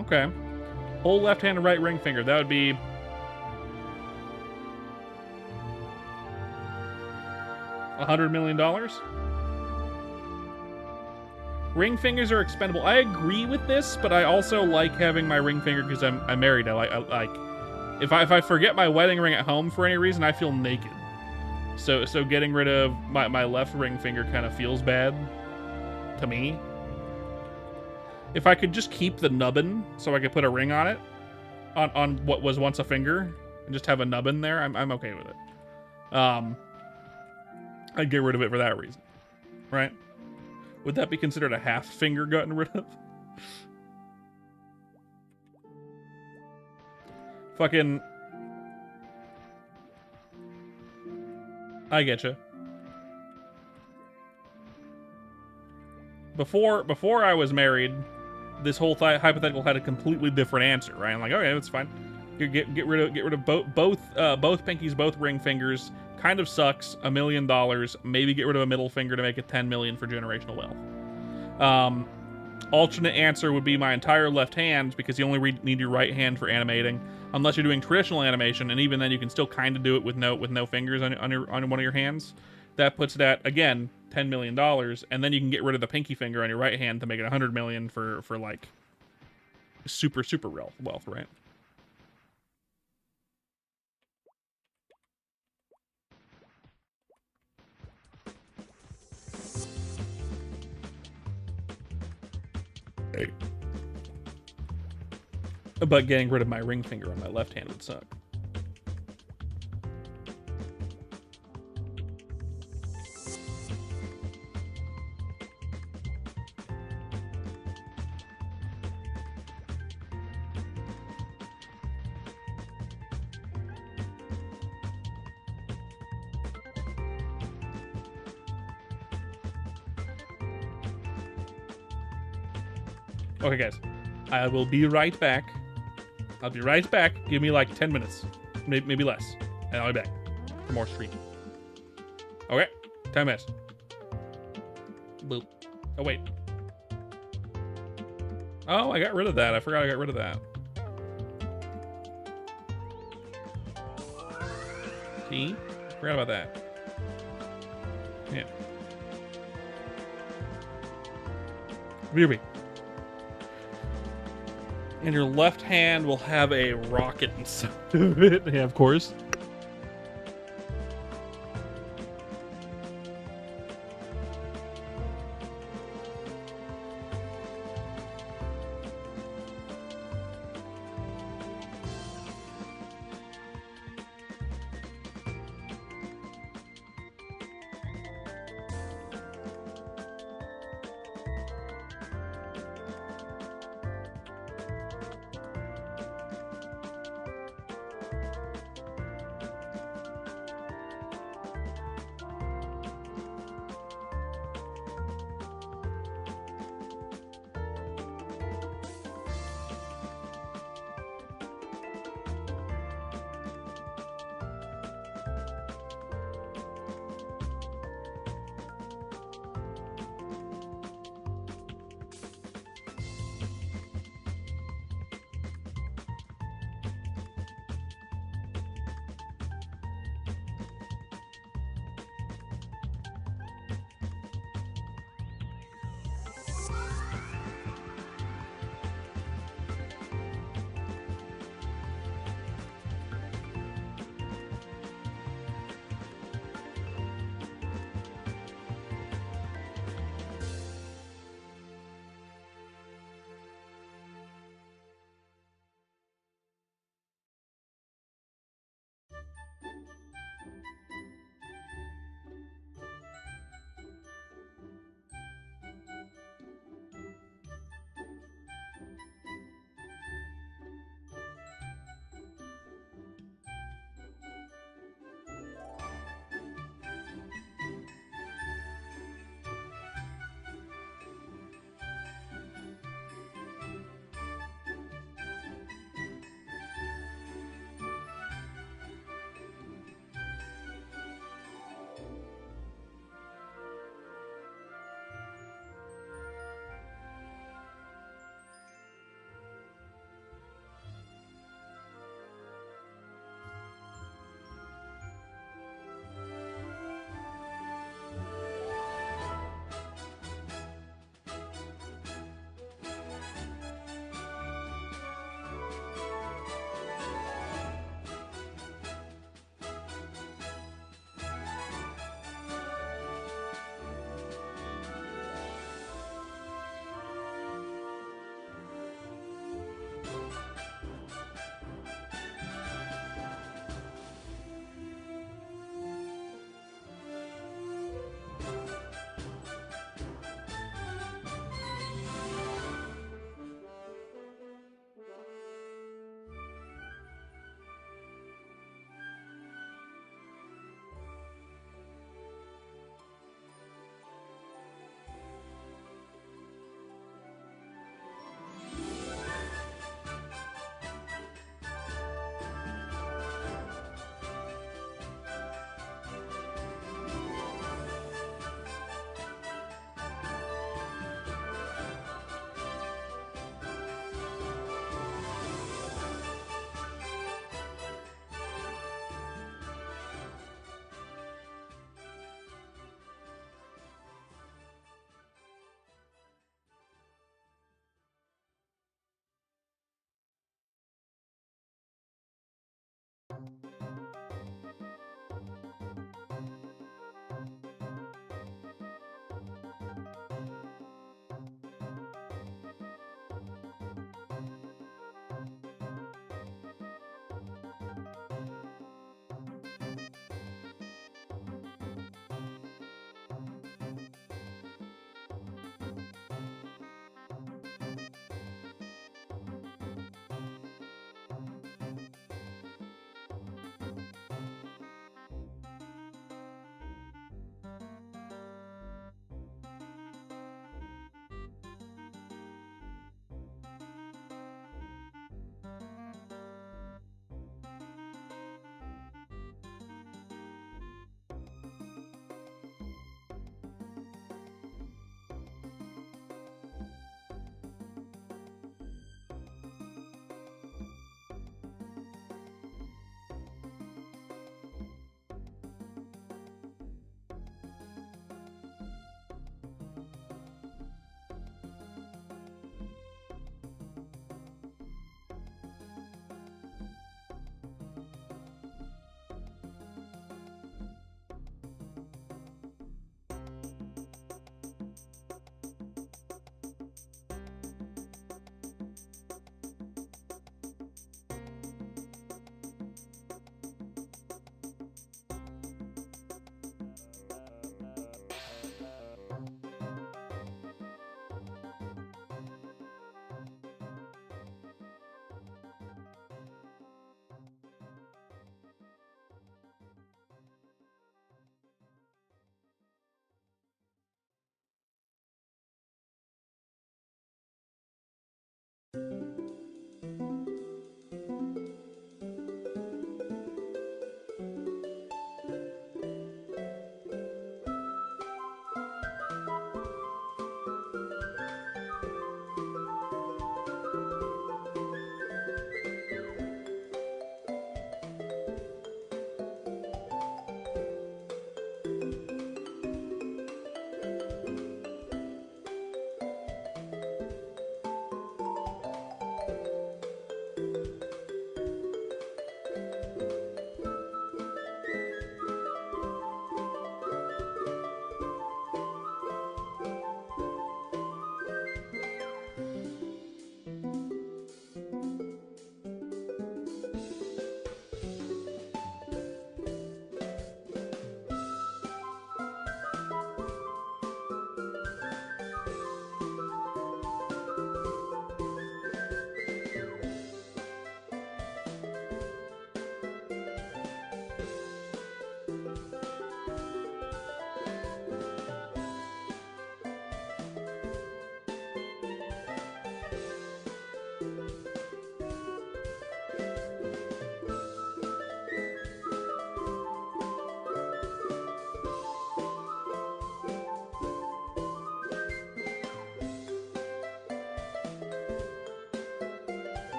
Okay. Whole left hand and right ring finger. That would be... $100 million? Ring fingers are expendable. I agree with this, but I also like having my ring finger because I'm married. I like if I forget my wedding ring at home for any reason, I feel naked. So getting rid of my left ring finger kind of feels bad to me. If I could just keep the nubbin so I could put a ring on it, on what was once a finger, and just have a nubbin there, I'm okay with it. I'd get rid of it for that reason, right? Would that be considered a half finger gotten rid of? Fucking... I getcha. Before I was married, this whole hypothetical had a completely different answer, right? I'm like, okay, that's fine. Get rid of both pinkies, both ring fingers. Kind of sucks. $1 million. Maybe get rid of a middle finger to make it 10 million for generational wealth. Alternate answer would be my entire left hand, because you only need your right hand for animating, unless you're doing traditional animation, and even then you can still kind of do it with no fingers on one of your hands. That puts that again $10 million, and then you can get rid of the pinky finger on your right hand to make it 100 million for like super wealth, right? But getting rid of my ring finger on my left hand would suck. Okay, guys. I will be right back. I'll be right back. Give me like 10 minutes. Maybe less. And I'll be back for more streaming. Okay. 10 minutes. Boop. Oh, wait. Oh, I got rid of that. I forgot I got rid of that. See? Forgot about that. Yeah. BRB. And your left hand will have a rocket inside of it. Yeah, of course.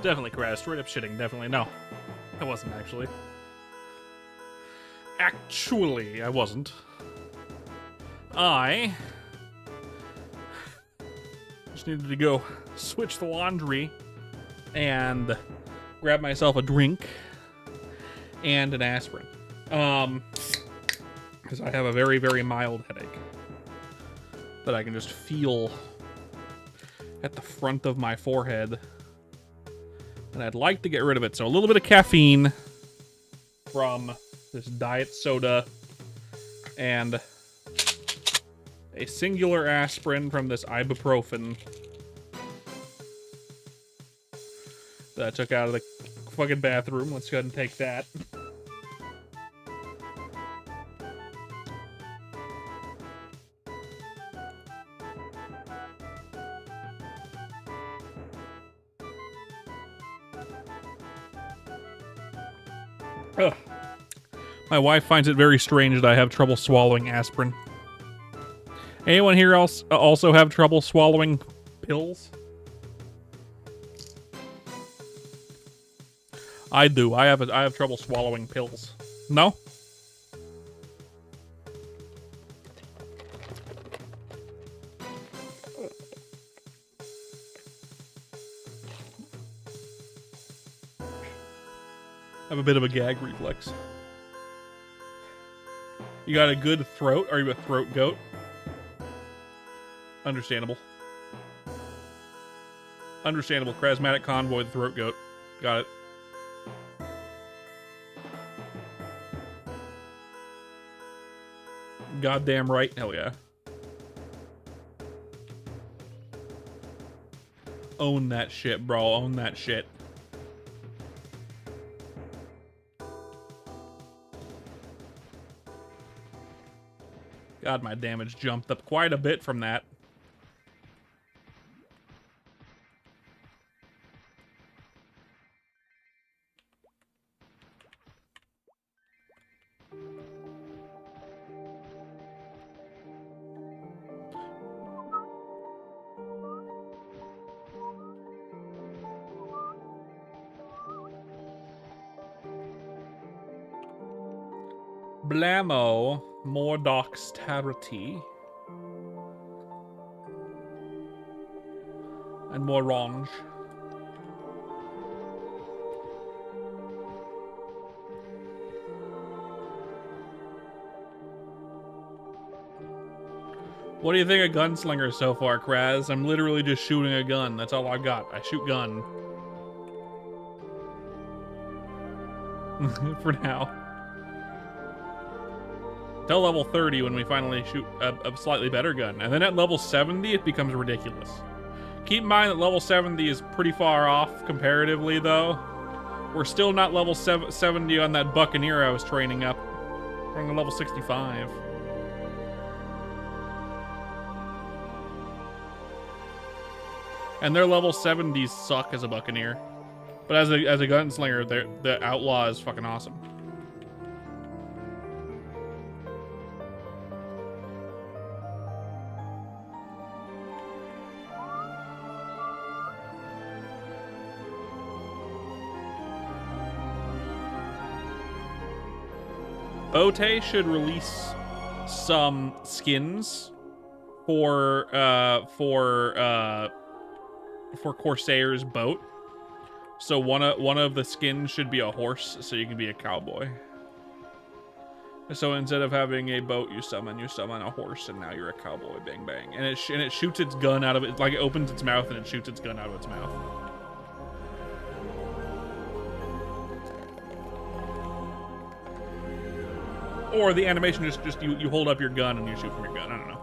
Definitely crashed. Straight up shitting. Definitely. No. I wasn't actually. Actually, I wasn't. I just needed to go switch the laundry and grab myself a drink and an aspirin. Because I have a very, very mild headache that I can just feel at the front of my forehead. And I'd like to get rid of it. So a little bit of caffeine from this diet soda and a singular aspirin from this ibuprofen that I took out of the fucking bathroom. Let's go ahead and take that. Ugh. My wife finds it very strange that I have trouble swallowing aspirin. Anyone here else also have trouble swallowing pills? I do. I have trouble swallowing pills. No? I have a bit of a gag reflex. You got a good throat? Are you a throat goat? Understandable. Understandable. Charismatic convoy, the throat goat. Got it. Goddamn right. Hell yeah. Own that shit, bro. Own that shit. God, my damage jumped up quite a bit from that. Blammo, more dexterity, and more range. What do you think of Gunslinger so far, Kraz? I'm literally just shooting a gun. That's all I got. I shoot gun. For now. Till level 30 when we finally shoot a slightly better gun. And then at level 70, it becomes ridiculous. Keep in mind that level 70 is pretty far off comparatively, though. We're still not level 70 on that Buccaneer I was training up. We're on level 65. And their level 70s suck as a Buccaneer. But as a gunslinger, the Outlaw is fucking awesome. Bote should release some skins for Corsair's boat. So one of the skins should be a horse, so you can be a cowboy. So instead of having a boat, you summon a horse, and now you're a cowboy. Bang bang, and it shoots its gun out of it, like it opens its mouth and it shoots its gun out of its mouth. Or the animation is just you hold up your gun and you shoot from your gun. I don't know.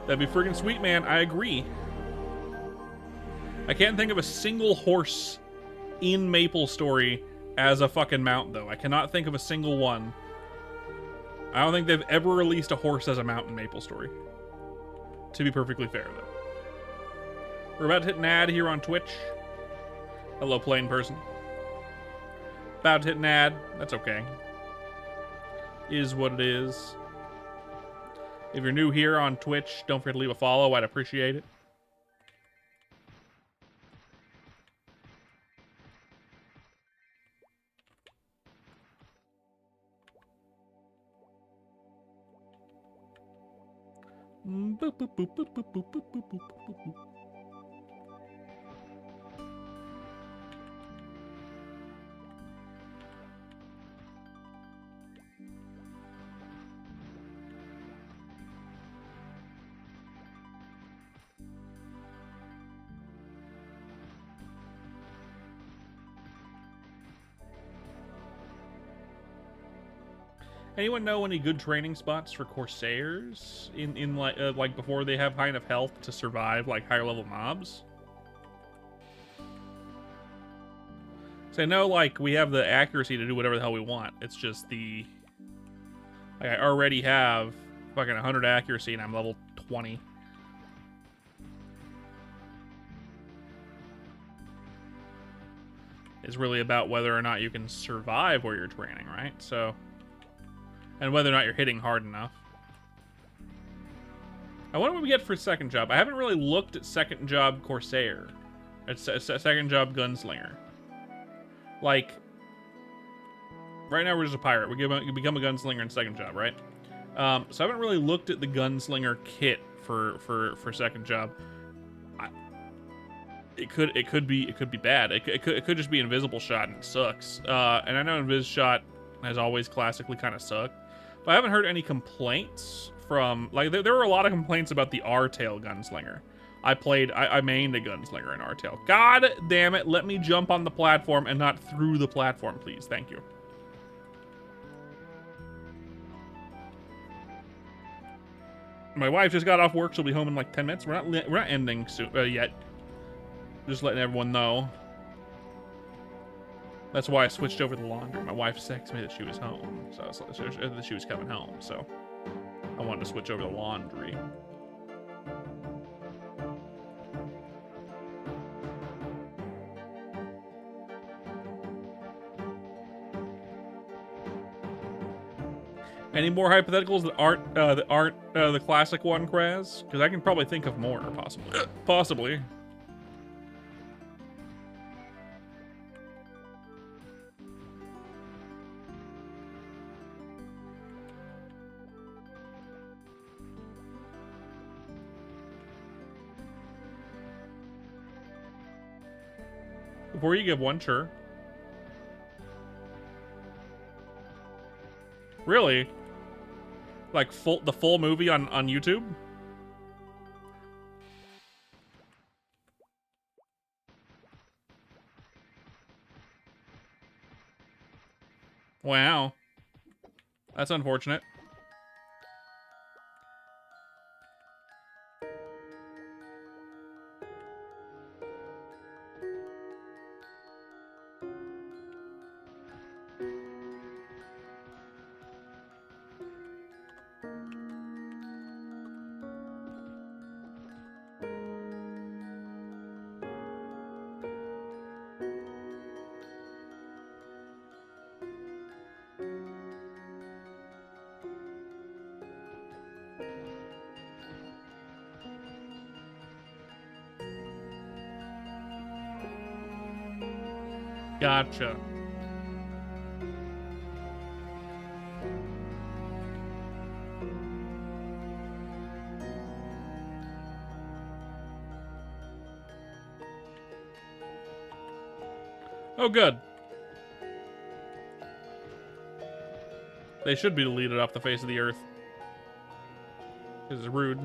That'd be friggin' sweet, man. I agree. I can't think of a single horse in MapleStory as a fucking mount, though. I cannot think of a single one. I don't think they've ever released a horse as a mount in MapleStory. To be perfectly fair, though. We're about to hit an ad here on Twitch. Hello, plain person. About to hit an ad. That's okay. Is what it is. If you're new here on Twitch, don't forget to leave a follow. I'd appreciate it. Boop, boop, boop, boop, boop, boop, boop, boop, boop, boop. Anyone know any good training spots for Corsairs in like before they have high enough health to survive like higher level mobs? So I know like we have the accuracy to do whatever the hell we want. It's just the like, I already have fucking 100 accuracy and I'm level 20. It's really about whether or not you can survive where you're training, right? So. And whether or not you're hitting hard enough. I wonder what we get for second job. I haven't really looked at second job Corsair. It's a second job Gunslinger. Like, right now we're just a pirate. We become a Gunslinger in second job, right? So I haven't really looked at the Gunslinger kit for second job. It could be bad. It could just be invisible shot and it sucks. And I know invis shot has always classically kind of sucked. But I haven't heard any complaints from, like, there were a lot of complaints about the R-Tail Gunslinger. I mained a Gunslinger in R-Tail. God damn it, let me jump on the platform and not through the platform, please. Thank you. My wife just got off work. She'll be home in like 10 minutes. We're not ending soon, yet. Just letting everyone know. That's why I switched over to the laundry. My wife texted me that she was home, so that she was coming home. So I wanted to switch over to laundry. Any more hypotheticals that aren't the classic one, Kraz? Because I can probably think of more, possibly. Possibly. Before you give one, sure. Really? Like the full movie on YouTube? Wow. That's unfortunate. Gotcha. Oh, good. They should be deleted off the face of the earth. This is rude.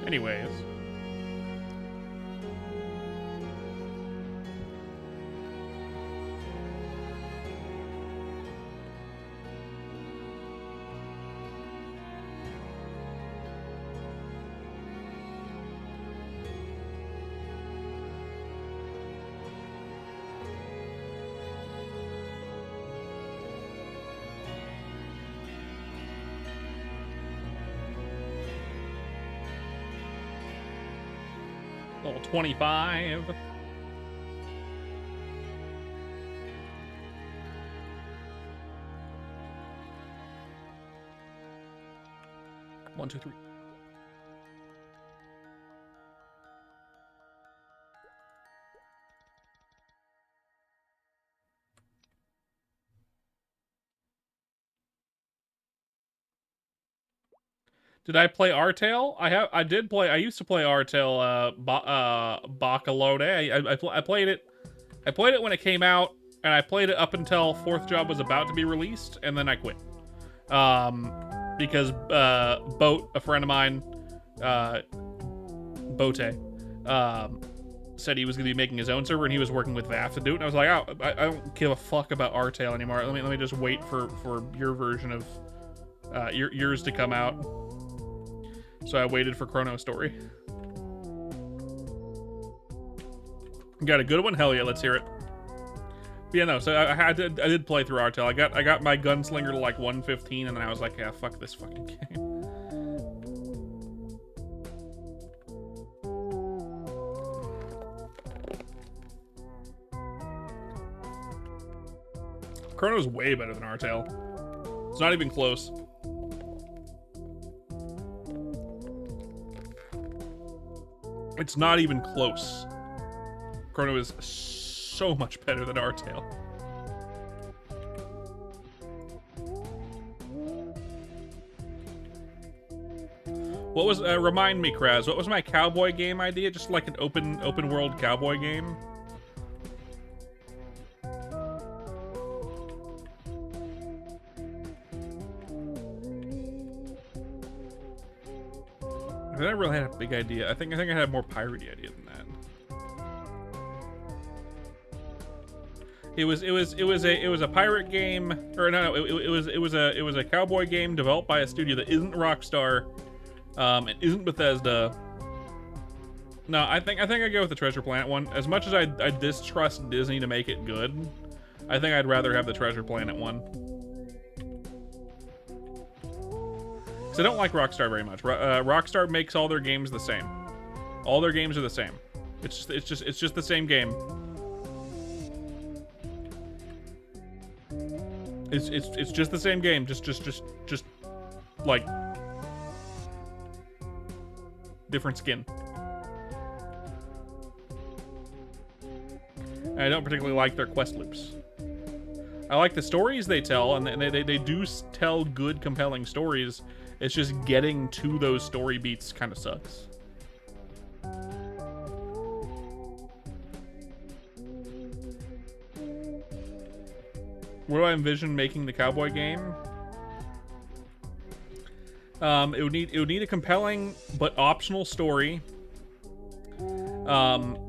Anyways. Level 25. One, two, three. Did I play Artale? I did play. I used to play Artale. Bacalode. I played it. I played it when it came out, and I played it up until Fourth Job was about to be released, and then I quit. Because Boat, a friend of mine, Bote, said he was going to be making his own server, and he was working with VAF to do it. And I was like, oh, I don't give a fuck about Artale anymore. Let me just wait for your version of yours to come out. So I waited for Chrono Story. Got a good one? Hell yeah, let's hear it. But yeah, no, so I did play through Artale. I got my gunslinger to like 115, and then I was like, yeah, fuck this fucking game. Chrono's way better than Artale. It's not even close. It's not even close. Chrono is so much better than Artale. What was remind me, Kraz? What was my cowboy game idea? Just like an open world cowboy game. I never really had a big idea. I think I had a more piratey idea than that. It was a pirate game, or no, it was a cowboy game developed by a studio that isn't Rockstar, and isn't Bethesda. No, I think I go with the Treasure Planet one. As much as I distrust Disney to make it good, I think I'd rather have the Treasure Planet one. I don't like Rockstar very much. Rockstar makes all their games the same. All their games are the same. It's just the same game. It's just the same game. Just like different skin. And I don't particularly like their quest loops. I like the stories they tell, and they do tell good, compelling stories. It's just getting to those story beats kind of sucks. What do I envision making the cowboy game? It would need a compelling but optional story.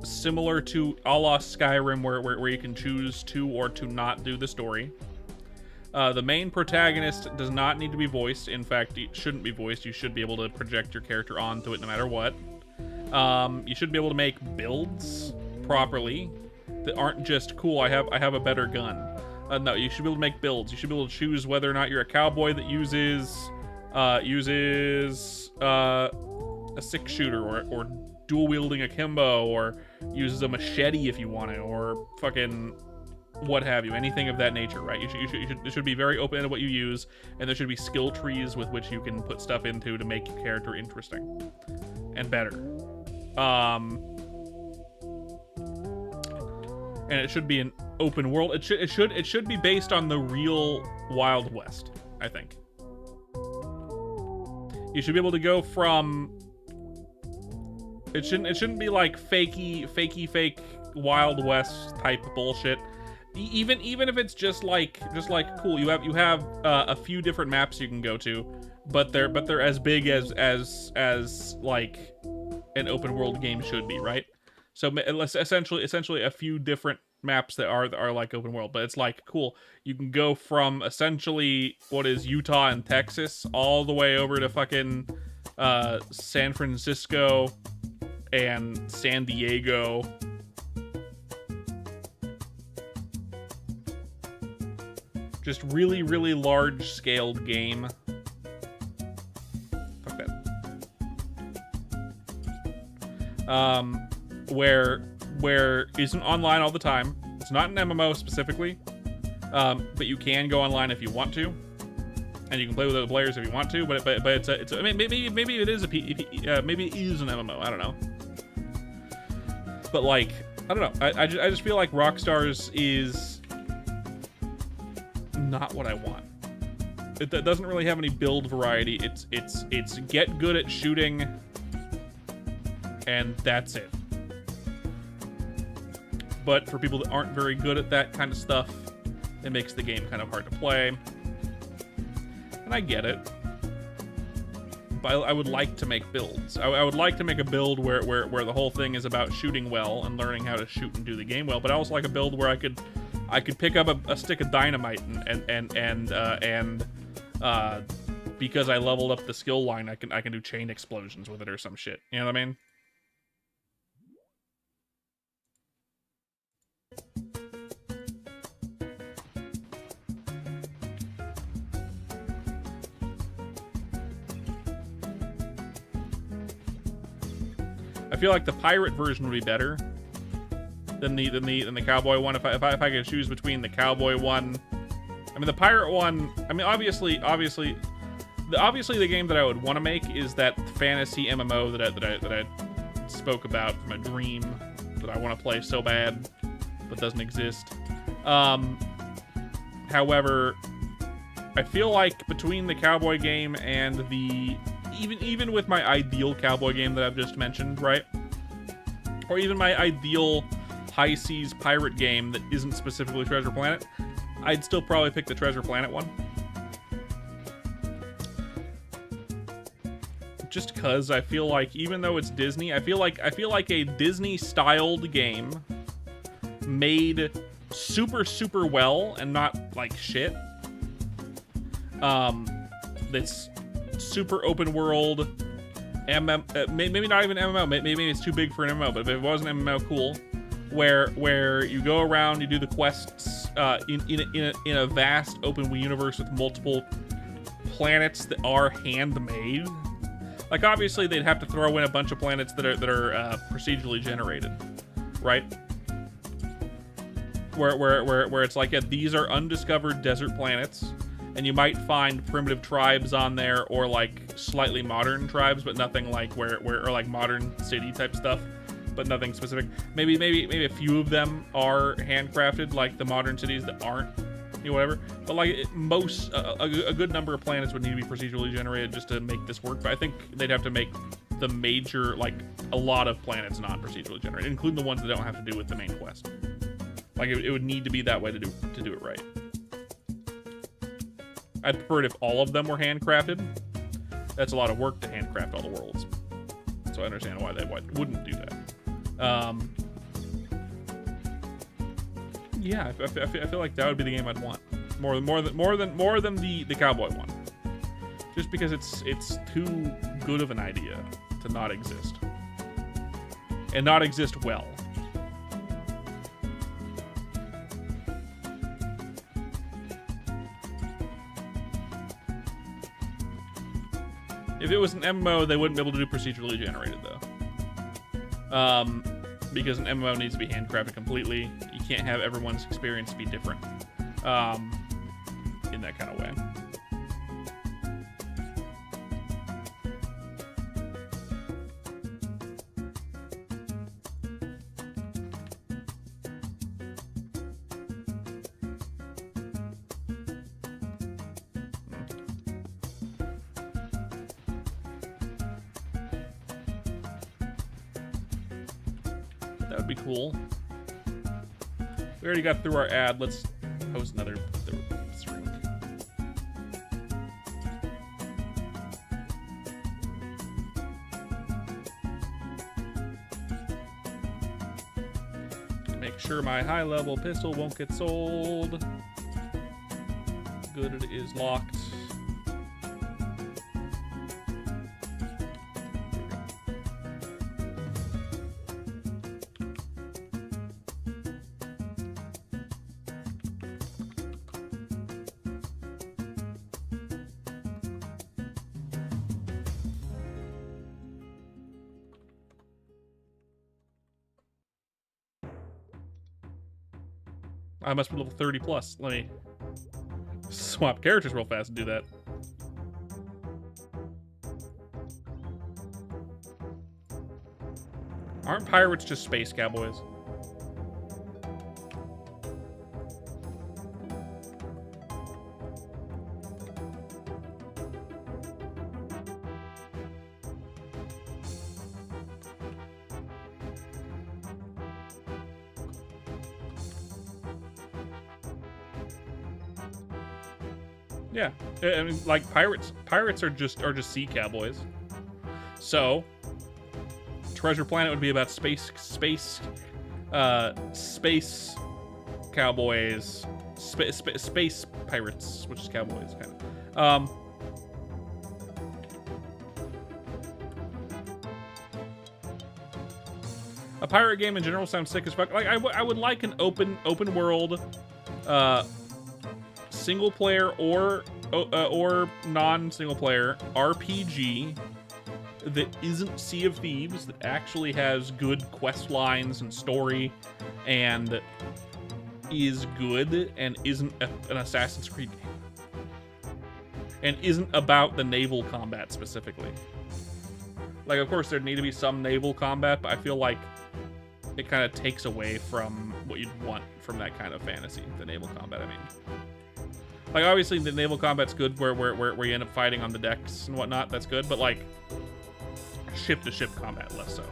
Similar to a la Skyrim, where you can choose to or to not do the story. The main protagonist does not need to be voiced. In fact, it shouldn't be voiced. You should be able to project your character onto it no matter what. You should be able to make builds properly that aren't just cool. I have a better gun. No, you should be able to make builds. You should be able to choose whether or not you're a cowboy that uses a 6-shooter or dual wielding akimbo, or uses a machete if you want to, or fucking what have you, anything of that nature, right? It should be very open to what you use, and there should be skill trees with which you can put stuff into to make your character interesting and better. And it should be an open world. It should be based on the real Wild West, I think. You should be able to go from. It shouldn't be like fake Wild West type bullshit. Even if it's just like cool, you have a few different maps you can go to, but they're as big as like an open world game should be, right? So essentially a few different maps that are like open world, but it's like cool. You can go from essentially what is Utah and Texas all the way over to fucking San Francisco and San Diego. Just really, really large-scaled game. Fuck that. where isn't online all the time. It's not an MMO specifically, but you can go online if you want to, and you can play with other players if you want to. But it's I mean, maybe it is maybe it is an MMO. I don't know. But like, I don't know. I just feel like Rockstar's is not what I want. It doesn't really have any build variety. It's get good at shooting, and that's it. But for people that aren't very good at that kind of stuff, it makes the game kind of hard to play. And I get it. But I would like to make builds. I would like to make a build where the whole thing is about shooting well and learning how to shoot and do the game well. But I also like a build where I could pick up a stick of dynamite and because I leveled up the skill line, I can do chain explosions with it or some shit. You know what I mean? I feel like the pirate version would be better than the cowboy one. If I could choose between the cowboy one, I mean the pirate one. I mean obviously the game that I would want to make is that fantasy MMO that I spoke about from a dream that I want to play so bad but doesn't exist. However, I feel like between the cowboy game and the even with my ideal cowboy game that I've just mentioned, right? Or even my ideal high seas pirate game that isn't specifically Treasure Planet, I'd still probably pick the Treasure Planet one. Just cause I feel like even though it's Disney, I feel like a Disney styled game made super well and not like shit. That's super open world, maybe not even MMO. Maybe it's too big for an MMO, but if it was an MMO, cool. Where you go around, you do the quests in a vast open universe with multiple planets that are handmade. Like obviously they'd have to throw in a bunch of planets that are procedurally generated, right? Where it's like, yeah, these are undiscovered desert planets. And you might find primitive tribes on there, or like slightly modern tribes, but nothing like or like modern city type stuff, but nothing specific. Maybe a few of them are handcrafted, like the modern cities that aren't, you know, whatever. But like a good number of planets would need to be procedurally generated just to make this work. But I think they'd have to make the major, like a lot of planets non-procedurally generated, including the ones that don't have to do with the main quest. Like it would need to be that way to do it right. I'd prefer it if all of them were handcrafted. That's a lot of work to handcraft all the worlds. So I understand why they wouldn't do that. Yeah, I feel like that would be the game I'd want more than the cowboy one. Just because it's too good of an idea to not exist, and not exist well. If it was an MMO, they wouldn't be able to do procedurally generated, though. Because an MMO needs to be handcrafted completely. You can't have everyone's experience be different in that kind of way. That would be cool. We already got through our ad. Let's post another string. Make sure my high-level pistol won't get sold. Good, it is locked. I must be level 30 plus. Let me swap characters real fast and do that. Aren't pirates just space cowboys? Yeah, I mean, like pirates are just sea cowboys. So, Treasure Planet would be about space cowboys, space pirates, which is cowboys kind of. A pirate game in general sounds sick as fuck. Like I would like an open world, single player or non-single player RPG that isn't Sea of Thieves, that actually has good quest lines and story, and is good and isn't an Assassin's Creed game, and isn't about the naval combat specifically. Like, of course, there'd need to be some naval combat, but I feel like it kind of takes away from what you'd want from that kind of fantasy, the naval combat, I mean. Like, obviously, the naval combat's good where you end up fighting on the decks and whatnot, that's good, but, like, ship-to-ship combat, less so.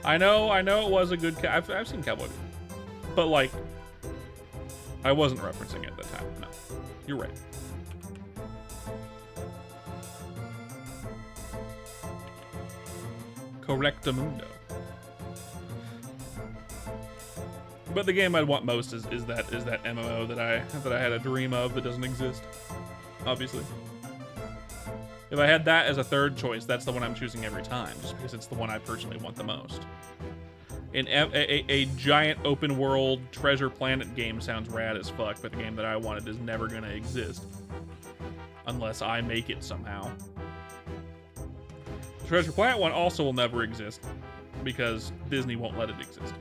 I know it was a good... I've seen Cowboy Bebop, but, like, I wasn't referencing it at the time, no. You're right. Correctamundo. But the game I'd want most is that MMO that I had a dream of that doesn't exist. Obviously. If I had that as a third choice, that's the one I'm choosing every time, just because it's the one I personally want the most. A giant open world Treasure Planet game sounds rad as fuck, but the game that I wanted is never gonna exist. Unless I make it somehow. The Treasure Planet one also will never exist, because Disney won't let it exist.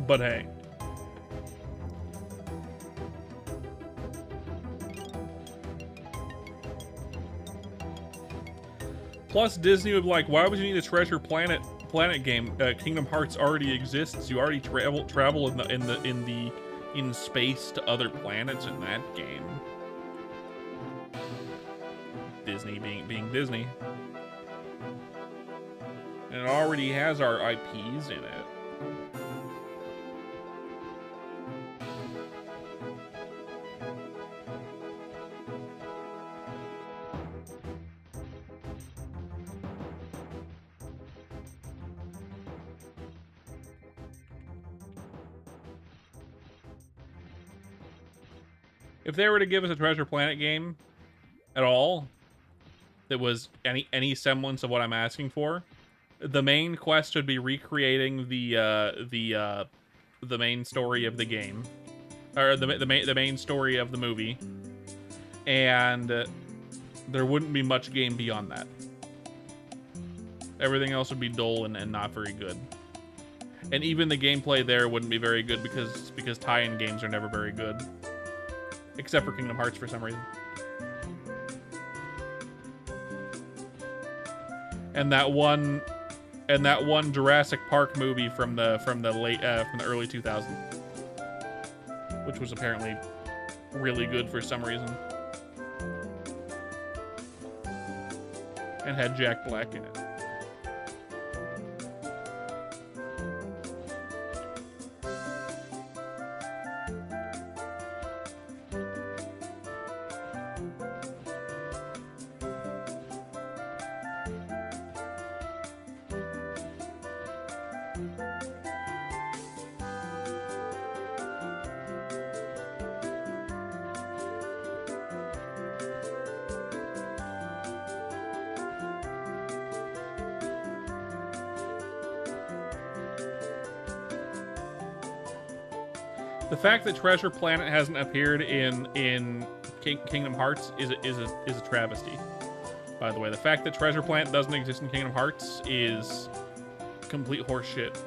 But hey. Plus, Disney would be like, why would you need a Treasure Planet game? Kingdom Hearts already exists. You already travel in space to other planets in that game. Disney being Disney, and it already has our IPs in it. If they were to give us a Treasure Planet game at all that was any semblance of what I'm asking for, the main quest would be recreating the main story of the game, or the main story of the movie, and there wouldn't be much game beyond that. Everything else would be dull and not very good. And even the gameplay there wouldn't be very good because tie-in games are never very good. Except for Kingdom Hearts for some reason. And that one Jurassic Park movie from the early 2000s, which was apparently really good for some reason, and had Jack Black in it. The fact that Treasure Planet hasn't appeared in Kingdom Hearts is a travesty. By the way, the fact that Treasure Planet doesn't exist in Kingdom Hearts is complete horseshit.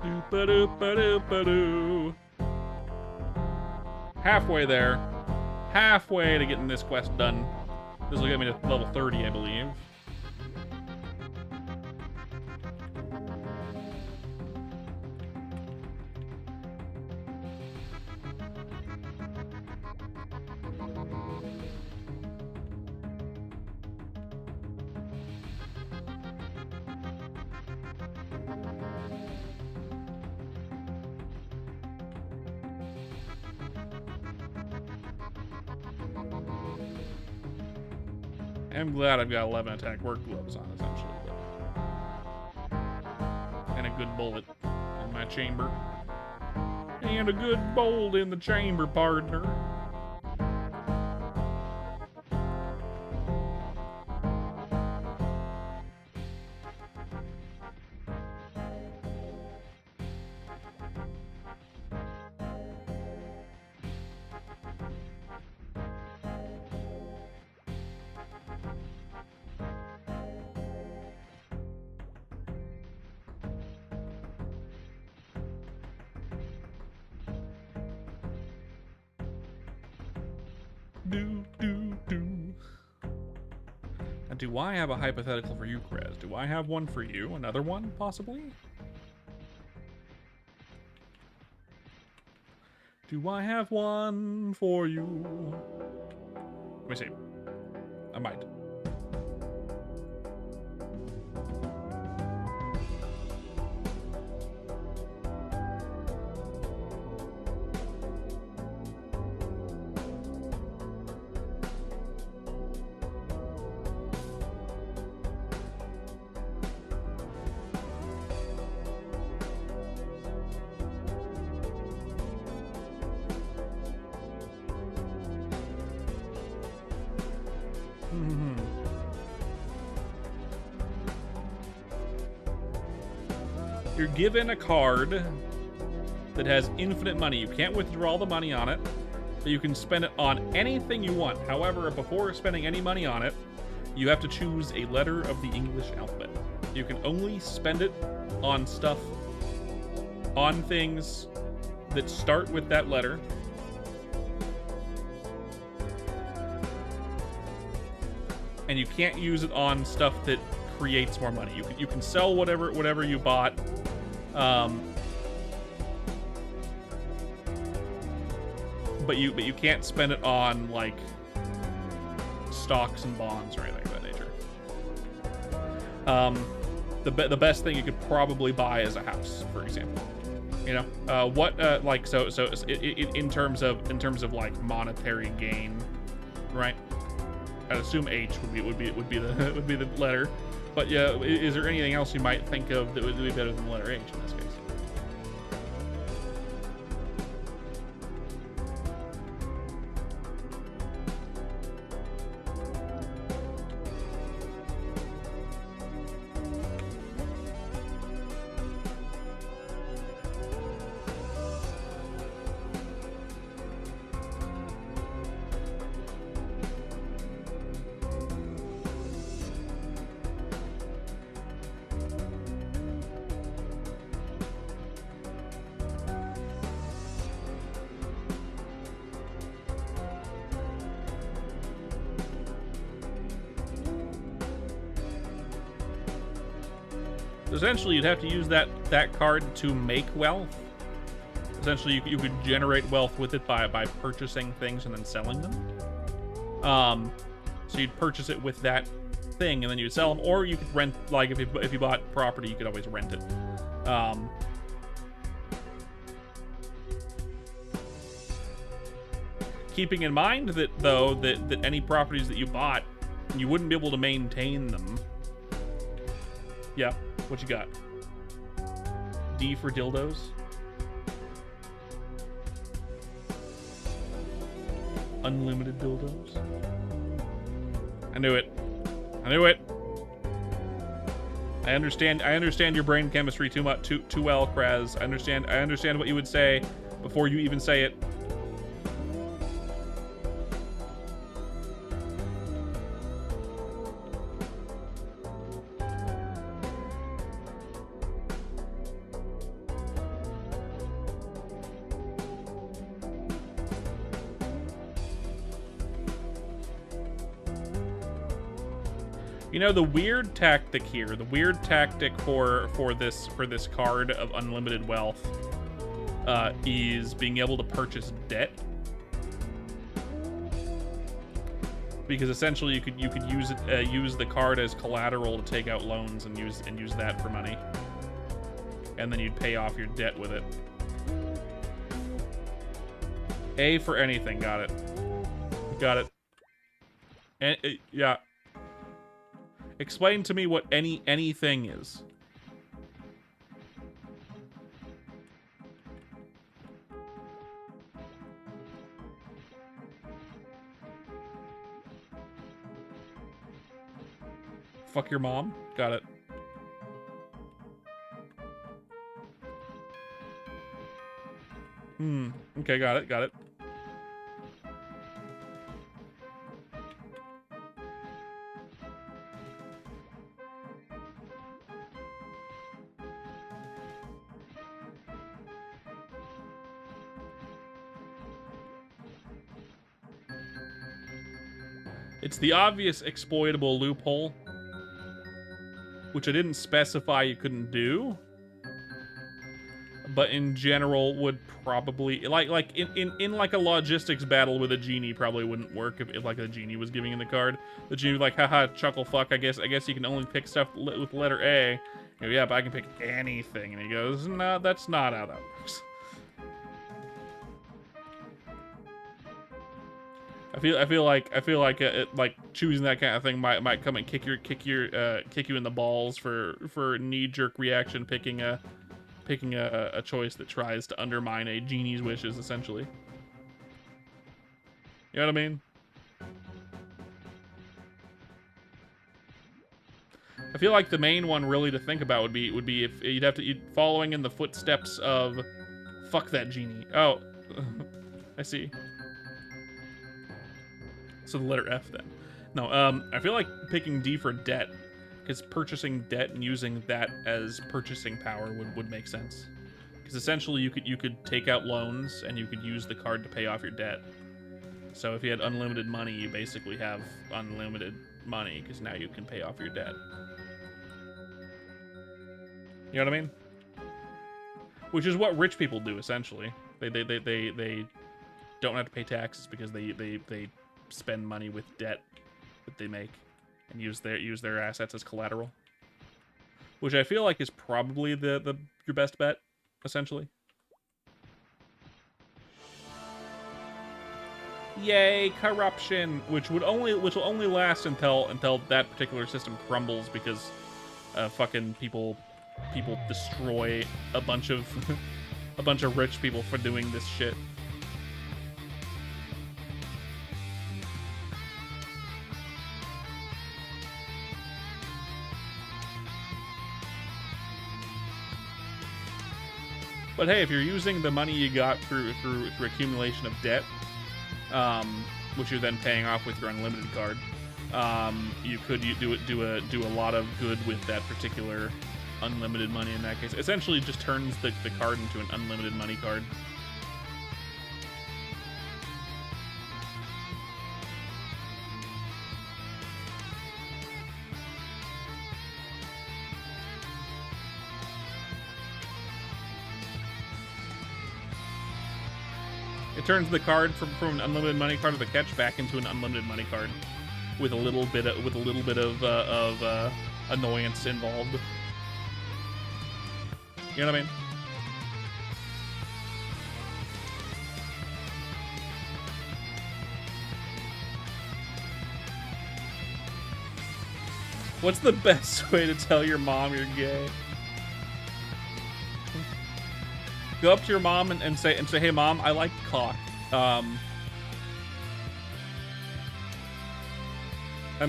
Doop-a-doop-a-doop-a-doo. Halfway there. Halfway to getting this quest done. This will get me to level 30, I believe. I'm glad I've got 11 attack work gloves on, essentially. And a good bullet in my chamber. And a good bolt in the chamber, partner. Do I have a hypothetical for you, Krez? Do I have one for you? Another one, possibly? Do I have one for you? Let me see. I might. You're given a card that has infinite money. You can't withdraw the money on it, but you can spend it on anything you want. However, before spending any money on it, you have to choose a letter of the English alphabet. You can only spend it on stuff, on things that start with that letter. And you can't use it on stuff that creates more money. You can sell whatever you bought. But you can't spend it on like stocks and bonds or anything of that nature. The best thing you could probably buy is a house, for example. You know, like so in terms of like monetary gain, right? I'd assume H would be the letter, but yeah, is there anything else you might think of that would be better than the letter H in this case? Essentially, you'd have to use that card to make wealth. Essentially, you could generate wealth with it by purchasing things and then selling them. So you'd purchase it with that thing and then you'd sell them, or you could rent. Like if you bought property, you could always rent it. Keeping in mind that though that any properties that you bought, you wouldn't be able to maintain them. Yeah, what you got? D for dildos. Unlimited dildos. I knew it. I knew it. I understand your brain chemistry too well, Kraz. I understand what you would say before you even say it. You know, the weird tactic here, the weird tactic for this card of unlimited wealth is being able to purchase debt. Because essentially you could use it use the card as collateral to take out loans and use that for money. And then you'd pay off your debt with it. A for anything, got it. Got it. And yeah. Explain to me what anything is. Fuck your mom? Got it. Okay, got it, got it. It's the obvious exploitable loophole, which I didn't specify you couldn't do, but in general would probably like in like a logistics battle with a genie probably wouldn't work if like a genie was giving in the card. The genie would be like, haha, chuckle fuck. I guess you can only pick stuff with letter A. You go, yeah, but I can pick anything. And he goes, no, that's not how that works. I feel like choosing that kind of thing might come and kick you in the balls for knee-jerk reaction picking a choice that tries to undermine a genie's wishes, essentially. You know what I mean? I feel like the main one really to think about would be if you'd following in the footsteps of fuck that genie. Oh, I see. So the letter F then. No, I feel like picking D for debt, because purchasing debt and using that as purchasing power would make sense. Because essentially you could take out loans and you could use the card to pay off your debt. So if you had unlimited money, you basically have unlimited money because now you can pay off your debt. You know what I mean? Which is what rich people do essentially. They don't have to pay taxes because they spend money with debt that they make and use their assets as collateral, which I feel like is probably your best bet, essentially. Yay, corruption, which will only last until that particular system crumbles because fucking people destroy a bunch of rich people for doing this shit. But hey, if you're using the money you got through accumulation of debt, which you're then paying off with your unlimited card, you could do a lot of good with that particular unlimited money in that case. Essentially, it just turns the card into an unlimited money card. It turns the card from an unlimited money card with a catch back into an unlimited money card, with a little bit of annoyance involved. You know what I mean? What's the best way to tell your mom you're gay? Go up to your mom and say, hey mom, I like cock. I'm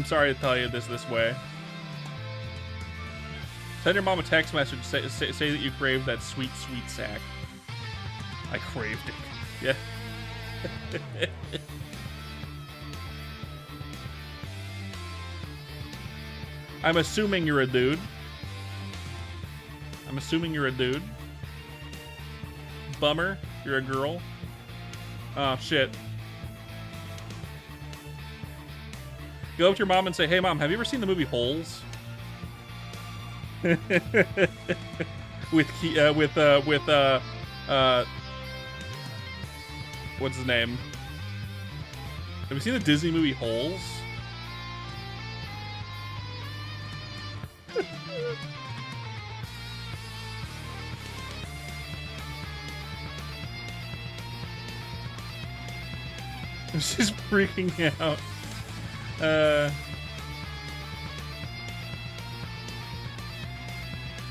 sorry to tell you this way. Send your mom a text message. Say that you crave that sweet, sweet sack. I craved it. Yeah. I'm assuming you're a dude. I'm assuming you're a dude. Bummer, you're a girl. Oh, shit. Go up to your mom and say, hey mom, have you ever seen the movie Holes? What's his name? Have you seen the Disney movie Holes? She's freaking out.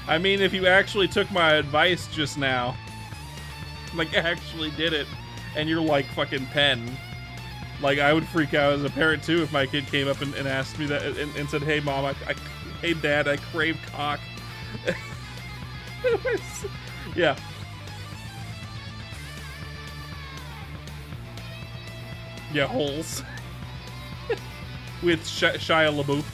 I mean, if you actually took my advice just now, like actually did it, and you're like fucking 10, like I would freak out as a parent too if my kid came up and asked me that and said, hey mom, hey dad, I crave cock. Yeah. Yeah, Holes. With Shia LaBeouf.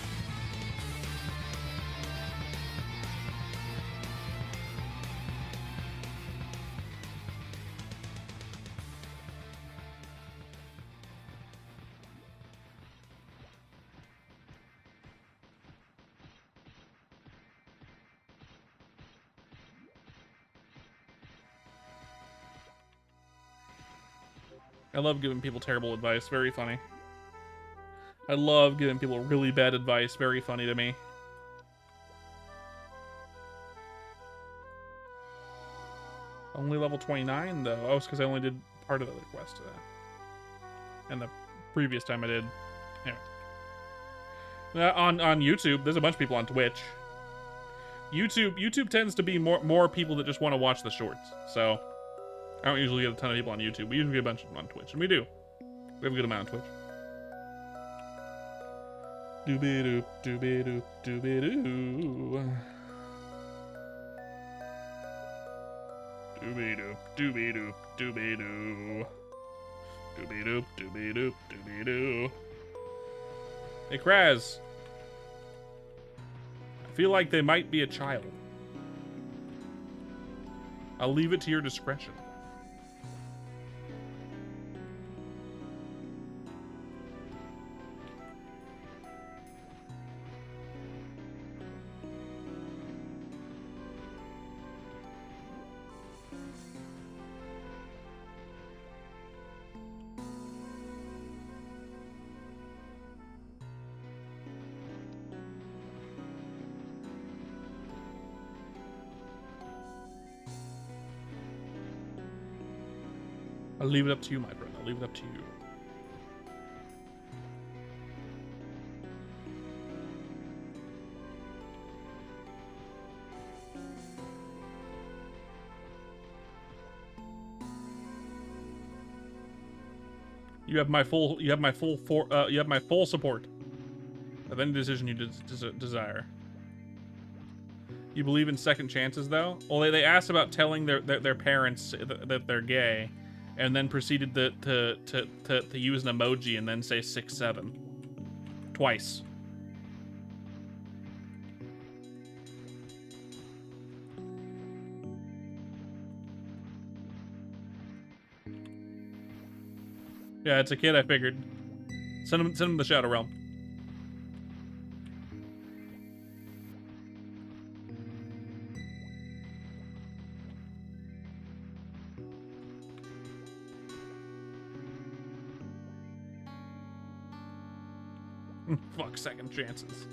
I love giving people terrible advice. Very funny. I love giving people really bad advice. Very funny to me. Only level 29, though. Oh, it's because I only did part of the quest today. And the previous time I did... Anyway. On YouTube, there's a bunch of people on Twitch. YouTube tends to be more people that just want to watch the shorts. So... I don't usually get a ton of people on YouTube. We usually get a bunch of them on Twitch. And we do. We have a good amount on Twitch. Doobie-doop, doobie-doop, doobie-doo. Doobie-doop, doobie-doop, doobie-doo. Doobie-doop, doobie-doop, doobie-doo. Hey, Kraz. I feel like they might be a child. I'll leave it to your discretion. I'll leave it up to you, my friend. I'll leave it up to you. You have my full support of any decision you desire. You believe in second chances, though? Well, they asked about telling their parents that they're gay, and then proceeded to use an emoji and then say 6-7 twice. Yeah, it's a kid. I figured. Send him to the Shadow Realm. Fuck second chances.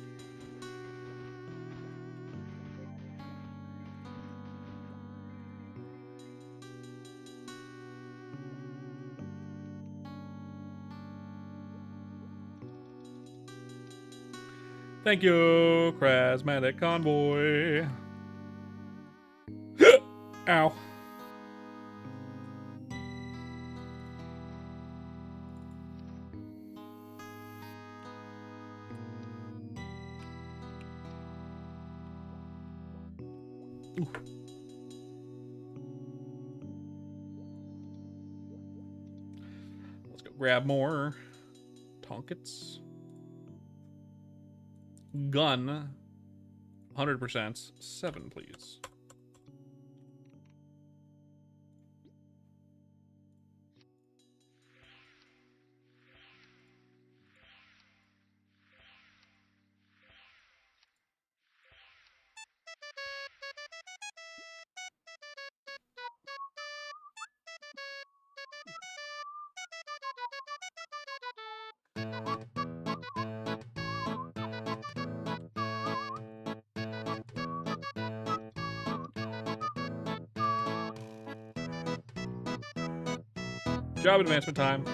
Thank you, Krasmatic Convoy. Ow. Ooh. Let's go grab more tonkets. Gun, 100%. 7, please. Job advancement time.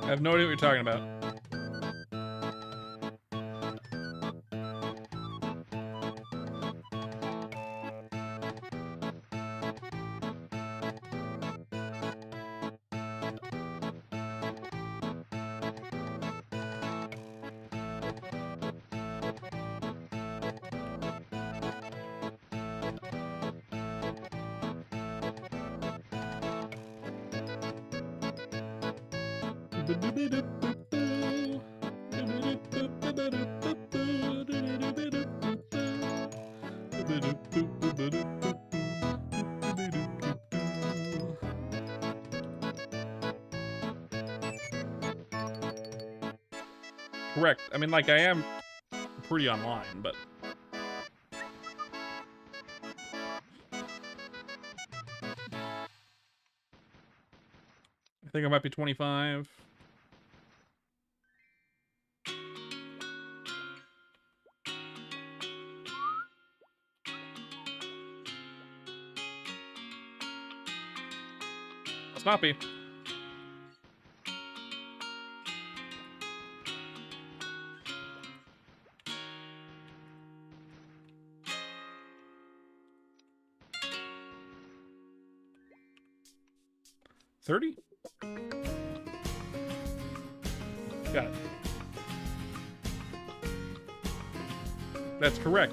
I have no idea what you're talking about. Correct. I mean, like, I am pretty online, but... I think I might be 25. Let's not be. $30? Got it. That's correct.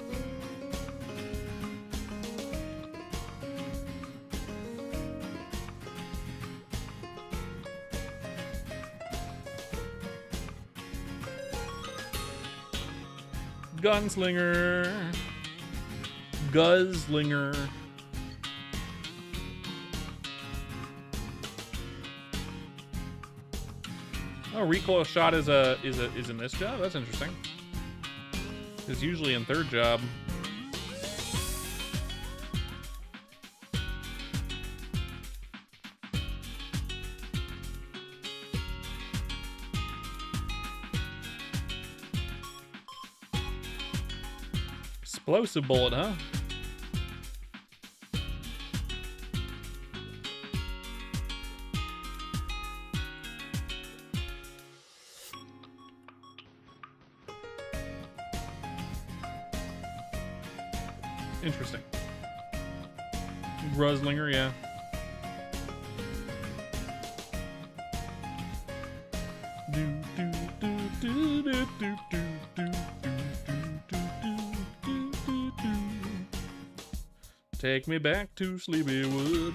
Gunslinger. Guzzlinger. Oh, recoil shot is in this job? That's interesting. Because usually in third job. Explosive bullet, huh? Interesting. Gruzlinger, yeah. Do, do, do, do, do, do. Take me back to Sleepywood.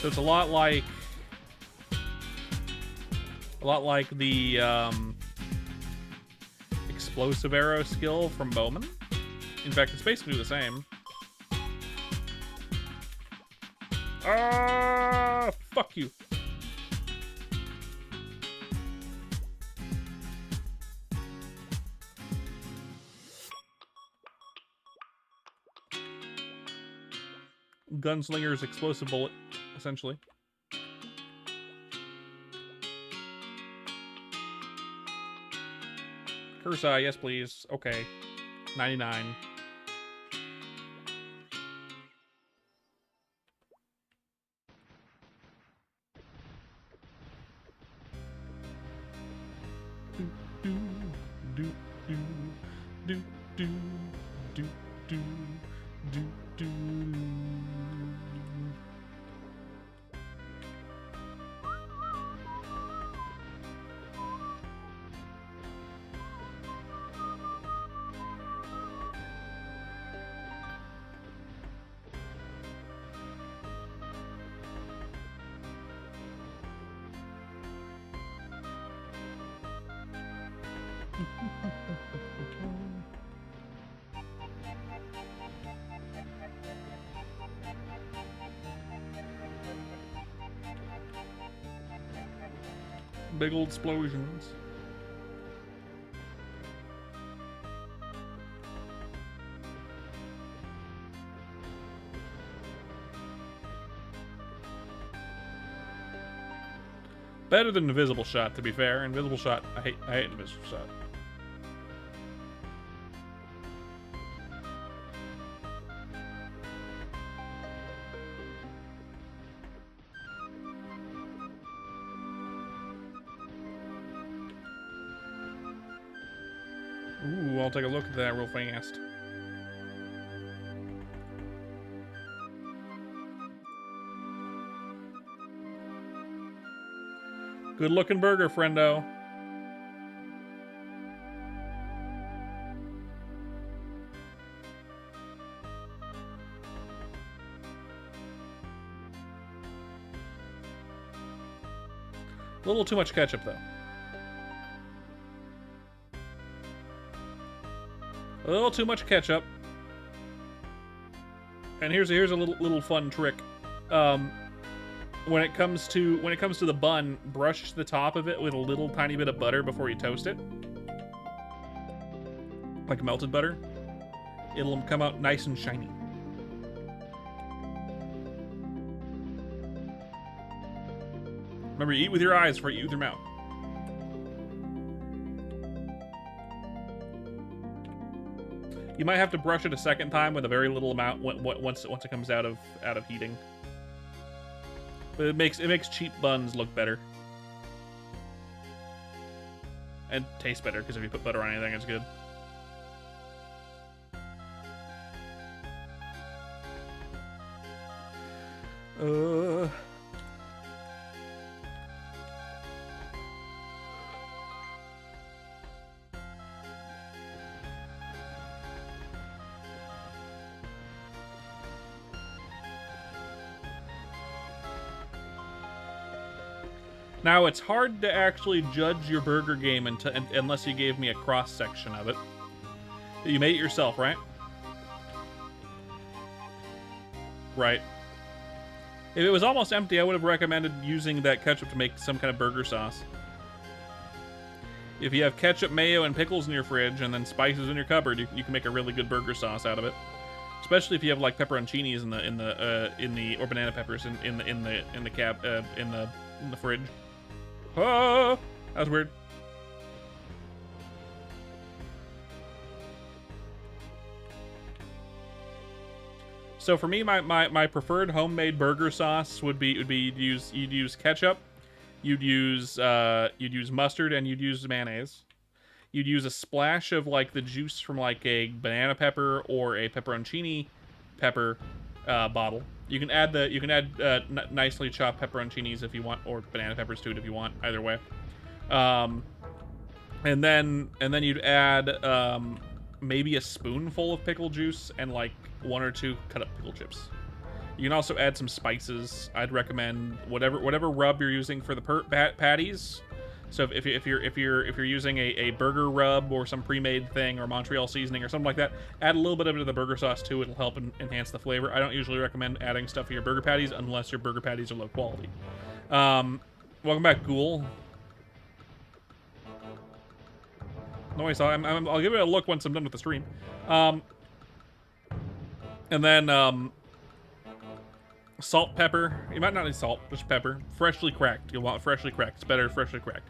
So it's a lot like the explosive arrow skill from Bowman. In fact, it's basically the same. Ah, fuck you. Gunslinger's explosive bullet, essentially. Cursa, yes please. Okay. 99. Big old explosions. Better than Invisible Shot, to be fair. Invisible Shot, I hate Invisible Shot. Ooh, I'll take a look at that real fast. Good looking burger, friendo. A little too much ketchup, though. A little too much ketchup. And here's a little fun trick. When it comes to the bun, brush the top of it with a little tiny bit of butter before you toast it. Like melted butter. It'll come out nice and shiny. Remember, you eat with your eyes before you eat with your mouth. You might have to brush it a second time with a very little amount once it comes out of heating. But it makes cheap buns look better. And taste better, because if you put butter on anything, it's good. Now, it's hard to actually judge your burger game unless you gave me a cross-section of it. You made it yourself, right? Right. If it was almost empty, I would have recommended using that ketchup to make some kind of burger sauce. If you have ketchup, mayo, and pickles in your fridge, and then spices in your cupboard, you can make a really good burger sauce out of it. Especially if you have like pepperoncinis in the or banana peppers in the fridge. Oh, that was weird. So for me, my preferred homemade burger sauce would be you'd use ketchup, you'd use mustard, and you'd use mayonnaise. you'd use a splash of like the juice from like a banana pepper or a pepperoncini pepper bottle. You can add nicely chopped pepperoncinis if you want, or banana peppers to it if you want. Either way. And then you'd add maybe a spoonful of pickle juice and like 1 or 2 cut up pickle chips. You can also add some spices. I'd recommend whatever rub you're using for the patties. So if you're using a burger rub or some pre-made thing or Montreal seasoning or something like that, add a little bit of it to the burger sauce too. It'll help enhance the flavor. I don't usually recommend adding stuff to your burger patties unless your burger patties are low quality. Welcome back, Ghoul. No, I'll give it a look once I'm done with the stream. And then salt, pepper. You might not need salt, just pepper. Freshly cracked. You'll want freshly cracked. It's better freshly cracked.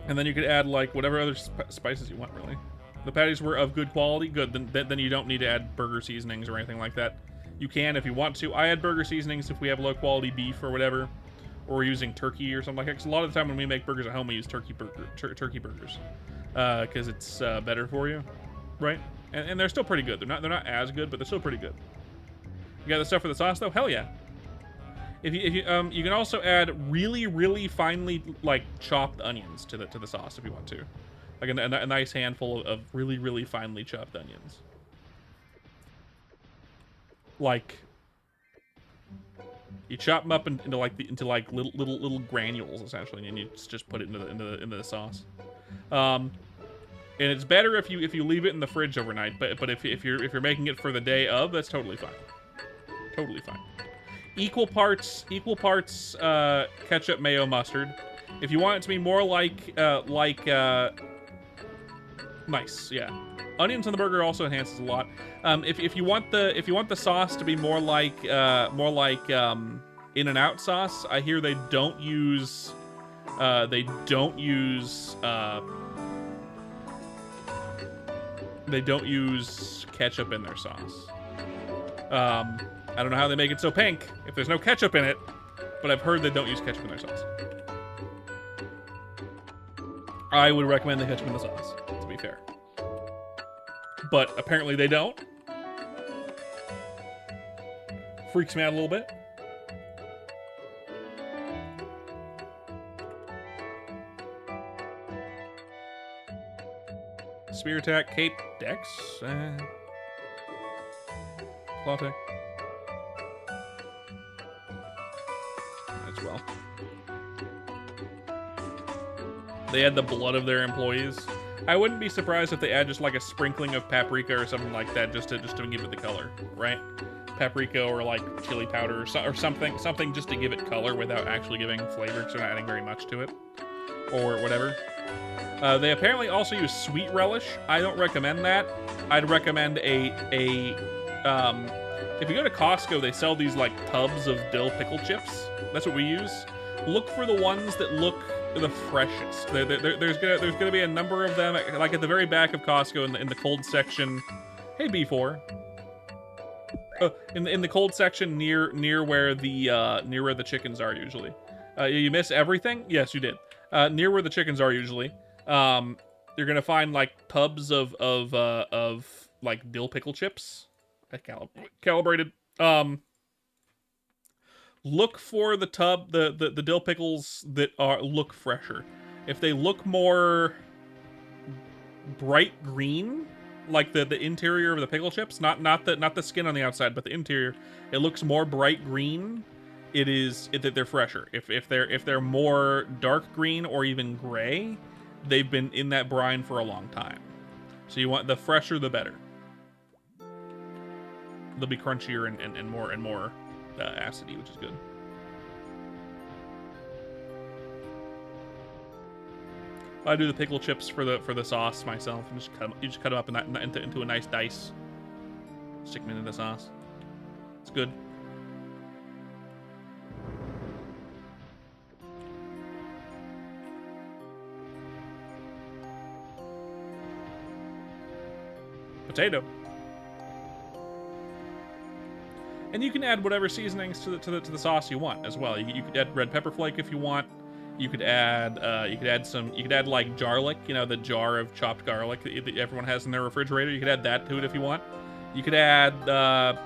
And then you could add like whatever other spices you want, really. The patties were of good quality. Good. Then you don't need to add burger seasonings or anything like that. You can if you want to. I add burger seasonings if we have low quality beef or whatever. Or we're using turkey or something like that. Because a lot of the time when we make burgers at home, we use turkey burgers. Because it's better for you, right? And they're still pretty good. They're not as good, but they're still pretty good. You got the stuff for the sauce though? Hell yeah. If you can also add really finely like chopped onions to the sauce if you want to, like a nice handful of really finely chopped onions. Like you chop them up into little granules essentially, and you just put it into the sauce. And it's better if you leave it in the fridge overnight. But if you're making it for the day of, that's totally fine. Totally fine. Equal parts ketchup, mayo, mustard. If you want it to be more like nice, yeah. Onions on the burger also enhances a lot. If you want the sauce to be more like In-N-Out sauce, I hear they don't use ketchup in their sauce. I don't know how they make it so pink if there's no ketchup in it, but I've heard they don't use ketchup in their sauce. I would recommend the ketchup in the sauce, to be fair. But apparently they don't. Freaks me out a little bit. Spear attack, cape, dex, claw attack. As well. They add the blood of their employees. I wouldn't be surprised if they add just like a sprinkling of paprika or something like that, just to give it the color, right? Paprika or like chili powder or something just to give it color without actually giving flavor, because they're not adding very much to it, or whatever. They apparently also use sweet relish. I don't recommend that. I'd recommend if you go to Costco, they sell these like tubs of dill pickle chips. That's what we use. Look for the ones that look the freshest. There's gonna be a number of them, like at the very back of Costco in the cold section. Hey, B4. In the cold section near where the chickens are usually. You miss everything? Yes, you did. Near where the chickens are usually. You're gonna find like tubs of like dill pickle chips. Calibrated. Look for the tub, the dill pickles that look fresher. If they look more bright green, like the interior of the pickle chips, not the skin on the outside, but the interior, it looks more bright green. That they're fresher. If they're more dark green or even gray, they've been in that brine for a long time. So you want the fresher, the better. They'll be crunchier and more acidy, which is good. I do the pickle chips for the sauce myself, and you just cut them up into a nice dice. Stick them into the sauce. It's good. Potato. And you can add whatever seasonings to the sauce you want as well. You could add red pepper flake if you want. You could add like garlic, you know, the jar of chopped garlic that everyone has in their refrigerator. You could add that to it if you want. You could add a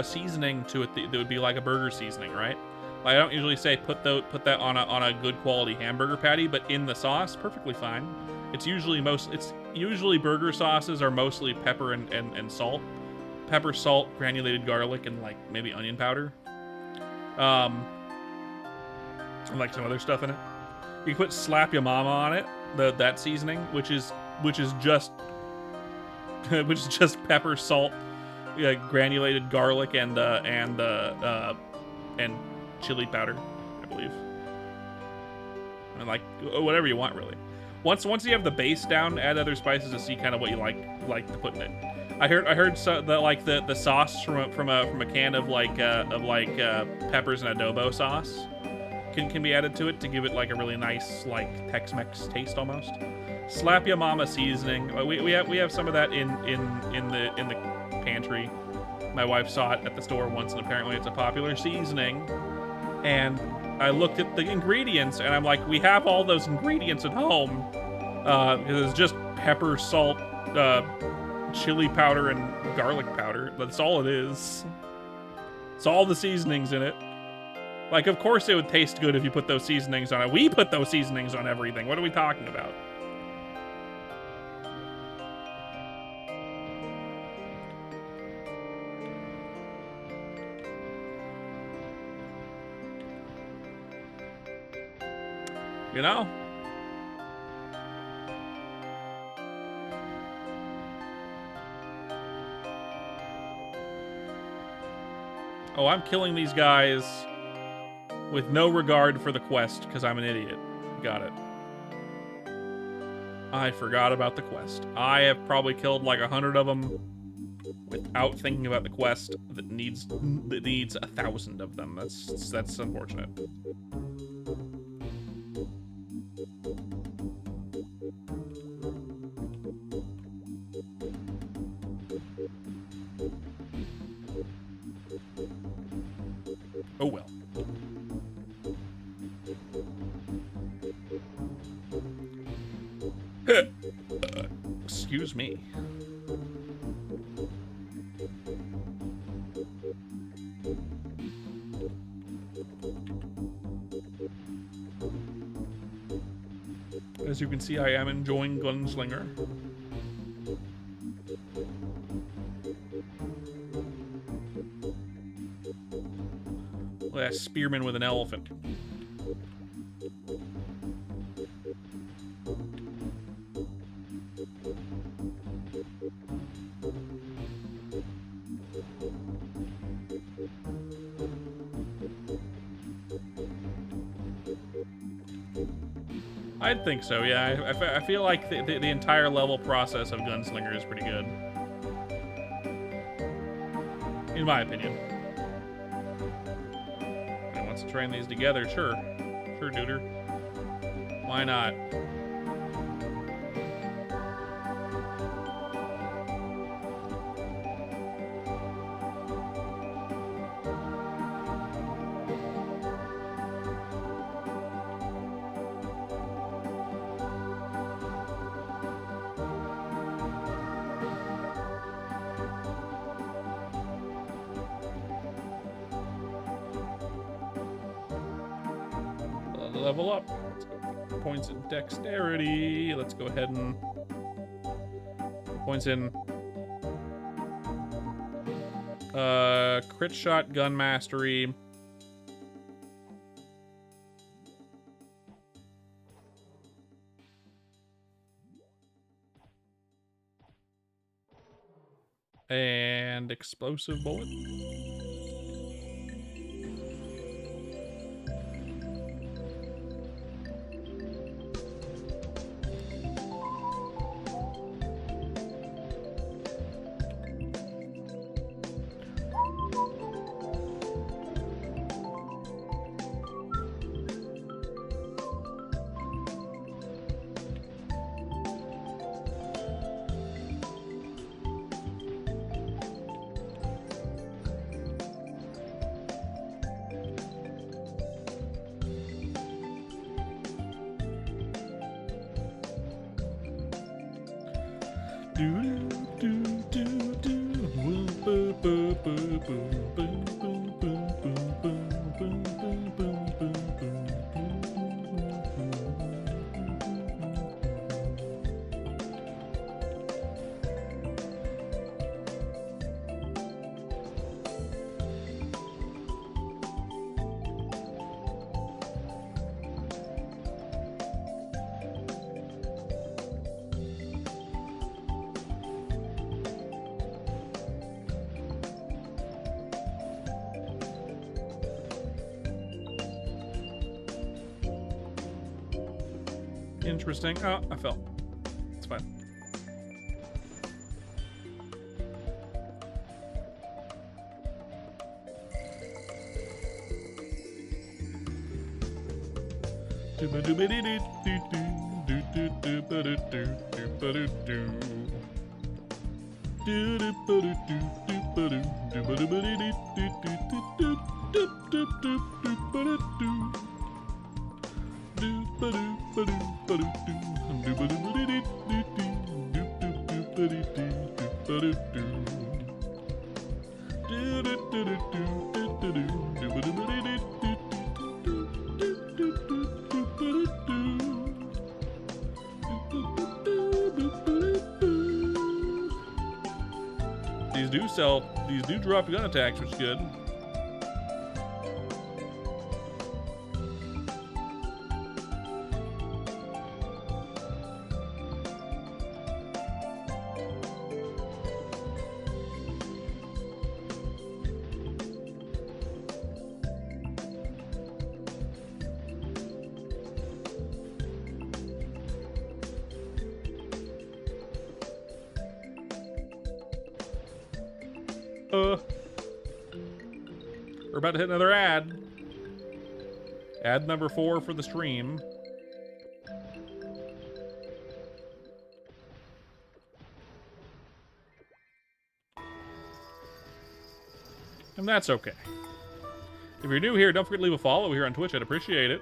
seasoning to it that would be like a burger seasoning, right? I don't usually say put that on a good quality hamburger patty, but in the sauce, perfectly fine. It's usually burger sauces are mostly pepper and salt. Pepper, salt, granulated garlic, and like maybe onion powder. And like some other stuff in it. You can put Slap Ya Mama on it, that seasoning, which is just pepper, salt, granulated garlic, and chili powder, I believe. And like whatever you want, really. Once you have the base down, add other spices to see kind of what you like to put in it. I heard the sauce from a can of peppers and adobo sauce can be added to it to give it like a really nice like Tex-Mex taste almost. Slap Ya Mama seasoning. We have some of that in the pantry. My wife saw it at the store once, and apparently it's a popular seasoning. And I looked at the ingredients, and I'm like, we have all those ingredients at home. Because it's just pepper, salt, chili powder, and garlic powder. That's all it is. It's all the seasonings in it. Like, of course it would taste good if you put those seasonings on it. We put those seasonings on everything. What are we talking about? You know? Oh, I'm killing these guys with no regard for the quest because I'm an idiot. Got it. I forgot about the quest. I have probably killed like 100 of them without thinking about the quest that needs 1,000 of them. That's unfortunate. Oh well. Excuse me. As you can see, I am enjoying Gunslinger. Last spearman with an elephant. I'd think so, yeah. I feel like the entire level process of Gunslinger is pretty good. In my opinion. And wants to train these together, sure. Sure, Duder. Why not? Level up. Let's go. Points in dexterity. Let's go ahead and points in crit shot, gun mastery. And explosive bullet. Interesting. Oh, I fell. It's fine. These do drop gun attacks, which is good. We're about to hit another ad. Ad number 4 for the stream. And that's okay. If you're new here, don't forget to leave a follow here on Twitch. I'd appreciate it.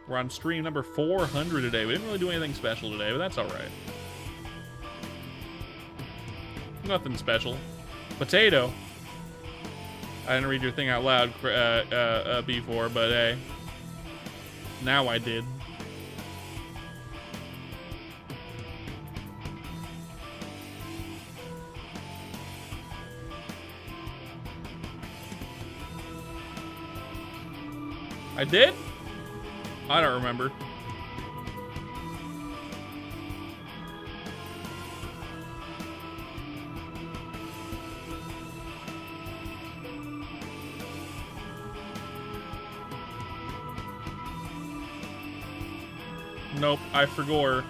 We're on stream number 400 today. We didn't really do anything special today, but that's all right. Nothing special. Potato. I didn't read your thing out loud before, but hey. Now I did. I did? I don't remember. Nope, I forgot.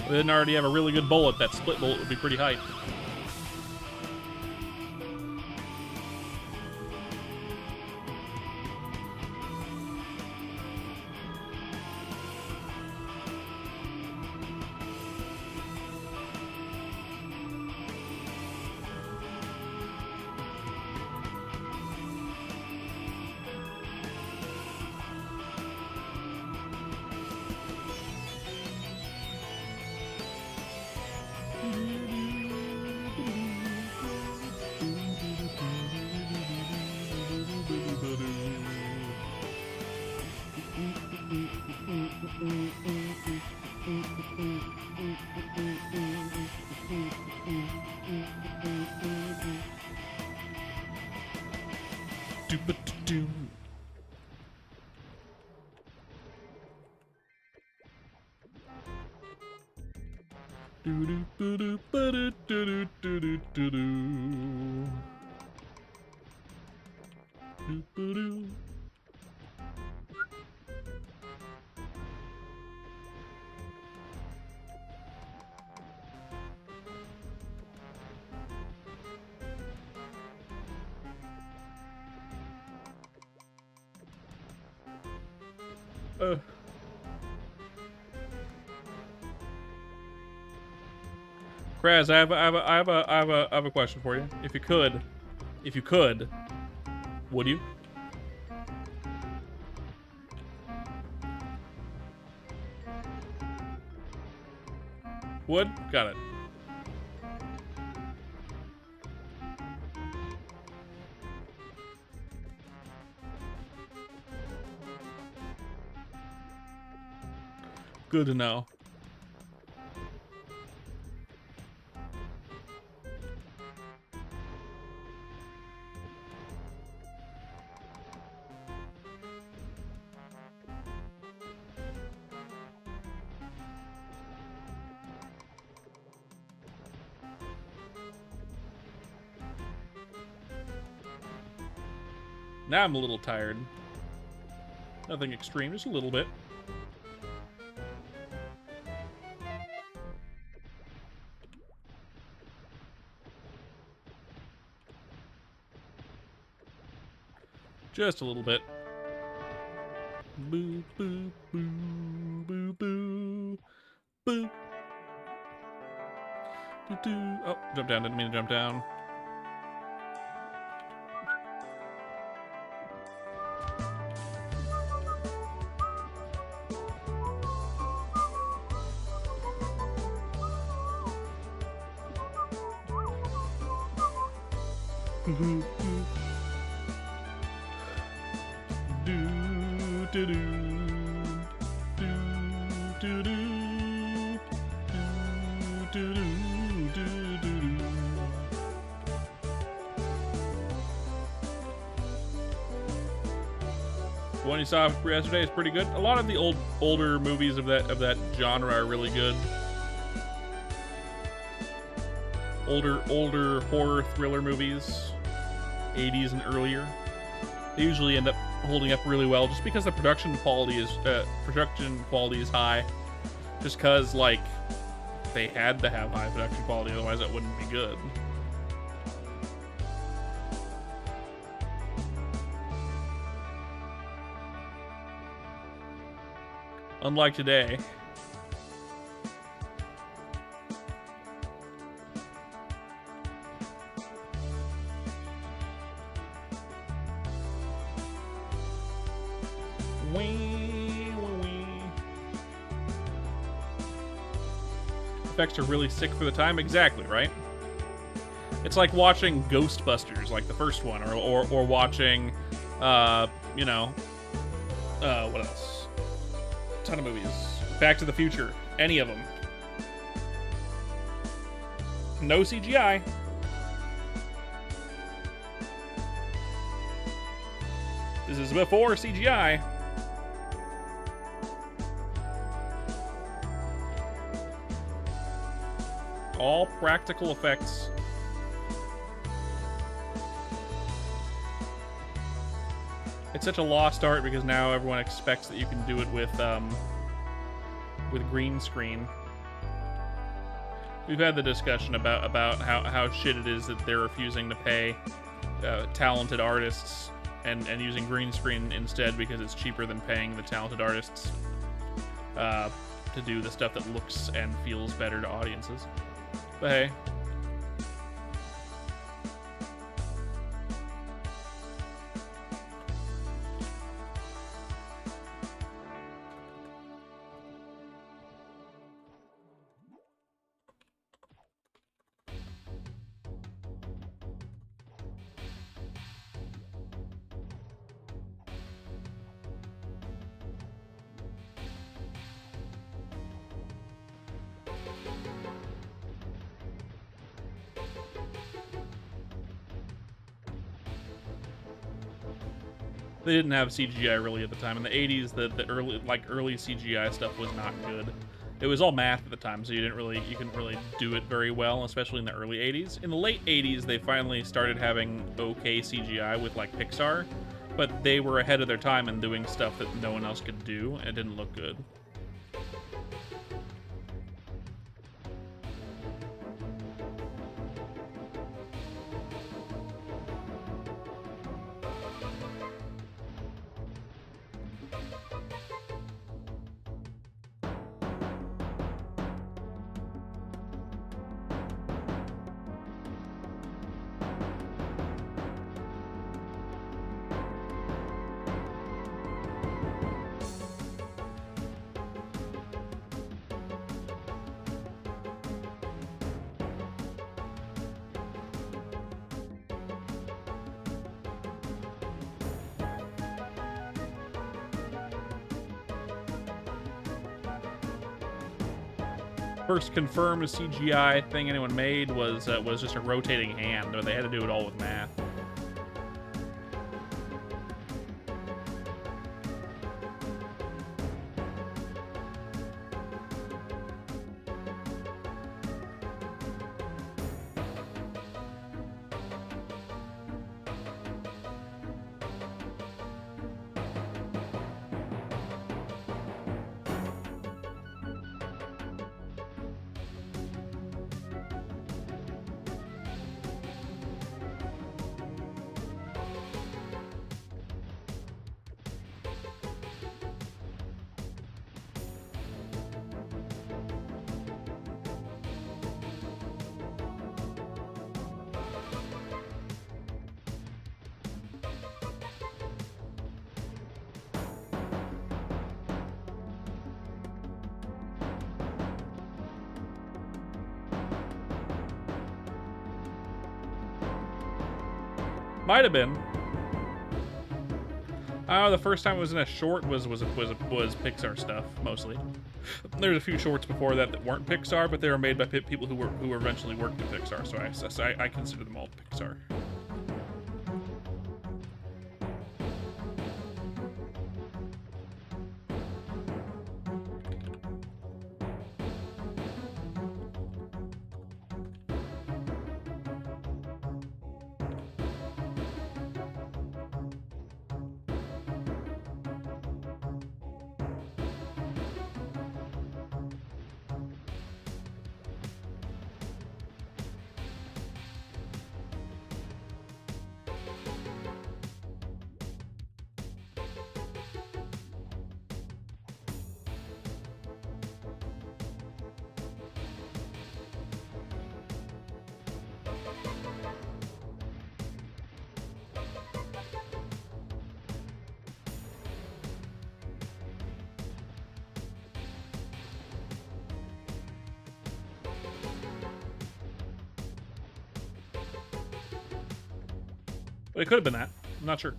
We didn't already have a really good bullet. That split bullet would be pretty hype. Kraz, I have a question for you. If you could, would you? Would? Got it. Good to know. Now I'm a little tired. Nothing extreme, just a little bit. Just a little bit. Boo, boo, boo, boo, boo, boo. Doo, doo. Oh, jump down, didn't mean to jump down. The one you saw yesterday is pretty good. A lot of the older movies of that genre are really good. Older horror thriller movies, 80s and earlier. They usually end up holding up really well, just because the production quality is high. Just because like they had to have high production quality, otherwise it wouldn't be good. Unlike today. Effects are really sick for the time. Exactly, right? It's like watching Ghostbusters, like the first one, or watching, you know, what else? A ton of movies. Back to the Future. Any of them. No CGI. This is before CGI. All practical effects. It's such a lost art because now everyone expects that you can do it with green screen. We've had the discussion about how shit it is that they're refusing to pay talented artists and using green screen instead because it's cheaper than paying the talented artists to do the stuff that looks and feels better to audiences. But hey. They didn't have CGI really at the time. In the 80s, the early CGI stuff was not good. It was all math at the time, so you couldn't really do it very well, especially in the early 80s. In the late 80s, they finally started having okay CGI with like Pixar, but they were ahead of their time in doing stuff that no one else could do, and it didn't look good. first confirmed CGI thing anyone made was just a rotating hand, or they had to do it all with math. Might have been. The first time it was in a short was Pixar stuff mostly. There's a few shorts before that that weren't Pixar, but they were made by people who eventually worked at Pixar. So I consider them all Pixar. But it could have been that. I'm not sure.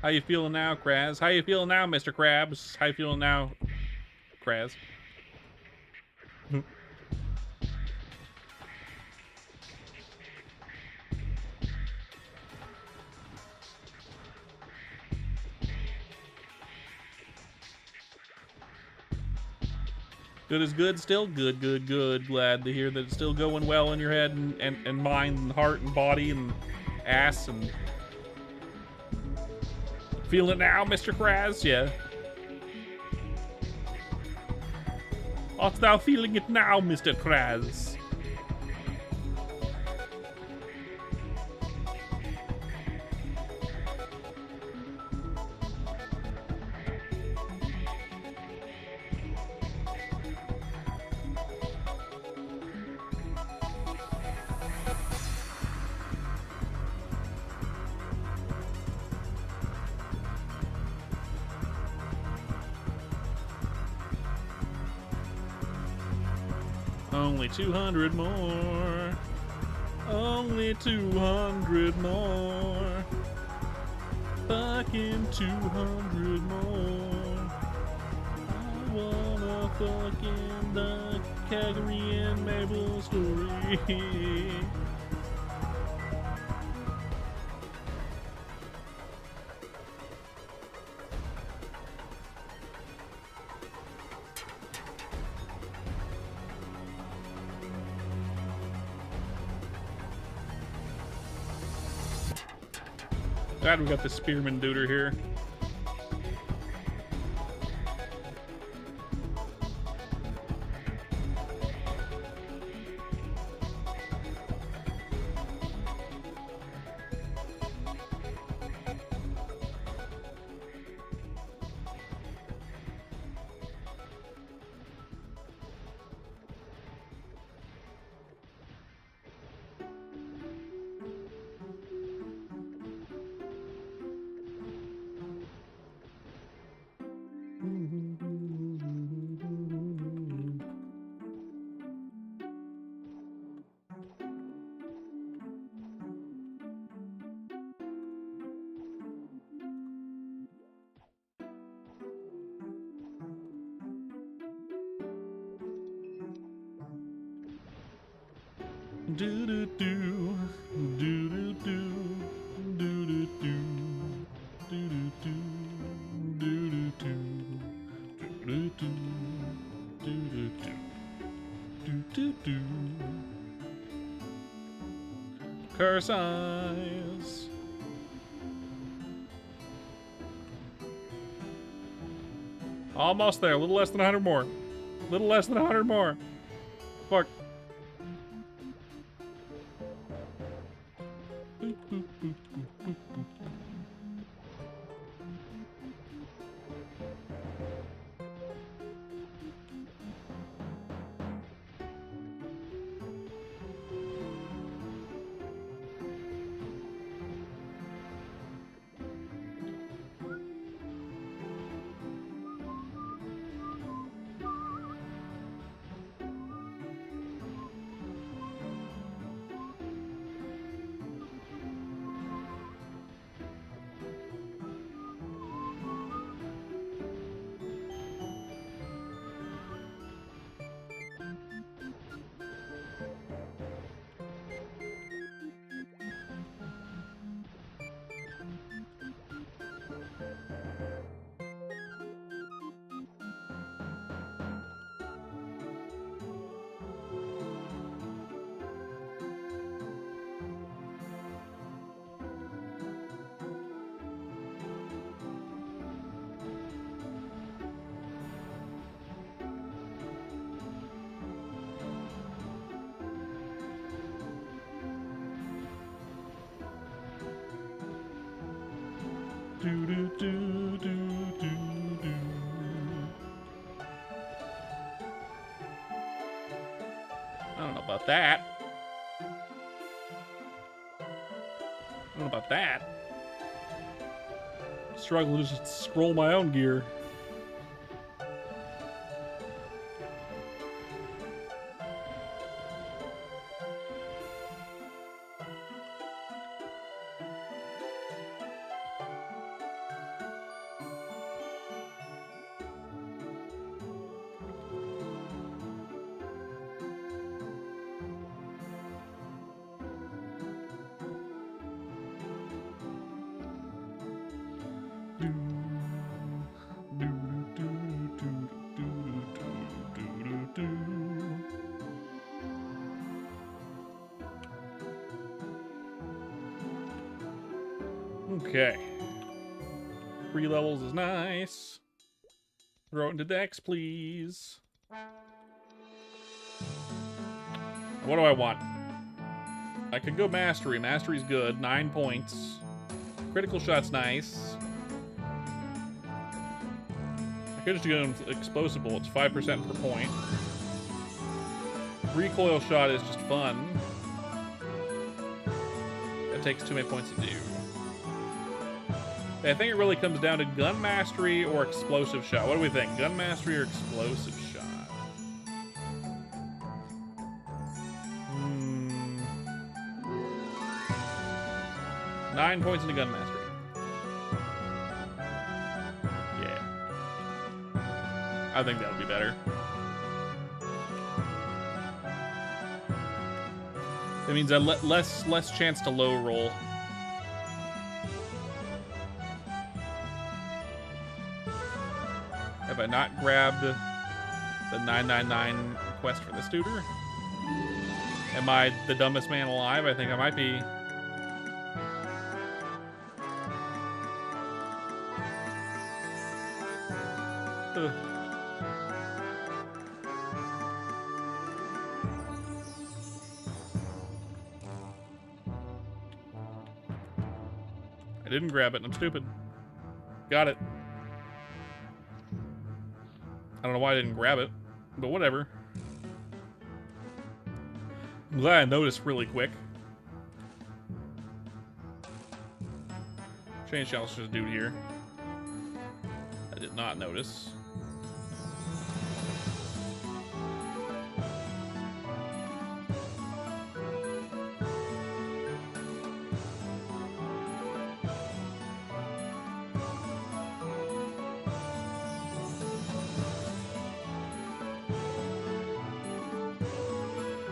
How you feeling now, Kraz? How you feeling now, Mr. Krabs? How you feeling now, Kraz? Good is good still? Good, good, good. Glad to hear that it's still going well in your head and mind and heart and body and ass and... Feel it now, Mr. Kraz? Yeah. Art thou feeling it now, Mr. Kraz? Only 200 more. Only 200 more. Fucking 200 more. I wanna fucking the Calgary and Mabel story. Glad we got the Spearman Duder here. Do do do do do do do do do do do do do do do do do do. Curse eyes. Almost there. A little less than 100 more. A little less than 100 more. Fuck. Do do do do do do. I don't know about that. I don't know about that. Struggle to just scroll my own gear. Okay. 3 levels is nice. Throw it into Dex, please. What do I want? I could go Mastery. Mastery's good. 9 points. Critical shot's nice. I could just go Explosible. It's 5% per point. Recoil shot is just fun. That takes too many points to do. I think it really comes down to Gun Mastery or Explosive Shot. What do we think? Gun Mastery or Explosive Shot? 9 points into Gun Mastery. Yeah. I think that would be better. That means a less chance to low roll. Have I not grabbed the 999 quest for this tutor? Am I the dumbest man alive? I think I might be. Ugh. I didn't grab it and I'm stupid. Got it. I don't know why I didn't grab it, but whatever. I'm glad I noticed really quick. Change challenge to this dude here. I did not notice.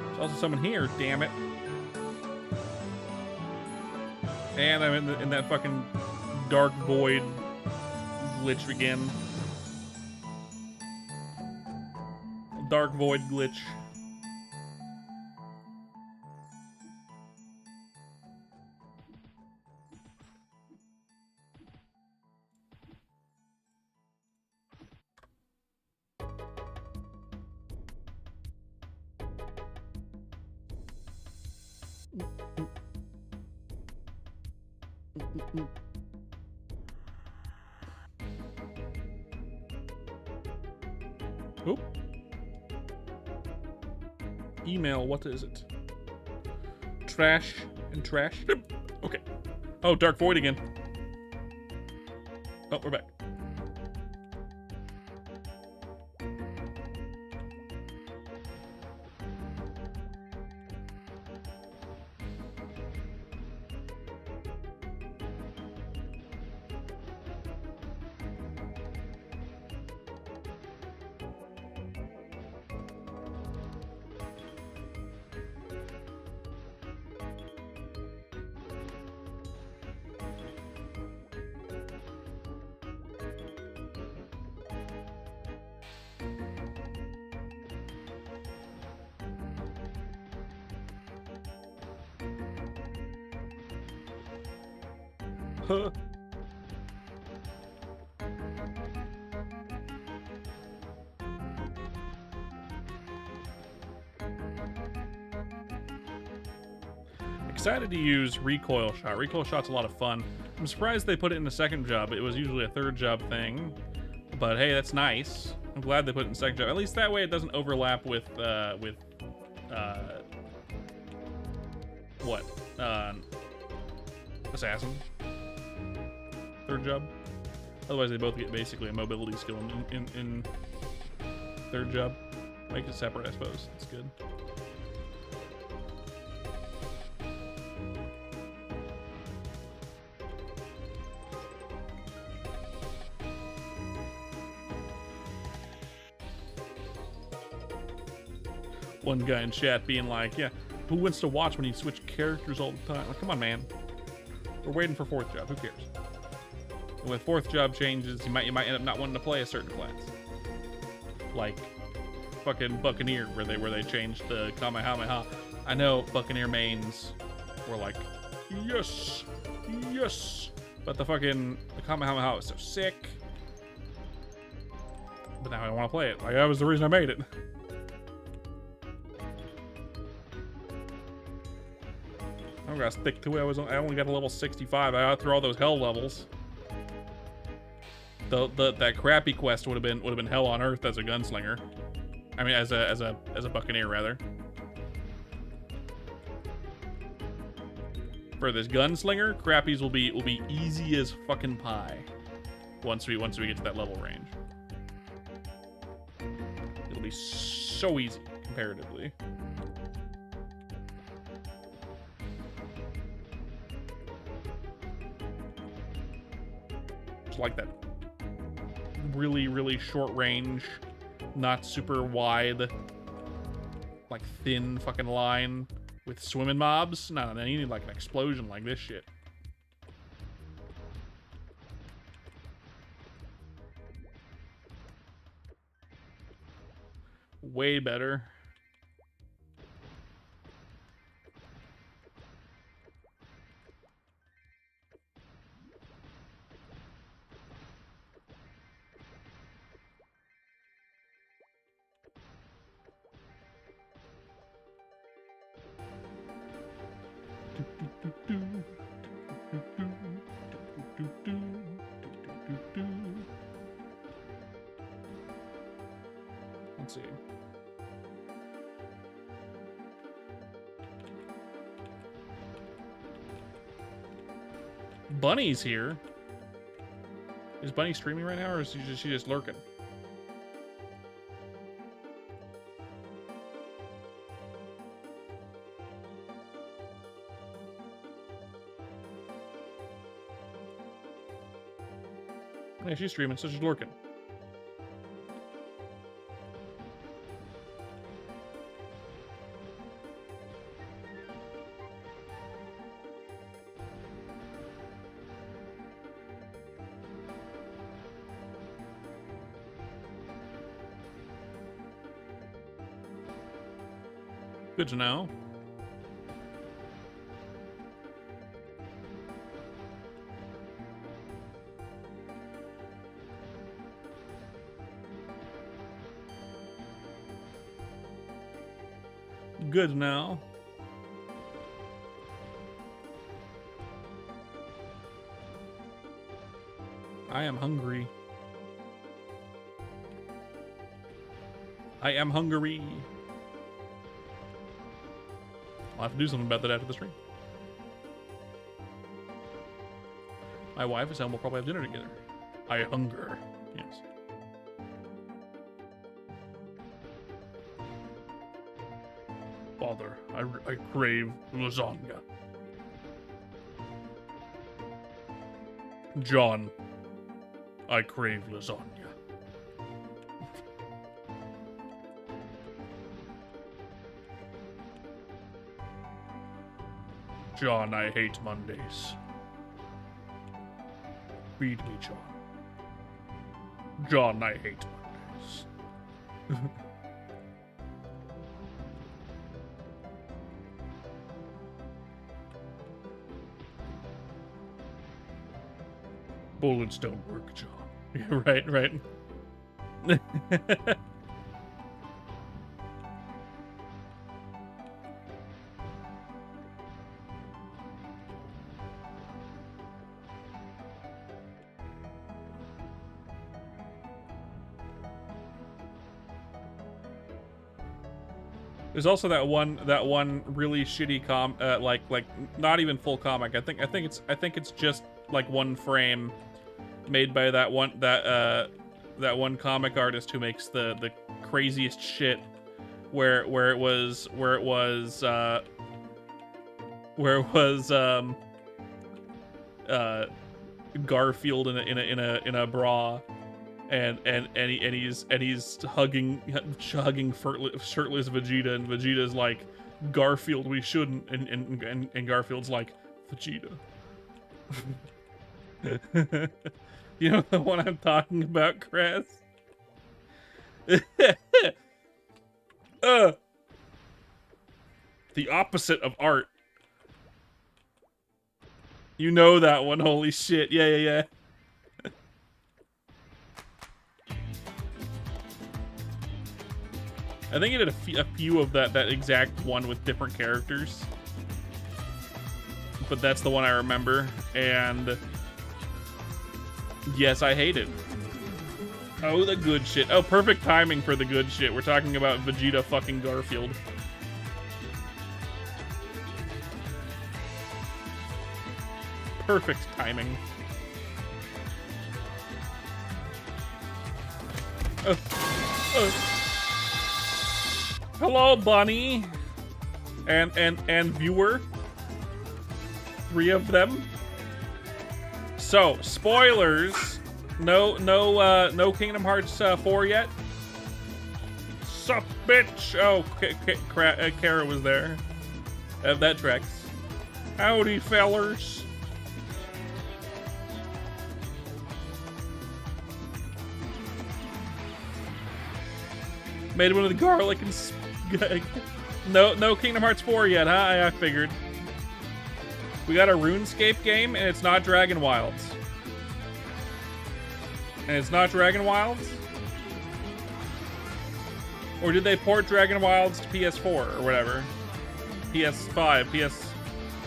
There's also someone here, damn it. And I'm in that fucking dark void glitch again. Dark void glitch. Oop. Email, what is it? Trash and trash. Okay. Oh, Dark Void again. Oh, we're back. Huh. Excited to use recoil shot. Recoil shot's a lot of fun. I'm surprised they put it in the second job. It was usually a third job thing. But hey, that's nice. I'm glad they put it in the second job. At least that way it doesn't overlap with what? Assassin. Third job. Otherwise, they both get basically a mobility skill in third job. Make it separate, I suppose. That's good. One guy in chat being like, yeah, who wants to watch when you switch characters all the time? Like, come on, man. We're waiting for fourth job. Who cares? And when fourth job changes, you might end up not wanting to play a certain class. Like fucking Buccaneer, where they changed the Kamehameha. I know Buccaneer mains were like, yes, yes. But the Kamehameha was so sick. But now I don't want to play it. Like, that was the reason I made it. I'm gonna stick to it. I only got a level 65. I got through all those hell levels. That crappy quest would have been hell on earth as a gunslinger. I mean, as a Buccaneer rather. For this gunslinger, crappies will be easy as fucking pie. Once we get to that level range, it'll be so easy comparatively. Like that really short range, not super wide, like thin fucking line with swimming mobs. No, you need like an explosion like this shit. Way better. Let's see. Bunny's here. Is Bunny streaming right now, or is she just lurking? Yeah, she's streaming, so she's lurking. Good to know. Good to know. I am hungry. I am hungry. I'll have to do something about that after the stream. My wife is home. We'll probably have dinner together. I hunger. Yes. Father, I crave lasagna. John, I crave lasagna. John, I hate Mondays. Feed me, John. John, I hate Mondays. Bullets don't work, John. Yeah, right. There's also that one really shitty like not even full comic. I think it's just like one frame made by that one comic artist who makes the craziest shit where it was Garfield in a bra and he's hugging shirtless Vegeta, and Vegeta's like, Garfield, we shouldn't, and Garfield's like, Vegeta. You know the one I'm talking about, Chris? The opposite of art. You know that one, holy shit. Yeah. I think he did a few of that exact one with different characters. But that's the one I remember, and yes, I hate it. Oh, the good shit. Oh, perfect timing for the good shit. We're talking about Vegeta fucking Garfield. Perfect timing. Hello, Bunny. And viewer. 3 of them. So, spoilers. No Kingdom Hearts 4 yet. Sup, bitch. Oh, Kara was there. That tracks. Howdy, fellers. Made one of the garlic and no Kingdom Hearts 4 yet, huh? I figured. We got a RuneScape game, and it's not Dragon Wilds. And it's not Dragon Wilds? Or did they port Dragon Wilds to PS4 or whatever? PS5,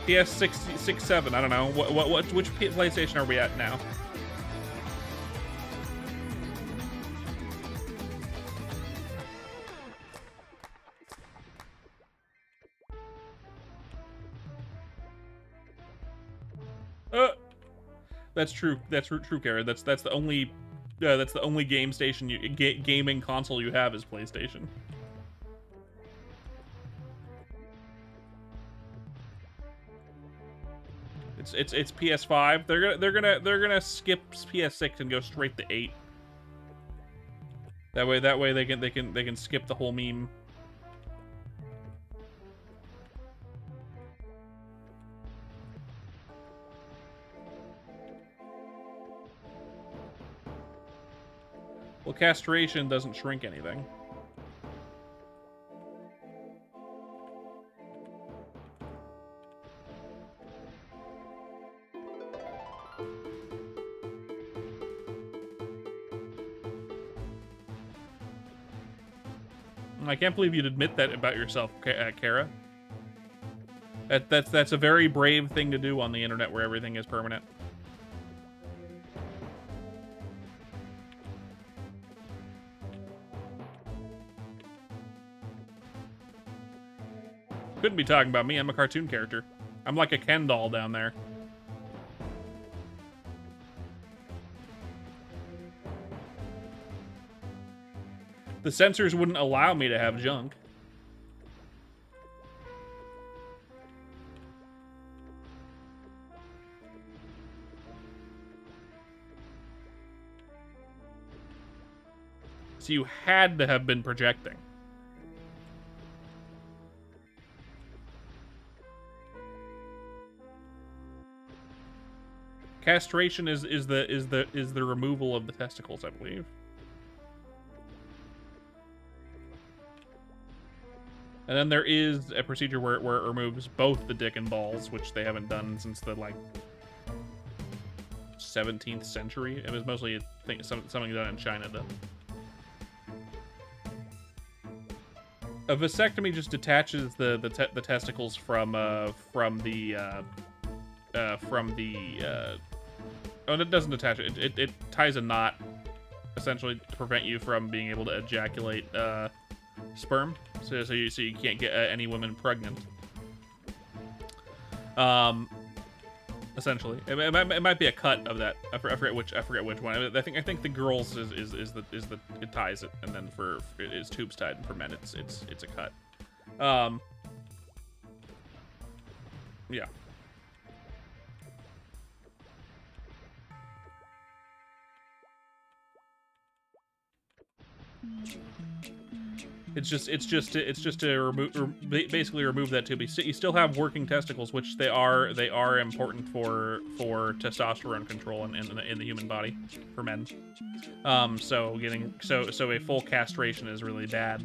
PS6, 7, I don't know. Which PlayStation are we at now? That's true. That's true, Kara. That's the only game station gaming console you have is PlayStation. It's PS5. They're gonna skip PS6 and go straight to 8. That way they can skip the whole meme. Well, castration doesn't shrink anything. I can't believe you'd admit that about yourself, Kara. That's a very brave thing to do on the internet where everything is permanent. Couldn't be talking about me. I'm a cartoon character. I'm like a Ken doll down there. The censors wouldn't allow me to have junk. So you had to have been projecting. Castration is the removal of the testicles, I believe. And then there is a procedure where it removes both the dick and balls, which they haven't done since the, like, 17th century. It was mostly something done in China, though. A vasectomy just detaches the testicles from the oh, it doesn't attach it. It ties a knot, essentially, to prevent you from being able to ejaculate sperm, so you can't get any women pregnant. Essentially, it might be a cut of that. I forget which one. I think the girls is the it ties it, and then for it is tubes tied, and for men it's a cut. Yeah. It's just to basically remove that tube. You still have working testicles, which they are important for testosterone control in the human body for men. So a full castration is really bad.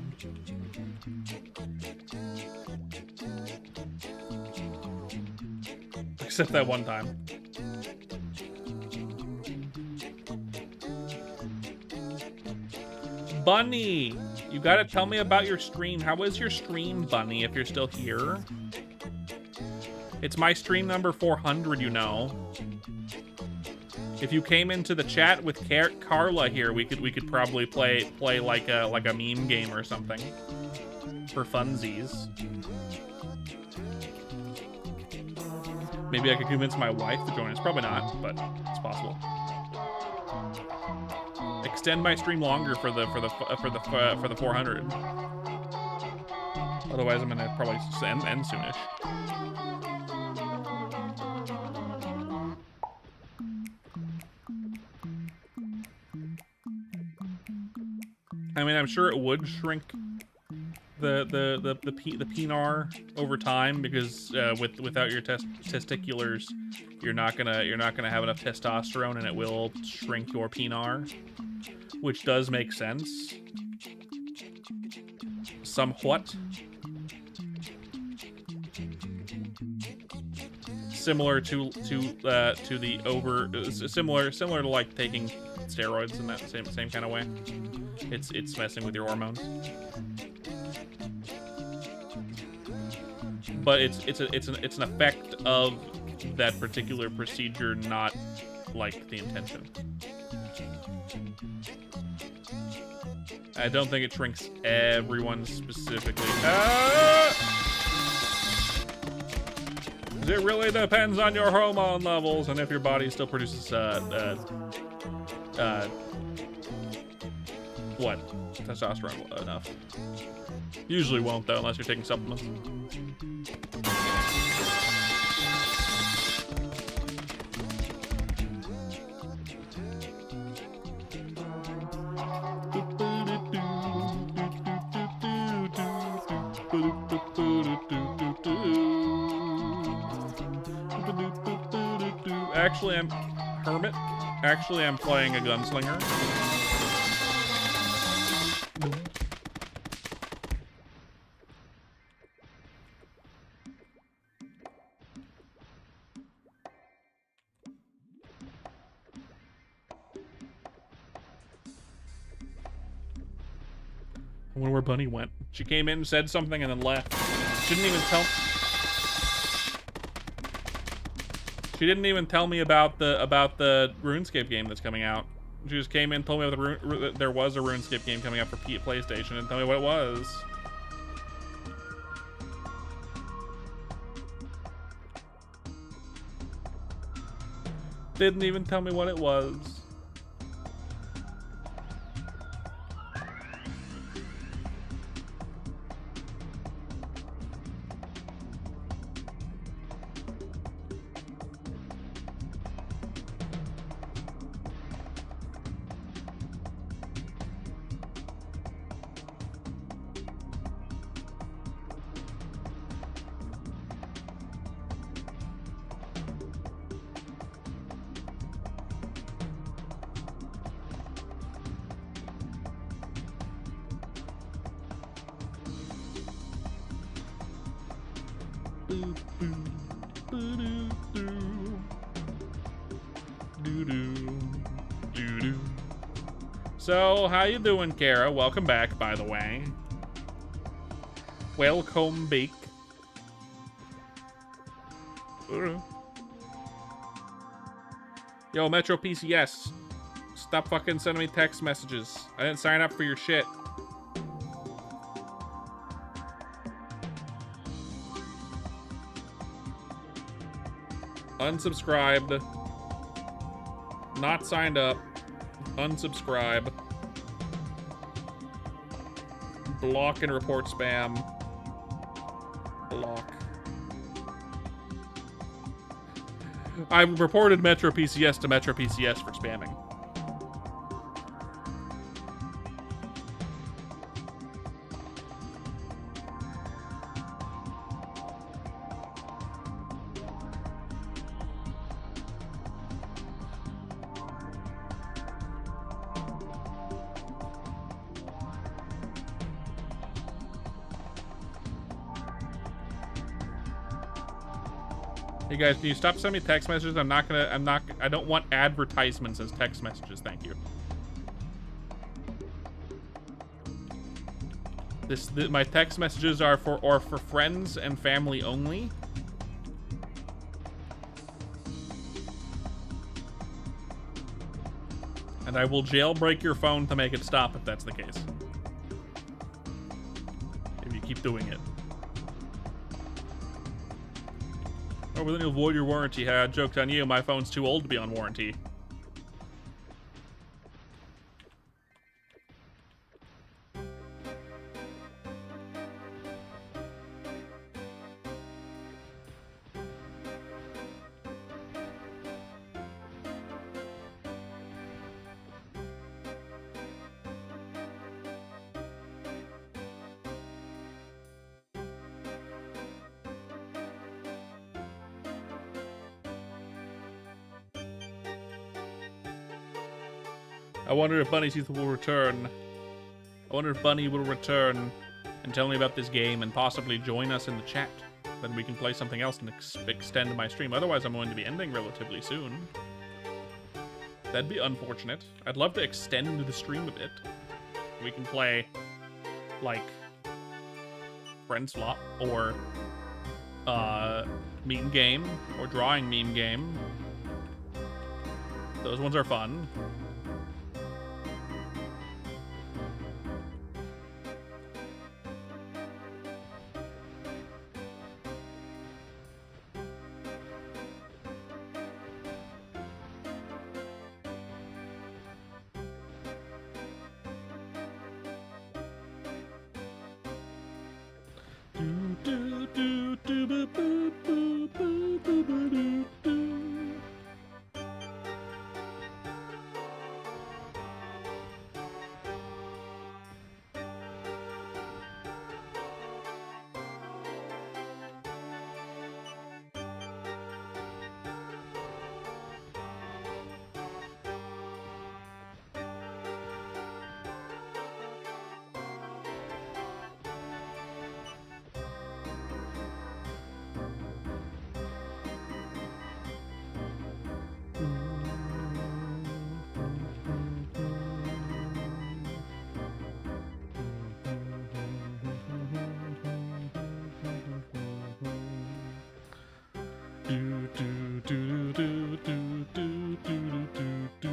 Except that one time. Bunny, you gotta tell me about your stream. How was your stream, Bunny, if you're still here? It's my stream number 400, you know. If you came into the chat with Carla here, we could probably play like a meme game or something for funsies. Maybe I could convince my wife to join us. Probably not, but it's possible. Extend my stream longer for the 400. Otherwise, I'm gonna probably end soonish. I mean, I'm sure it would shrink the penar over time, because without your testiculars, you're not gonna have enough testosterone, and it will shrink your penar, which does make sense somewhat. Similar to the similar to like taking steroids in that same kind of way. It's messing with your hormones. But it's an effect of that particular procedure, not like the intention. I don't think it shrinks everyone specifically. It really depends on your hormone levels and if your body still produces, what? Testosterone enough. Usually won't, though, unless you're taking supplements. Actually, I'm Hermit. Actually, I'm playing a gunslinger. I wonder where Bunny went. She came in, said something, and then left. She didn't even tell. She didn't even tell me about the RuneScape game that's coming out. She just came in, told me about there was a RuneScape game coming out for PlayStation, and tell me what it was. Didn't even tell me what it was. So, how you doing, Kara? Welcome back, by the way. Welcome back. Yo, Metro PCS. Stop fucking sending me text messages. I didn't sign up for your shit. Unsubscribed. Not signed up. Unsubscribe. Block and report spam. Block. I reported Metro PCS to Metro PCS for spamming. Hey guys, can you stop sending me text messages? I don't want advertisements as text messages, thank you. My text messages are for friends and family only. And I will jailbreak your phone to make it stop if that's the case. If you keep doing it. Oh, we're gonna avoid your warranty. Joke's on you. My phone's too old to be on warranty. I wonder if Bunny Teeth will return. I wonder if Bunny will return and tell me about this game and possibly join us in the chat. Then we can play something else and extend my stream. Otherwise, I'm going to be ending relatively soon. That'd be unfortunate. I'd love to extend the stream a bit. We can play, like, Friend Swap or Meme Game or Drawing Meme Game. Those ones are fun. do do do boo boo boo boo boo boo doo doo. Do do do do do do do do do.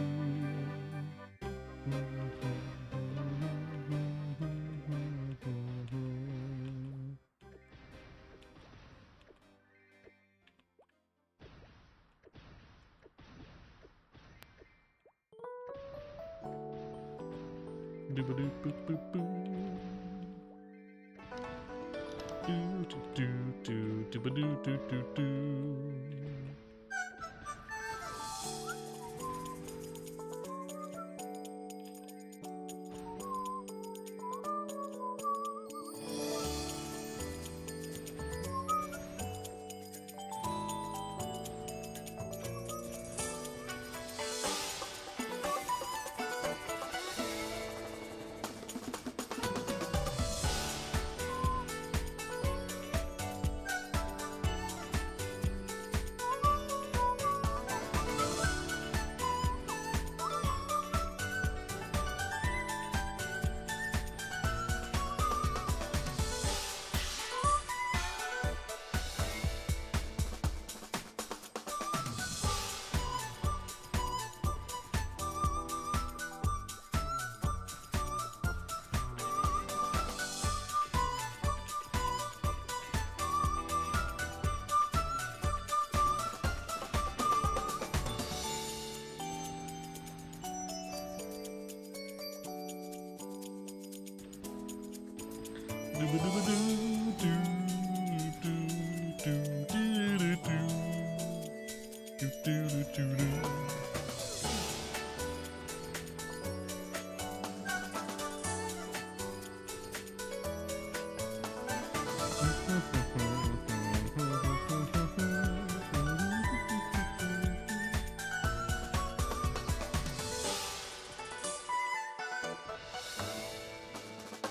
Do do do do do. Do do do do do do do do.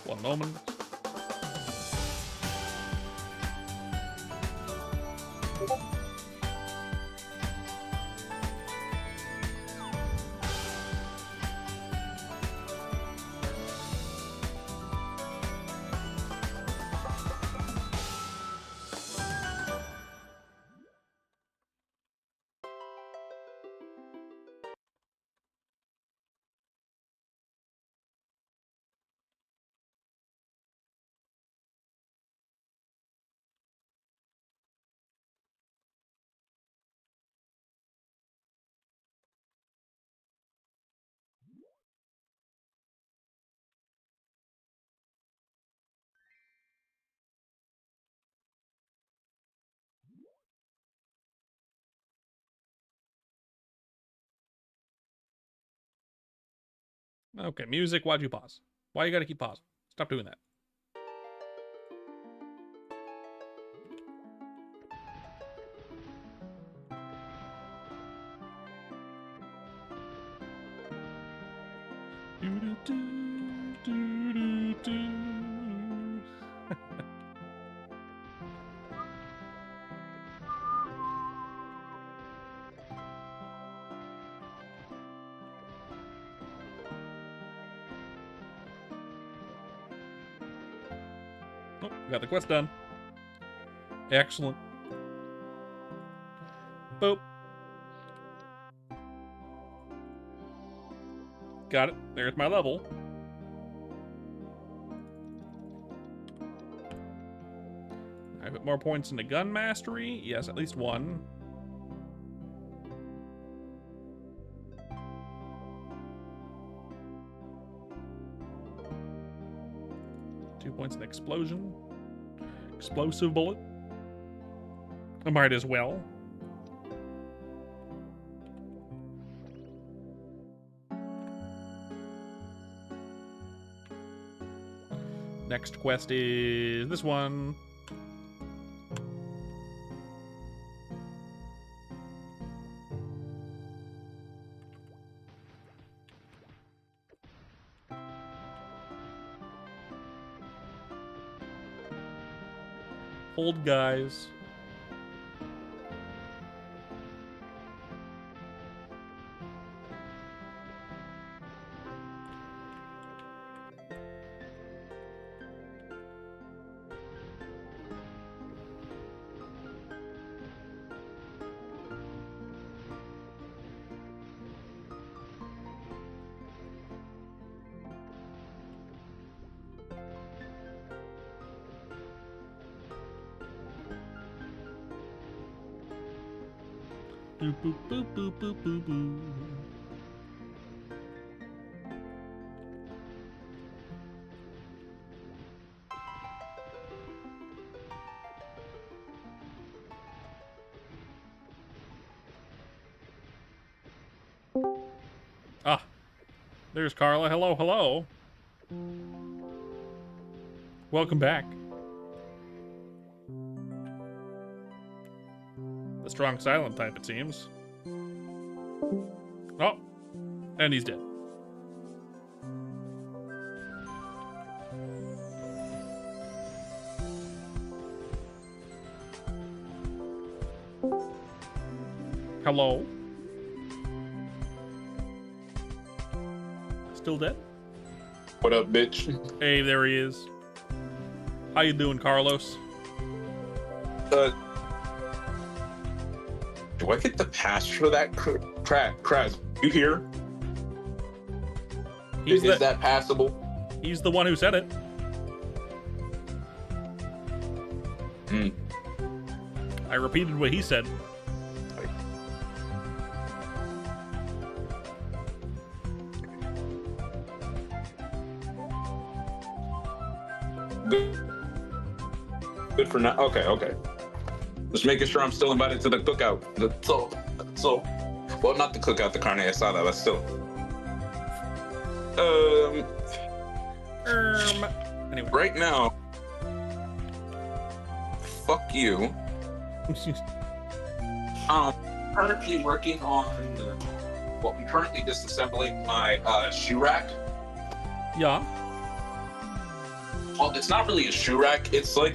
One moment. Okay, music, why'd you pause? Why you gotta keep pausing? Stop doing that. Do do do do do do. Oh, got the quest done. Excellent. Boop. Got it. There's my level. I put more points into gun mastery. Yes, at least one. Points in explosion. explosive bullet. I might as well. Next quest is this one. Hold, guys. Boop, boop, boop, boop, boop, boop, boop. Ah, there's Carla. Hello, hello. Welcome back. The strong silent type, it seems. Oh, and he's dead. Hello? Still dead?
What up, bitch?
Hey, there he is. How you doing, Carlos?
Do I get the pass for that Kraz? You here? Is that passable?
He's the one who said it. I repeated what he said.
Good for now. Okay. Just making sure I'm still invited to the cookout. Well, not the cookout, the carne asada, but still.
Anyway.
Right now, fuck you. Currently working on, I'm currently disassembling my shoe rack.
Yeah.
Well, it's not really a shoe rack. It's like,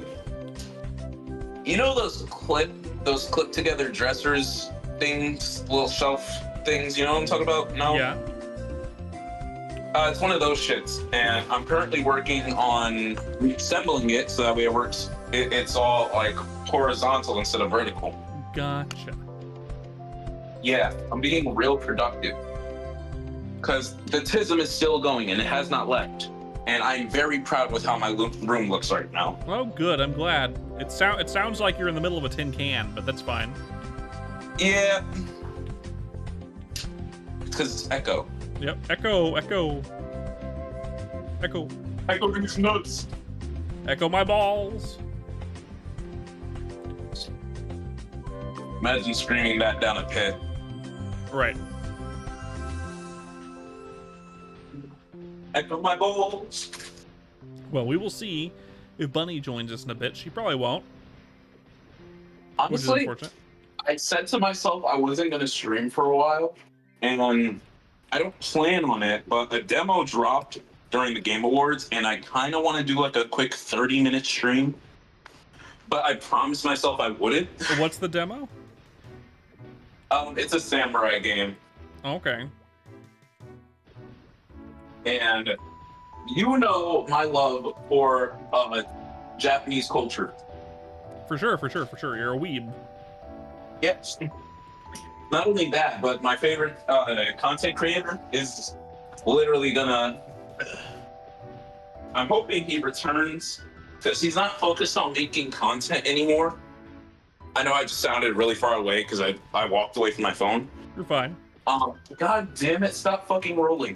you know those clip together dressers things, little shelf things. You know what I'm talking about? No.
Yeah.
It's one of those shits, and I'm currently working on reassembling it so that way it works. It's all like horizontal instead of vertical.
Gotcha.
Yeah, I'm being real productive because the TISM is still going and it has not left. And I'm very proud with how my room looks right now.
Oh, good. I'm glad. It sounds like you're in the middle of a tin can, but that's fine.
Yeah. Because it's Echo.
Yep. Echo.
Echo these nuts.
Echo my balls.
Imagine screaming that down a pit.
Right.
Echo my balls.
Well, we will see if Bunny joins us in a bit. She probably won't.
Honestly,
which is unfortunate.
I said to myself I wasn't going to stream for a while, and I don't plan on it, but the demo dropped during the Game Awards, and I kind of want to do like a quick 30-minute stream, but I promised myself I wouldn't.
What's the demo?
It's a samurai game.
Okay.
And you know my love for Japanese culture.
For sure. You're a weeb.
Yes. Not only that, but my favorite content creator is literally gonna... I'm hoping he returns, because he's not focused on making content anymore. I know I just sounded really far away because I walked away from my phone.
You're fine.
God damn it, stop fucking rolling.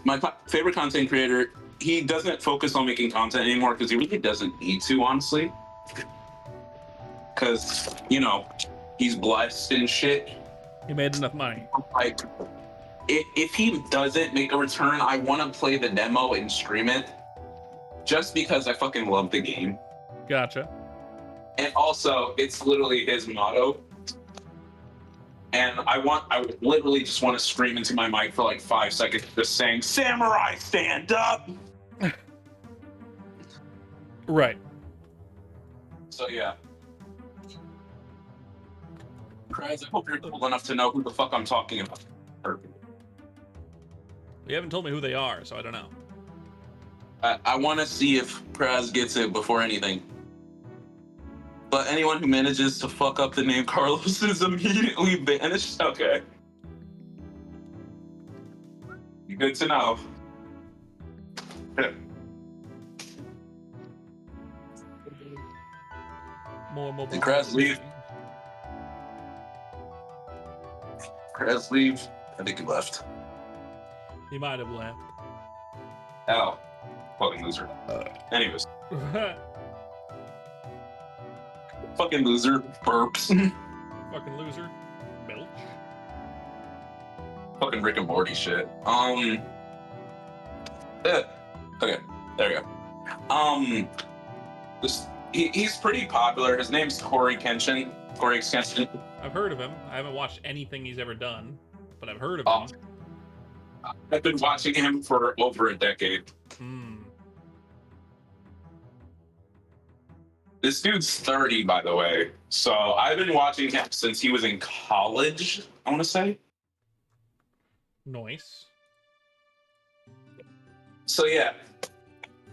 My favorite content creator, he doesn't focus on making content anymore because he really doesn't need to, honestly. Because, you know, he's blessed and shit.
He made enough money.
Like, if he doesn't make a return, I want to play the demo and stream it. Just because I fucking love the game.
Gotcha.
And also, it's literally his motto. And I would literally just want to scream into my mic for like 5 seconds, just saying, "Samurai, stand up!"
Right.
So yeah. Kraz, I hope you're cool enough to know who the fuck I'm talking about.
You haven't told me who they are, so I don't know.
I want to see if Kraz gets it before anything. But anyone who manages to fuck up the name Carlos is immediately banished. Okay. Good to know.
More
Did Kraz leave? Kraz leave? I think he left.
He might have left.
Ow. Fucking loser. Anyways. Fucking loser. Burps.
Fucking loser. Belch.
Fucking Rick and Morty shit. Okay, there we go. He's pretty popular. His name's Corey Kenshin. Corey Kenshin.
I've heard of him. I haven't watched anything he's ever done, but I've heard of him.
I've been watching him for over a decade. This dude's 30, by the way. So I've been watching him since he was in college, I want to say.
Nice.
So yeah,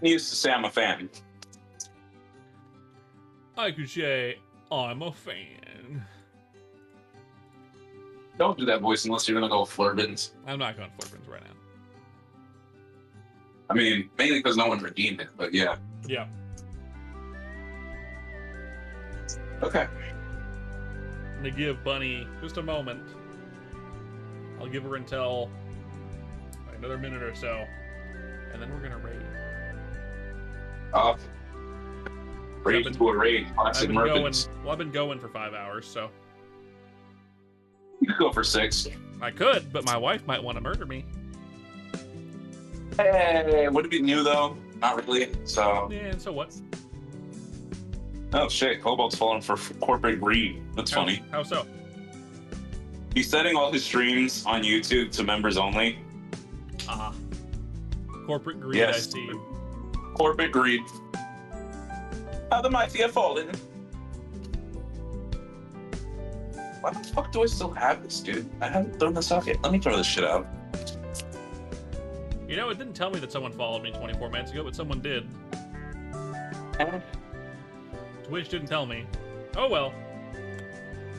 needless to say, I'm a fan.
I could say I'm a fan.
Don't do that voice unless you're gonna go Flurbins.
I'm not going Flippins right now.
I mean, mainly because no one redeemed it, but yeah.
Yeah.
Okay.
I'm gonna give Bunny just a moment. I'll give her until another minute or so, and then we're gonna raid.
Raid to a raid. Classic Merkins.
I've been going for 5 hours, so.
You could go for 6.
I could, but my wife might want to murder me.
Hey, would it be new though? Not really. So.
Yeah, and so what?
Oh shit, Cobalt's falling for corporate greed. That's funny.
How so?
He's setting all his streams on YouTube to members only.
Corporate greed,
Yes.
I see.
Corporate greed. How the mighty have fallen. Why the fuck do I still have this, dude? I haven't thrown this out yet. Let me throw this shit out.
You know, it didn't tell me that someone followed me 24 minutes ago, but someone did. Twitch didn't tell me. Oh well.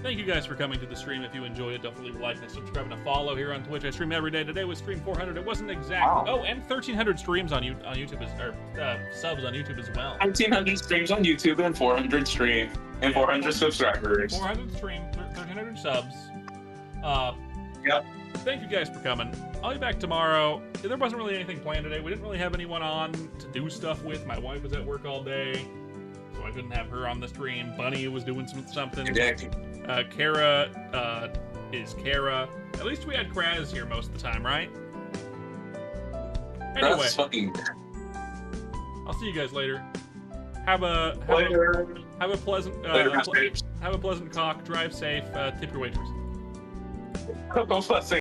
Thank you guys for coming to the stream. If you enjoyed it, don't forget to like and subscribe and a follow here on Twitch. I stream every day. Today was stream 400. It wasn't exact.
Wow.
Oh, and 1,300 streams on YouTube or subs on YouTube as well.
1,900 streams on YouTube and 400 stream and 400 subscribers.
400 stream, 1,300 subs.
Yep.
Thank you guys for coming. I'll be back tomorrow. There wasn't really anything planned today. We didn't really have anyone on to do stuff with. My wife was at work all day, so I couldn't have her on the stream. Bunny was doing something. Kara is Kara. At least we had Kraz here most of the time, right? Anyway,
That's fucking.
I'll see you guys later. Have a pleasant
Later,
have a pleasant cock. Drive safe. Tip your waitress.
Don't fuss